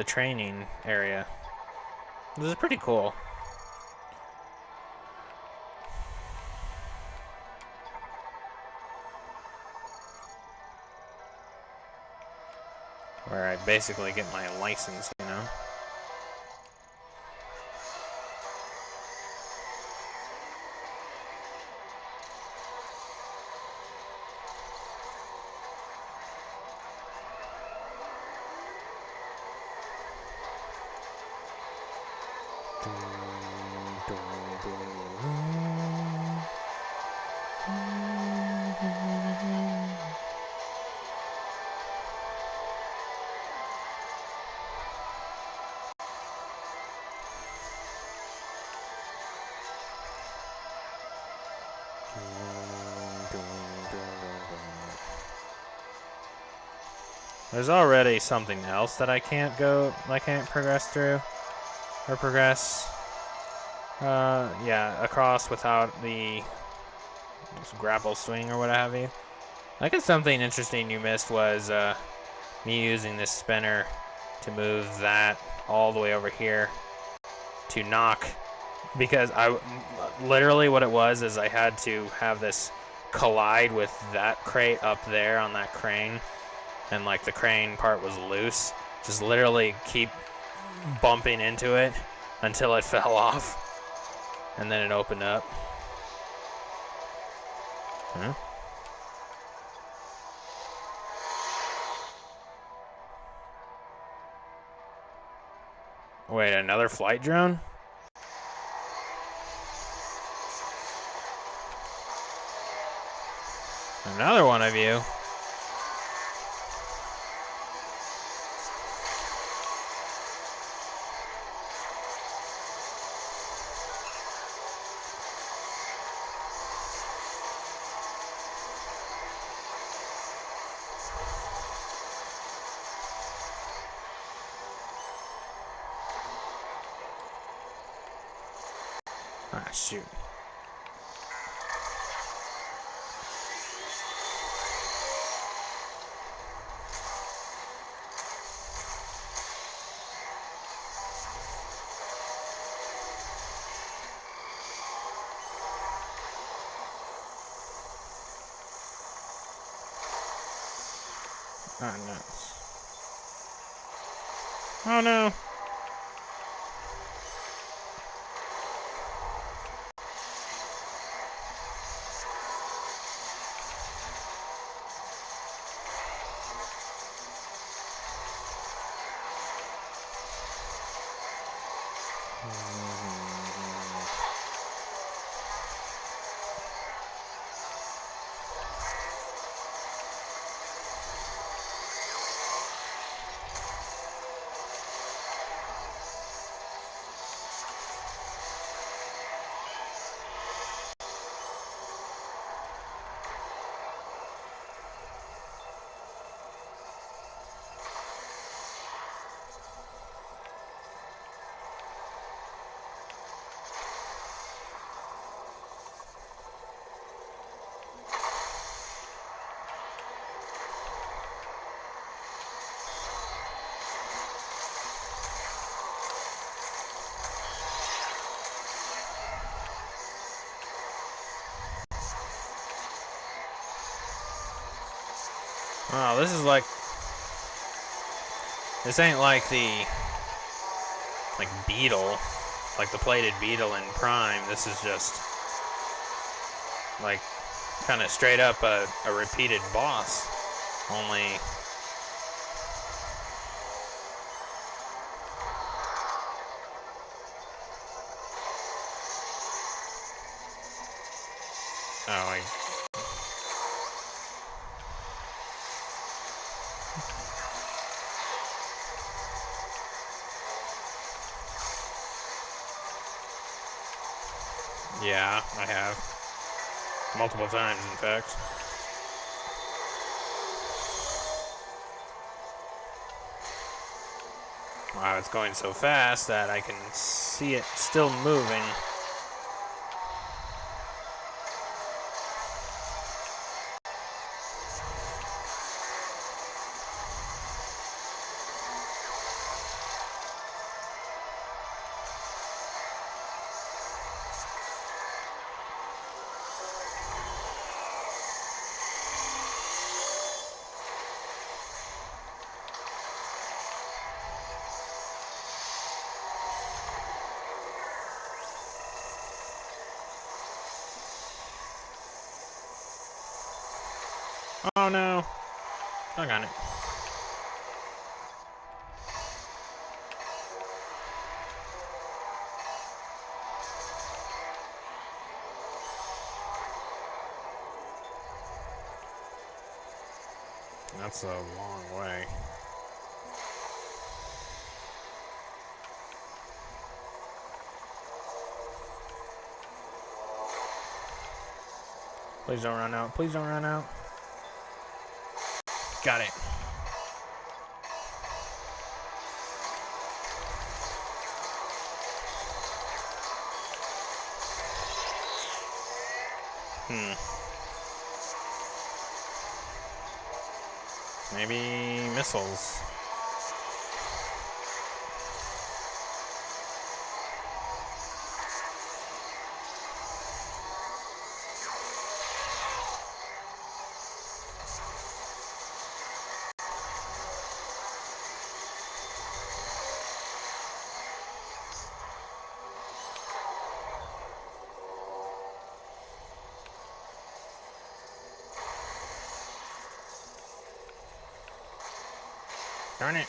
training area. This is pretty cool. Where I basically get my license, you know? There's already something else that I can't progress through, or progress, yeah, across without the grapple swing or what have you. I guess something interesting you missed was me using this spinner to move that all the way over here to knock, because literally what it was is I had to have this collide with that crate up there on that crane, and like the crane part was loose. Just literally keep bumping into it until it fell off, and then it opened up. Huh? Wait, another flight drone? Another one of you? Ah, shoot. Ah, nuts. Oh no. Oh, this ain't like the, beetle, like the plated beetle in Prime. This is just, like, kind of straight up a repeated boss. Only, oh, yeah, I have. Multiple times, in fact. Wow, it's going so fast that I can see it still moving. I got it. That's a long way. Please don't run out. Please don't run out. Got it. Maybe missiles. Darn it.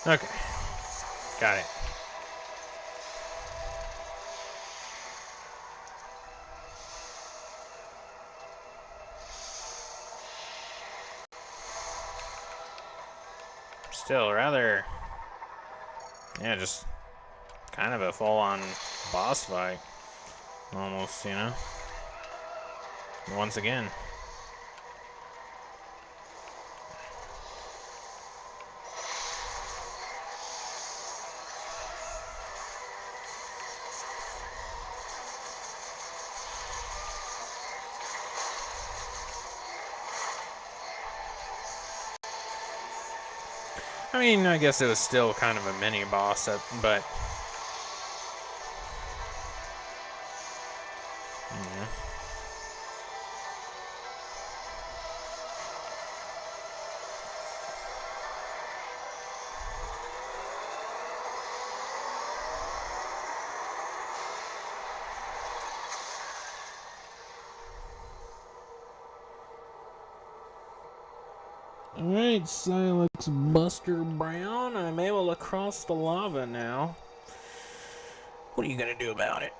Okay. Got it. Still rather... Yeah, just kind of a full-on boss fight. Almost, you know? Once again. I mean, I guess it was still kind of a mini boss, but... Yeah. Alright, Silex Buster Brown. I'm able to cross the lava now. What are you gonna do about it?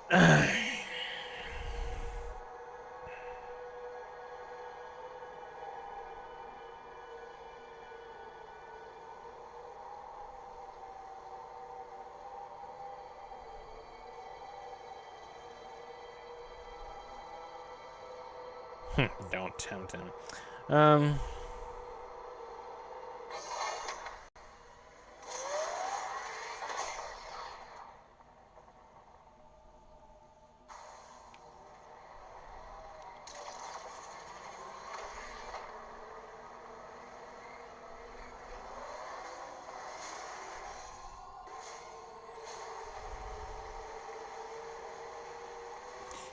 Don't tempt him.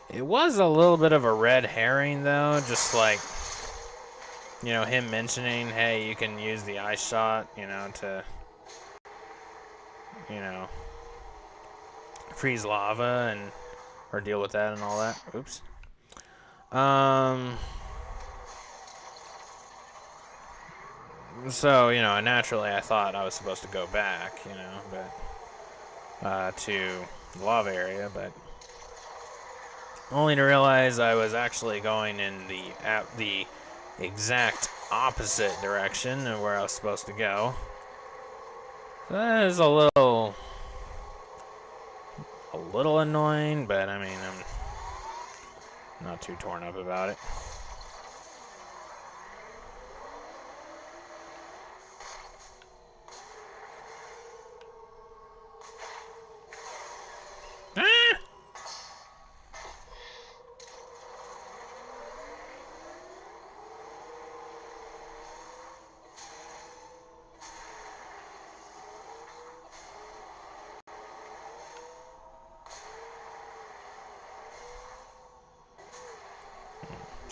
It was a little bit of a red herring, though, just like, you know, him mentioning, hey, you can use the ice shot, you know, to, you know, freeze lava and, or deal with that and all that. Oops. So, you know, naturally I thought I was supposed to go back, you know, but, to the lava area, but only to realize I was actually going in the exact opposite direction of where I was supposed to go. That is a little annoying, but I mean, I'm not too torn up about it.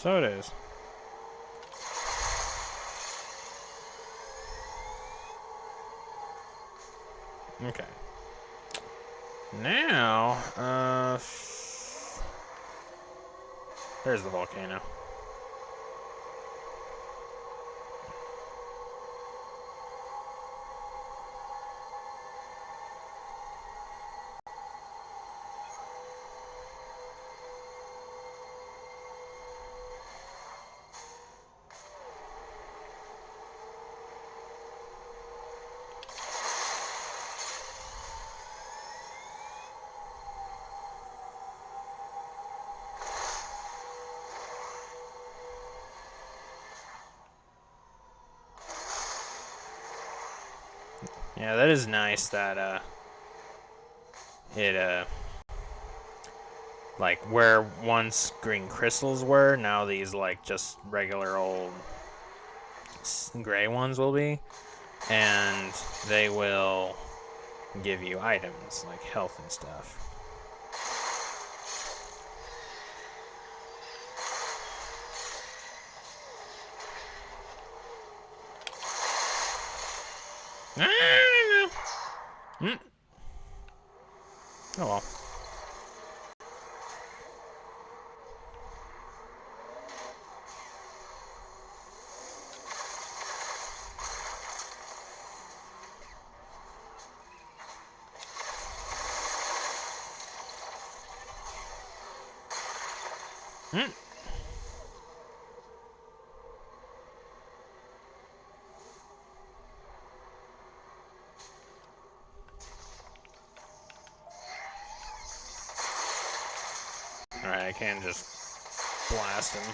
So it is. Okay. Now, there's the volcano. Yeah, that is nice that, it, like, where once green crystals were, now these, like, just regular old gray ones will be. And they will give you items, like health and stuff. Mm. Oh well. Mm. Alright, I can just blast him.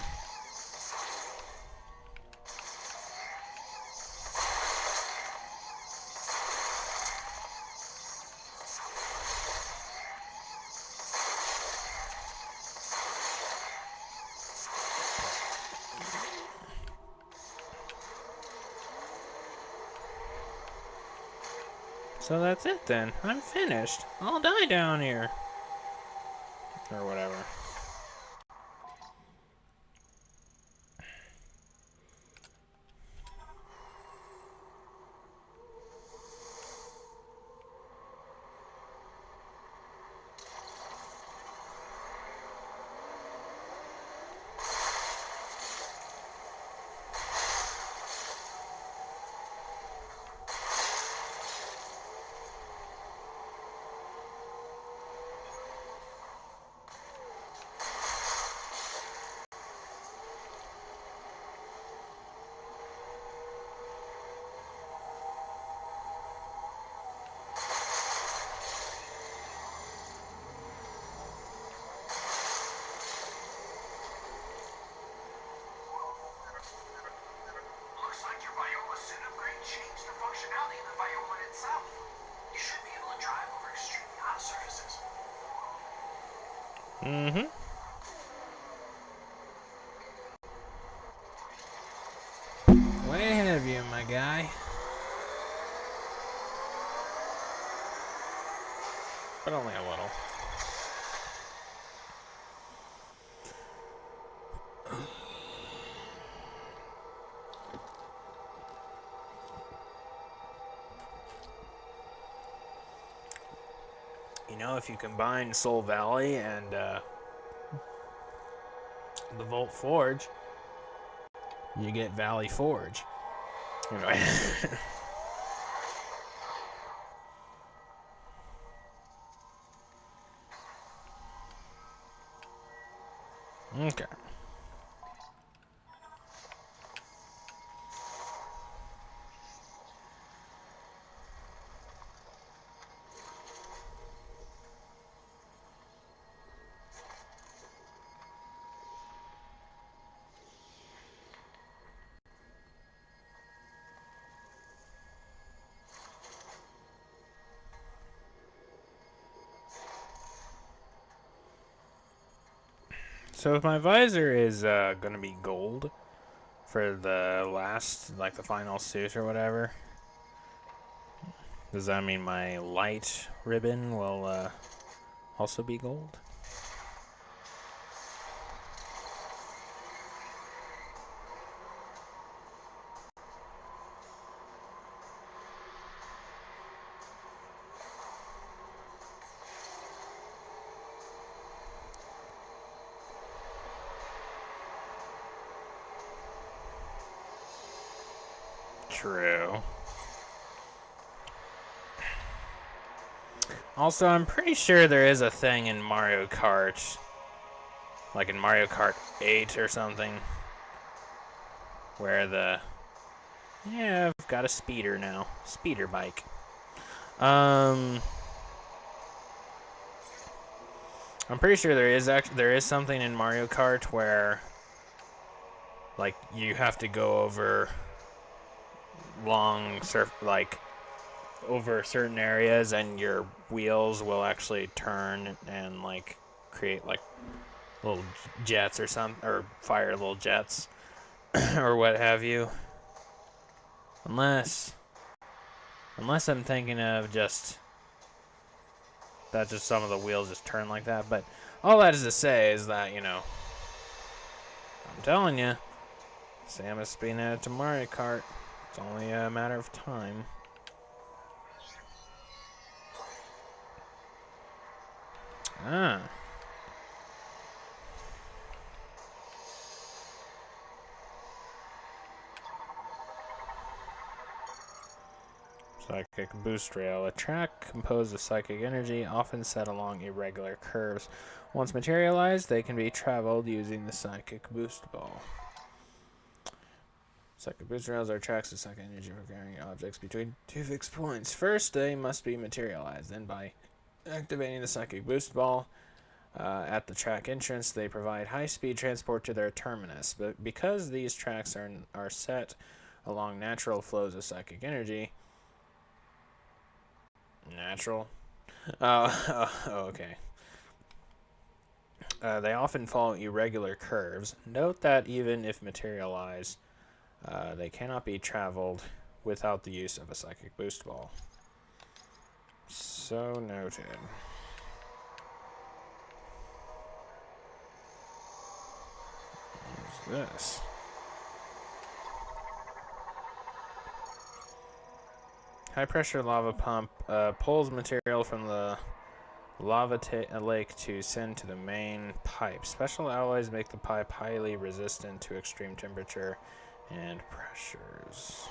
So that's it then. I'm finished. I'll die down here. Or whatever. Looks like your Viola Sim upgrade changed the functionality of the Viola itself. You should be able to drive over extremely hot surfaces. Mm-hmm. Way ahead of you, my guy. But only a little. You know, if you combine Soul Valley and the Volt Forge, you get Valley Forge. Anyway. Okay. So if my visor is gonna be gold for the last, like the final suit or whatever, does that mean my light ribbon will also be gold? True. Also, I'm pretty sure there is a thing in Mario Kart, like in Mario Kart 8 or something, where yeah, I've got a speeder now. Speeder bike. I'm pretty sure there is something in Mario Kart where, like, you have to go over over certain areas, and your wheels will actually turn and like create like little jets or fire little jets or what have you. Unless I'm thinking of just some of the wheels just turn like that. But all that is to say is that, I'm telling you, Samus being added to Mario Kart, it's only a matter of time. Ah. Psychic boost rail. A track composed of psychic energy, often set along irregular curves. Once materialized, they can be traveled using the psychic boost ball. Psychic boost rails are tracks of psychic energy for carrying objects between two fixed points. First, they must be materialized. Then, by activating the psychic boost ball at the track entrance, they provide high-speed transport to their terminus. But because these tracks are set along natural flows of psychic energy, natural? Okay. They often follow irregular curves. Note that even if materialized, they cannot be traveled without the use of a psychic boost ball. So noted. What's this? High pressure lava pump pulls material from the lava lake to send to the main pipe. Special alloys make the pipe highly resistant to extreme temperature and pressures.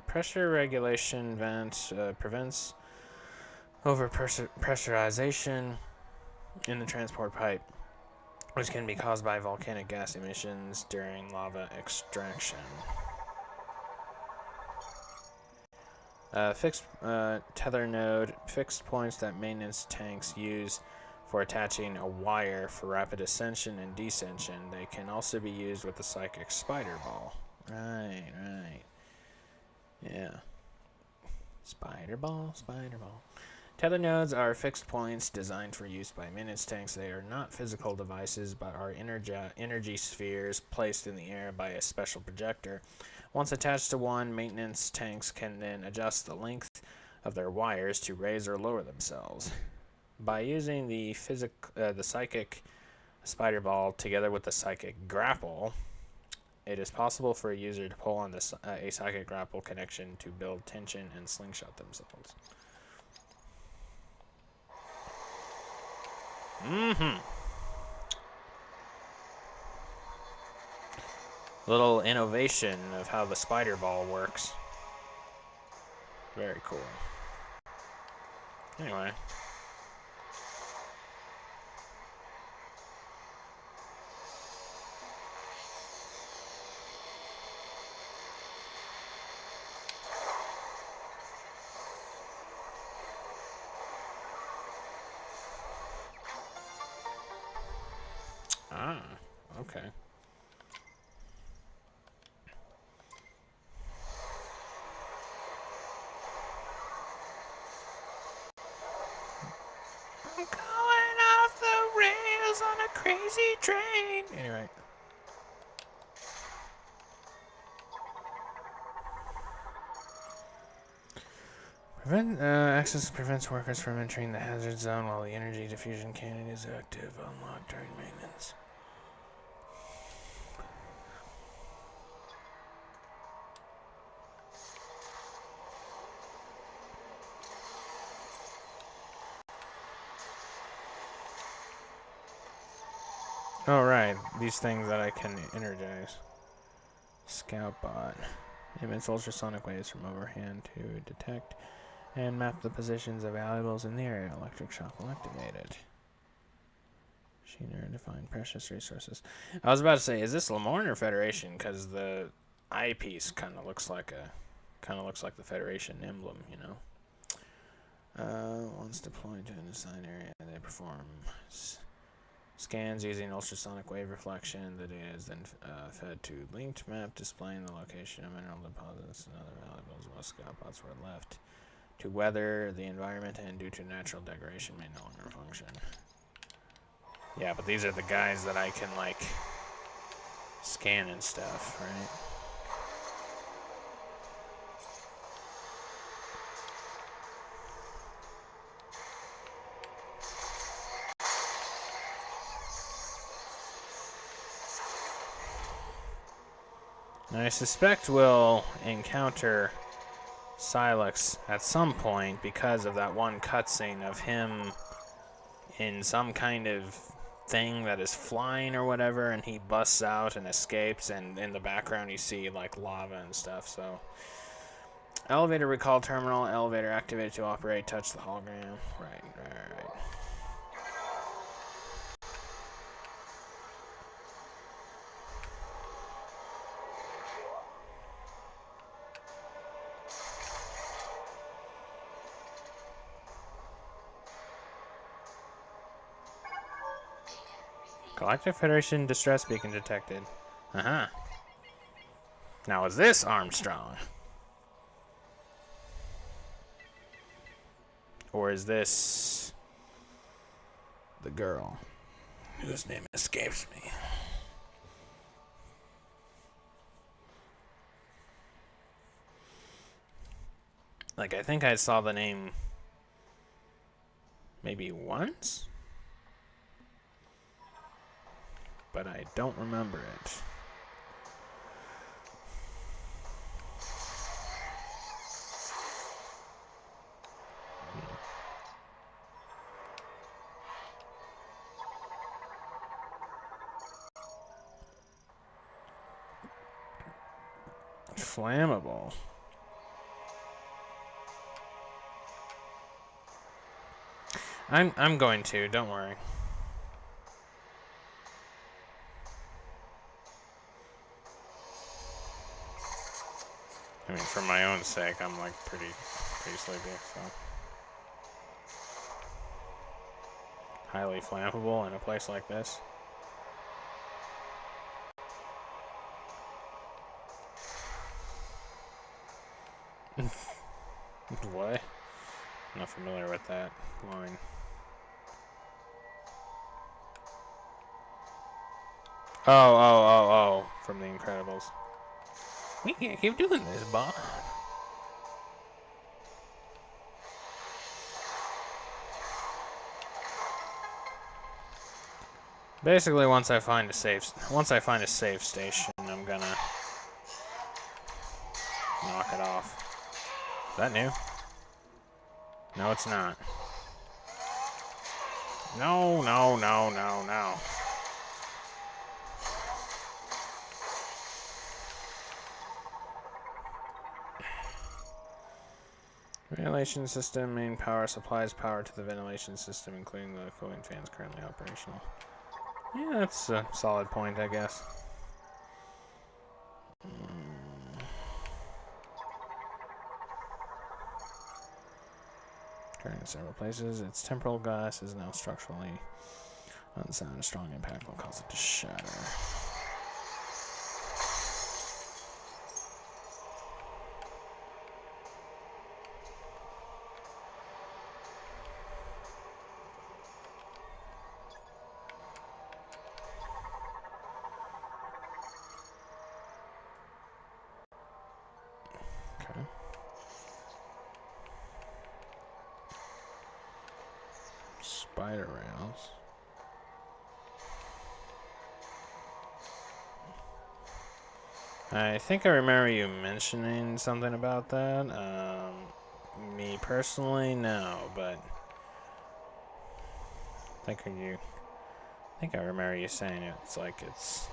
Pressure regulation vent prevents overpressurization in the transport pipe, which can be caused by volcanic gas emissions during lava extraction. Fixed tether node, fixed points that maintenance tanks use for attaching a wire for rapid ascension and descension. They can also be used with the psychic spider ball. Right. Yeah. Spider ball. Tether nodes are fixed points designed for use by maintenance tanks. They are not physical devices, but are energy spheres placed in the air by a special projector. Once attached to one, maintenance tanks can then adjust the length of their wires to raise or lower themselves. By using the psychic spider ball together with the psychic grapple, it is possible for a user to pull on a psychic grapple connection to build tension and slingshot themselves. Little innovation of how the spider ball works. Very cool. Anyway. Ah, okay. I'm going off the rails on a crazy train. Anyway. Access prevents workers from entering the hazard zone while the energy diffusion cannon is active. Unlocked during maintenance. Oh, right. These things that I can energize. Scout bot. Emits ultrasonic waves from overhand to detect and map the positions of valuables in the area. Electric shock will activate it. Machinery to find precious resources. I was about to say, is this Lemoyne or Federation? Because the eyepiece kind of looks like the Federation emblem, you know. Once deployed to an assigned area, they perform scans using ultrasonic wave reflection. The data is then fed to linked map displaying the location of mineral deposits and other valuables. Most scout bots were left to weather the environment and due to natural degradation may no longer function. Yeah, but these are the guys that I can, like, scan and stuff, right? And I suspect we'll encounter Silex at some point because of that one cutscene of him in some kind of thing that is flying or whatever, and he busts out and escapes, and in the background you see like lava and stuff. So elevator recall terminal, elevator activated to operate, touch the hologram. Right. Galactic Federation distress beacon detected. Now is this Armstrong? Or is this the girl whose name escapes me? Like, I think I saw the name maybe once, but I don't remember it. Flammable. I'm going to, don't worry. I mean, for my own sake, I'm like pretty sleepy, so. Highly flammable in a place like this. What? I'm not familiar with that line. Oh, from The Incredibles. We can't keep doing this, Bob. Basically, once I find a safe station, I'm gonna knock it off. Is that new? No, it's not. No. Ventilation system, main power supplies power to the ventilation system, including the cooling fans currently operational. Yeah, that's a solid point, I guess. Turning in several places, its temporal glass is now structurally unsound. A strong impact will cause it to shatter. Okay. Spider rails. I think I remember you mentioning something about that. Me personally, no, but I think think I remember you saying it's like it's...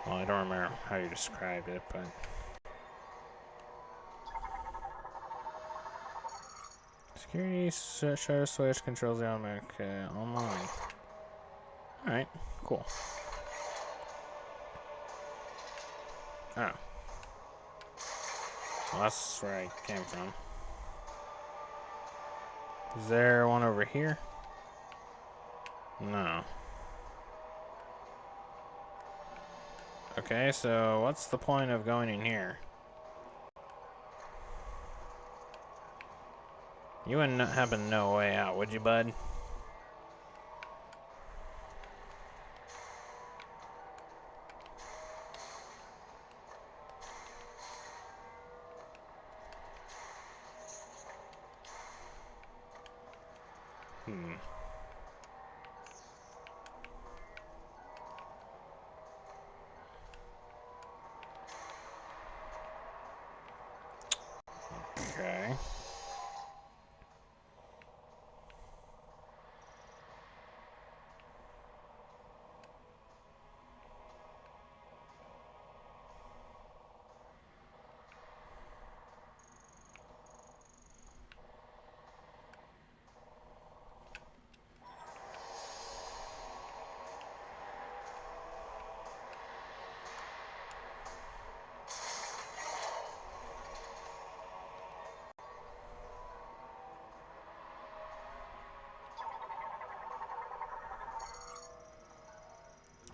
Well, I don't remember how you described it, but... Security shutter switch controls the automatic online. Alright, cool. Oh. Well, that's where I came from. Is there one over here? No. Okay, so what's the point of going in here? You wouldn't happen to know a way out, would you, bud? Okay.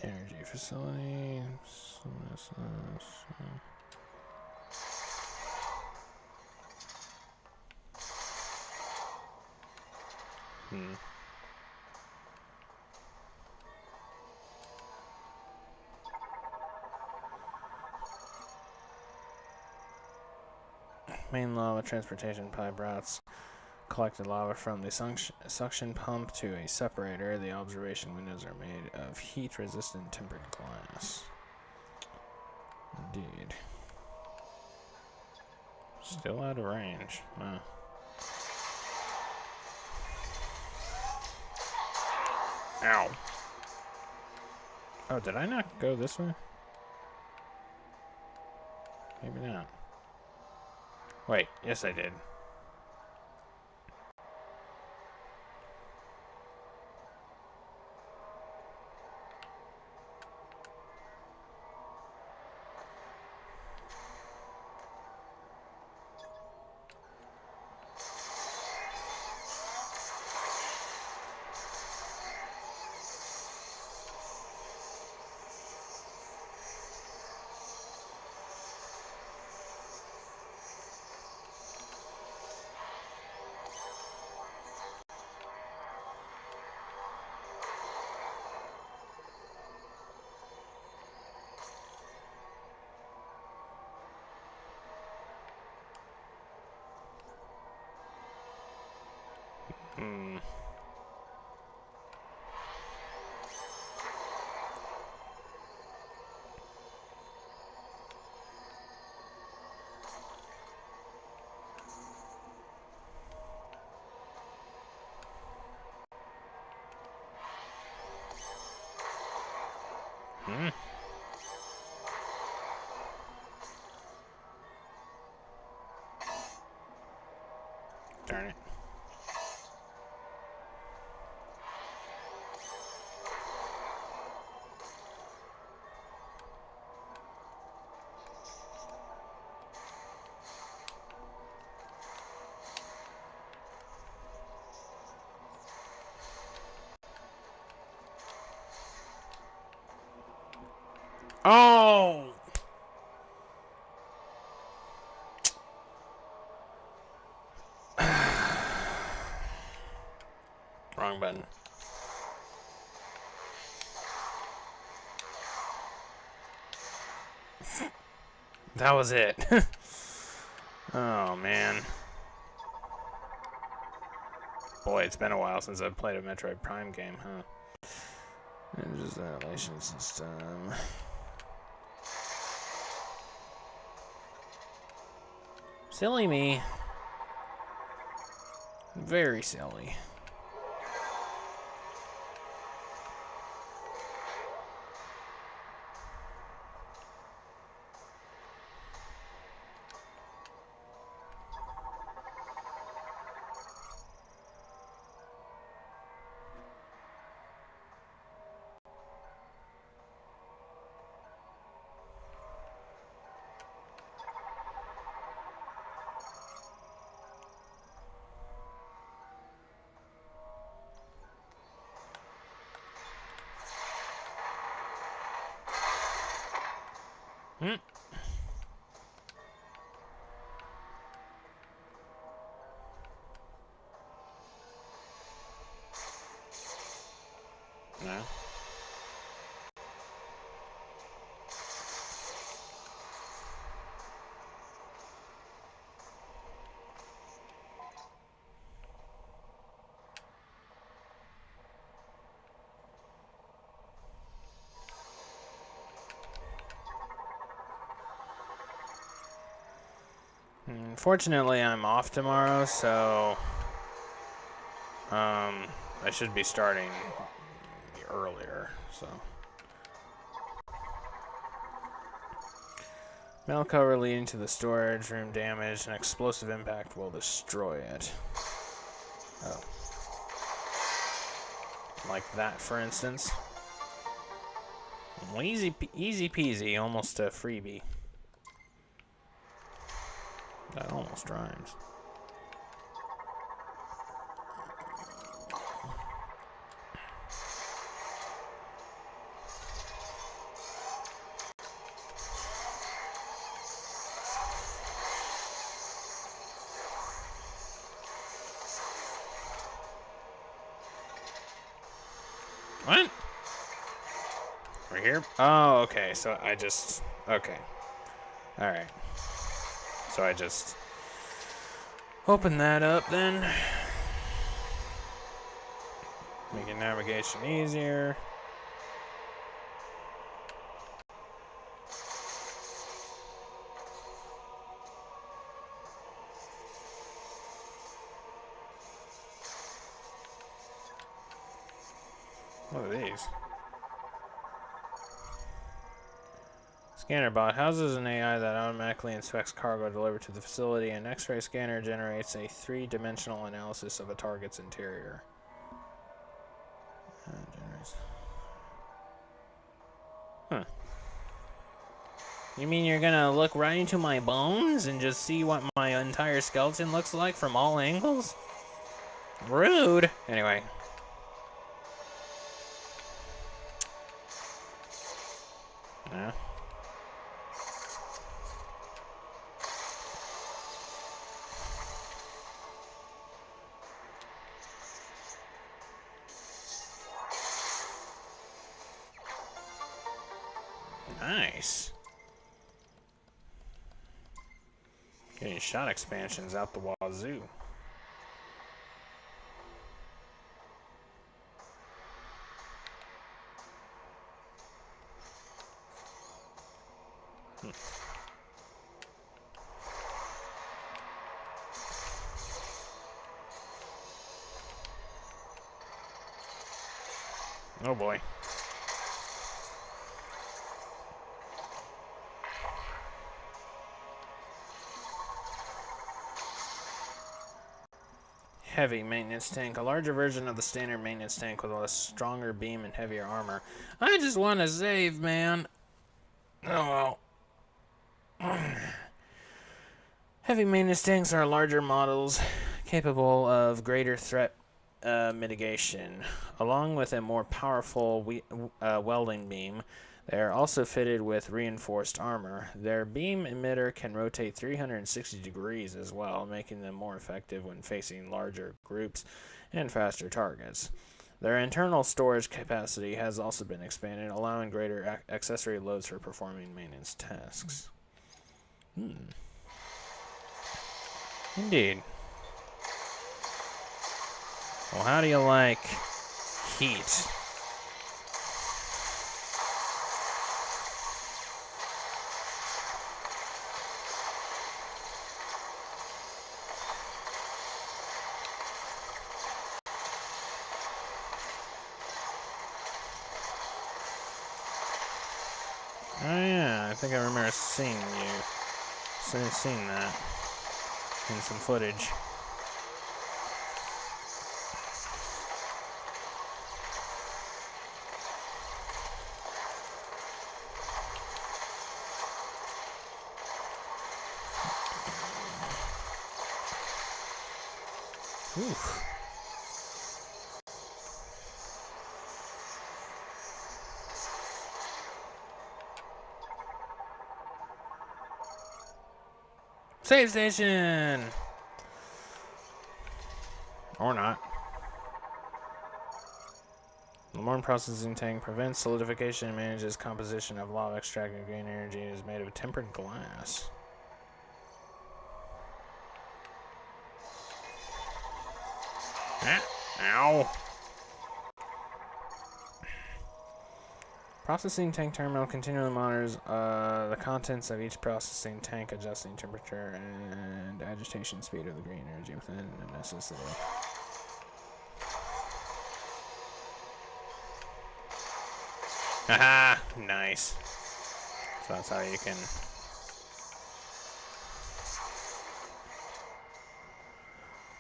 Energy facility. Main lava transportation pipe routes collected lava from the suction pump to a separator. The observation windows are made of heat-resistant tempered glass. Indeed. Still out of range. Wow. Ow. Oh, did I not go this way? Maybe not. Wait, yes I did. Hmm. Hmm. Darn it. Oh! Wrong button. That was it. Oh, man. Boy, it's been a while since I've played a Metroid Prime game, huh? Just ventilation system. Silly me. Very silly. Hmm. No. Fortunately, I'm off tomorrow, so I should be starting earlier. So metal cover leading to the storage room damaged. An explosive impact will destroy it. Oh, like that, for instance. Well, easy peasy, almost a freebie. That almost rhymes. What? We're here? Oh, okay. So I just... Okay. Alright. So I just... Open that up then. Making navigation easier. What are these? Scanner bot houses an AI that automatically inspects cargo delivered to the facility. An X-ray scanner generates a three-dimensional analysis of a target's interior. Huh. You mean you're gonna look right into my bones and just see what my entire skeleton looks like from all angles? Rude! Anyway. Yeah. Nice. Getting shot expansions out the wazoo. Oh boy. Heavy maintenance tank. A larger version of the standard maintenance tank with a stronger beam and heavier armor. I just want to save, man. Oh well. Heavy maintenance tanks are larger models capable of greater threat mitigation. Along with a more powerful welding beam, they are also fitted with reinforced armor. Their beam emitter can rotate 360 degrees as well, making them more effective when facing larger groups and faster targets. Their internal storage capacity has also been expanded, allowing greater accessory loads for performing maintenance tasks. Indeed. Well, how do you like heat? Oh yeah, I think I remember seeing that in some footage. Oof. Save station! Or not. The Morn processing tank prevents solidification and manages composition of lava extracting green energy. It is made of tempered glass. Ah, ow! Processing tank terminal continually monitors the contents of each processing tank, adjusting temperature and agitation speed of the green energy within the necessity. Haha! Nice. So that's how you can...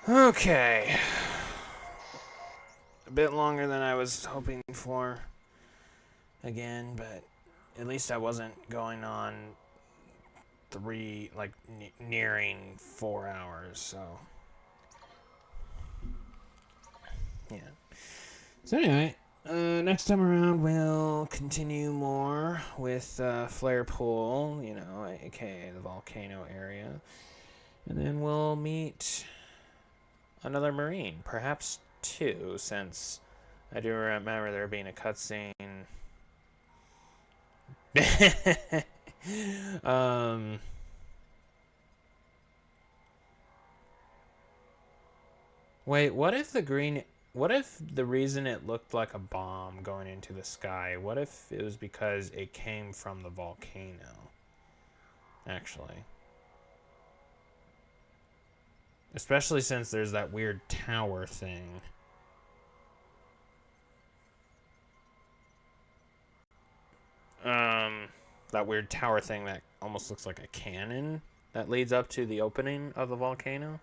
Okay. A bit longer than I was hoping for. Again, but at least I wasn't going on nearing 4 hours, so... Yeah. So anyway, next time around we'll continue more with Flare Pool, you know, aka the volcano area. And then we'll meet another Marine, perhaps two, since I do remember there being a cutscene. Wait, what if the reason it looked like a bomb going into the sky, what if it was because it came from the volcano? Actually. Especially since there's that weird tower thing. That weird tower thing that almost looks like a cannon that leads up to the opening of the volcano.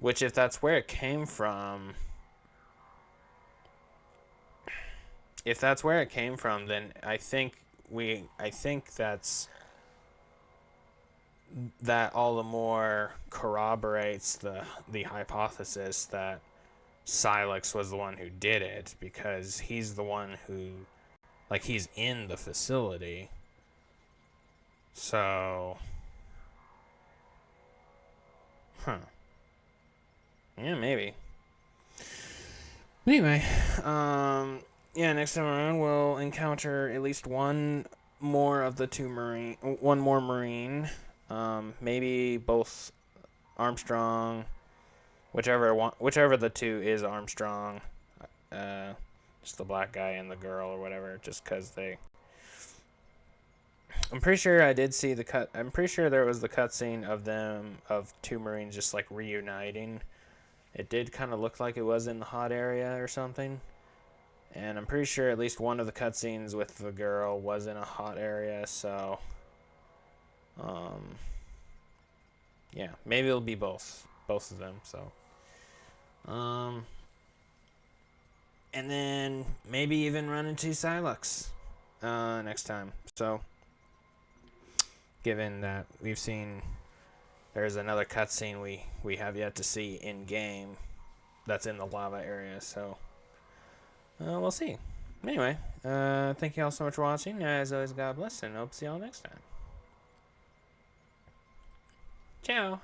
Which, if that's where it came from, then I think that all the more corroborates the hypothesis that Silex was the one who did it, because he's the one who, like, he's in the facility. So, yeah, maybe. Anyway, yeah, next time around we'll encounter at least one more Marine. Maybe both Armstrong, whichever the two is Armstrong. Just the black guy and the girl or whatever, just because they... I'm pretty sure I did see I'm pretty sure there was the cutscene of two Marines just, like, reuniting. It did kind of look like it was in the hot area or something. And I'm pretty sure at least one of the cutscenes with the girl was in a hot area, so... yeah, maybe it'll be both of them, so... and then maybe even run into Silex next time. So, given that we've seen there's another cutscene we have yet to see in game that's in the lava area, so we'll see. Anyway, thank you all so much for watching. As always, God bless, and hope to see y'all next time. Ciao.